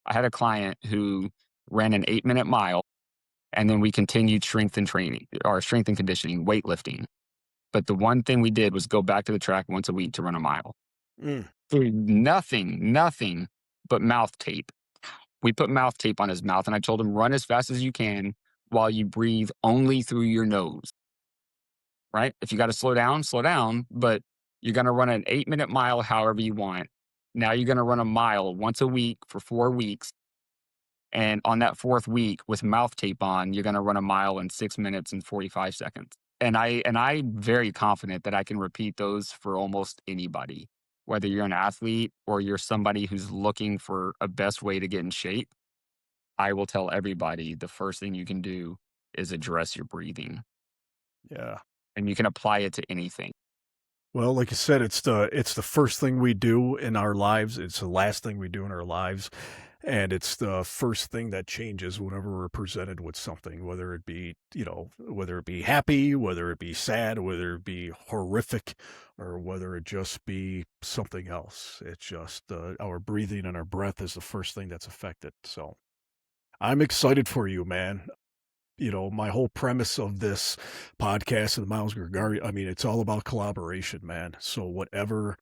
I had a client who ran an 8-minute mile and then we continued strength and training or strength and conditioning, weightlifting. But the one thing we did was go back to the track once a week to run a mile. mm, Through nothing but mouth tape. We put mouth tape on his mouth and I told him, run as fast as you can while you breathe only through your nose, right? If you got to slow down, but you're going to run an 8-minute mile however you want. Now you're going to run a mile once a week for 4 weeks. And on that fourth week with mouth tape on, you're gonna run a mile in 6 minutes and 45 seconds. And I'm very confident that I can repeat those for almost anybody, whether you're an athlete or you're somebody who's looking for a best way to get in shape. I will tell everybody the first thing you can do is address your breathing, yeah. and you can apply it to anything. Well, like you said, it's the first thing we do in our lives. It's the last thing we do in our lives, and it's the first thing that changes whenever we're presented with something, whether it be, whether it be happy, whether it be sad, whether it be horrific, or whether it just be something else. It's just our breathing and our breath is the first thing that's affected. So I'm excited for you, man. My whole premise of this podcast and Miles Gregari, I mean, it's all about collaboration, man. So whatever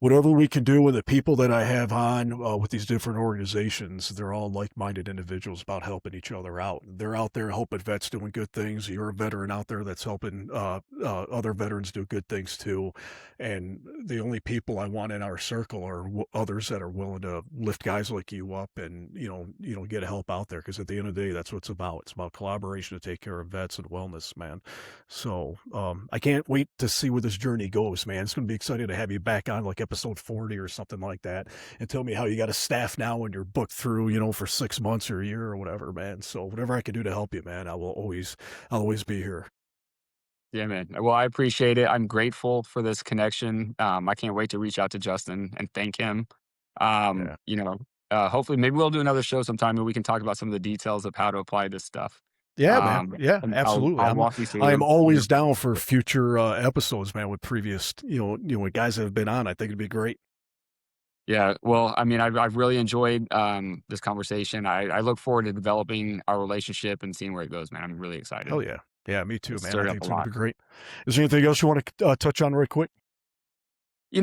we can do with the people that I have on with these different organizations, they're all like-minded individuals about helping each other out. They're out there helping vets doing good things. You're a veteran out there that's helping other veterans do good things too. And the only people I want in our circle are others that are willing to lift guys like you up and get help out there. Because at the end of the day, that's what it's about. It's about collaboration to take care of vets and wellness, man. So I can't wait to see where this journey goes, man. It's going to be exciting to have you back on like episode 40 or something like that and tell me how you got a staff now and you're booked through, for 6 months or a year or whatever, man. So whatever I can do to help you, man, I'll always be here. Yeah, man. Well, I appreciate it. I'm grateful for this connection. I can't wait to reach out to Justin and thank him. Um, Yeah. you know, Hopefully, maybe we'll do another show sometime and we can talk about some of the details of how to apply this stuff. Yeah, man. Yeah, And absolutely. I'll I'm walk you I'm through. always down for future episodes, man, with previous, with guys that have been on. I think it'd be great. Yeah. Well, I mean, I've really enjoyed this conversation. I look forward to developing our relationship and seeing where it goes, man. I'm really excited. Hell yeah. Yeah, me too, It's man. I stirred think up a it's going to lot. be great. Is there anything else you want to touch on real quick? I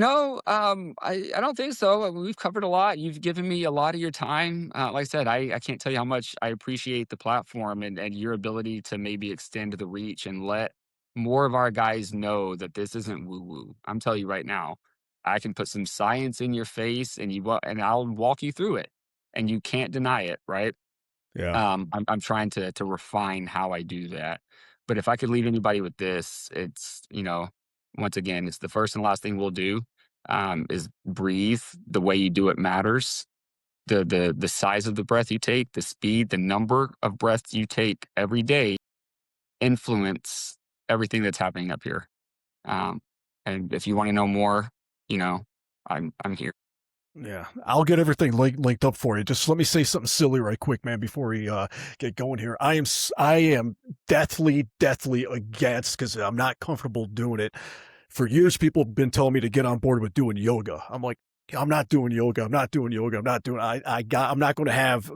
don't think so. We've covered a lot. You've given me a lot of your time. Like I said, I can't tell you how much I appreciate the platform and your ability to maybe extend the reach and let more of our guys know that this isn't woo woo. I'm telling you right now, I can put some science in your face and I'll walk you through it, and you can't deny it, right? Yeah. I'm trying to refine how I do that. But if I could leave anybody with this, once again, it's the first and last thing we'll do, is breathe. The way you do it matters. The size of the breath you take, the speed, the number of breaths you take every day influence everything that's happening up here. Um, And if you want to know more, I'm here. Yeah, I'll get everything linked up for you. Just let me say something silly right quick, man, before we get going here. I am deathly against, because I'm not comfortable doing it. For years, people have been telling me to get on board with doing yoga. I'm like, I'm not doing yoga. I'm not doing yoga. I'm not doing. I'm not going to have.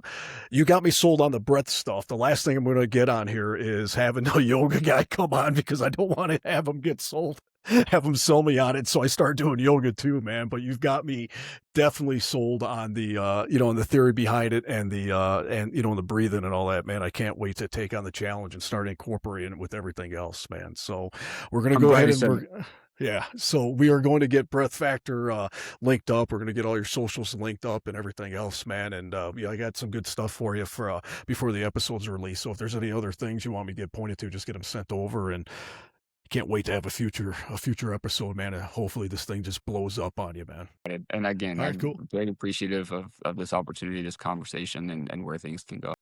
You got me sold on the breath stuff. The last thing I'm going to get on here is having a yoga guy come on, because I don't want to have him get sold. Have them sell me on it, so I start doing yoga too, man. But you've got me definitely sold on the and the theory behind it, and the breathing and all that, man. I can't wait to take on the challenge and start incorporating it with everything else, man. So we're gonna I'm go glad ahead you and said yeah. So we are going to get Breath Factor linked up. We're going to get all your socials linked up and everything else, man. And yeah, I got some good stuff for you for before the episode's released. So if there's any other things you want me to get pointed to, just get them sent over. And can't wait to have a future episode, man. And hopefully this thing just blows up on you, man. it. And again, All right, I'm cool. very appreciative of this opportunity, this conversation, and where things can go.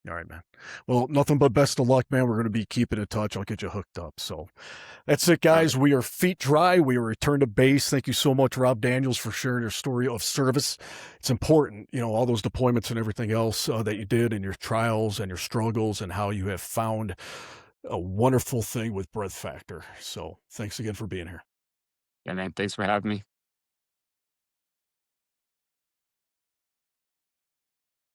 All right, man. Well, nothing but best of luck, man. We're going to be keeping in touch. I'll get you hooked up. So that's it, All guys. right. We are feet dry. We are return to base. Thank you so much, Rob Daniels, for sharing your story of service. It's important, all those deployments and everything else that you did, and your trials and your struggles, and how you have found a wonderful thing with Breath Factor. So thanks again for being here. Yeah, man. Thanks for having me.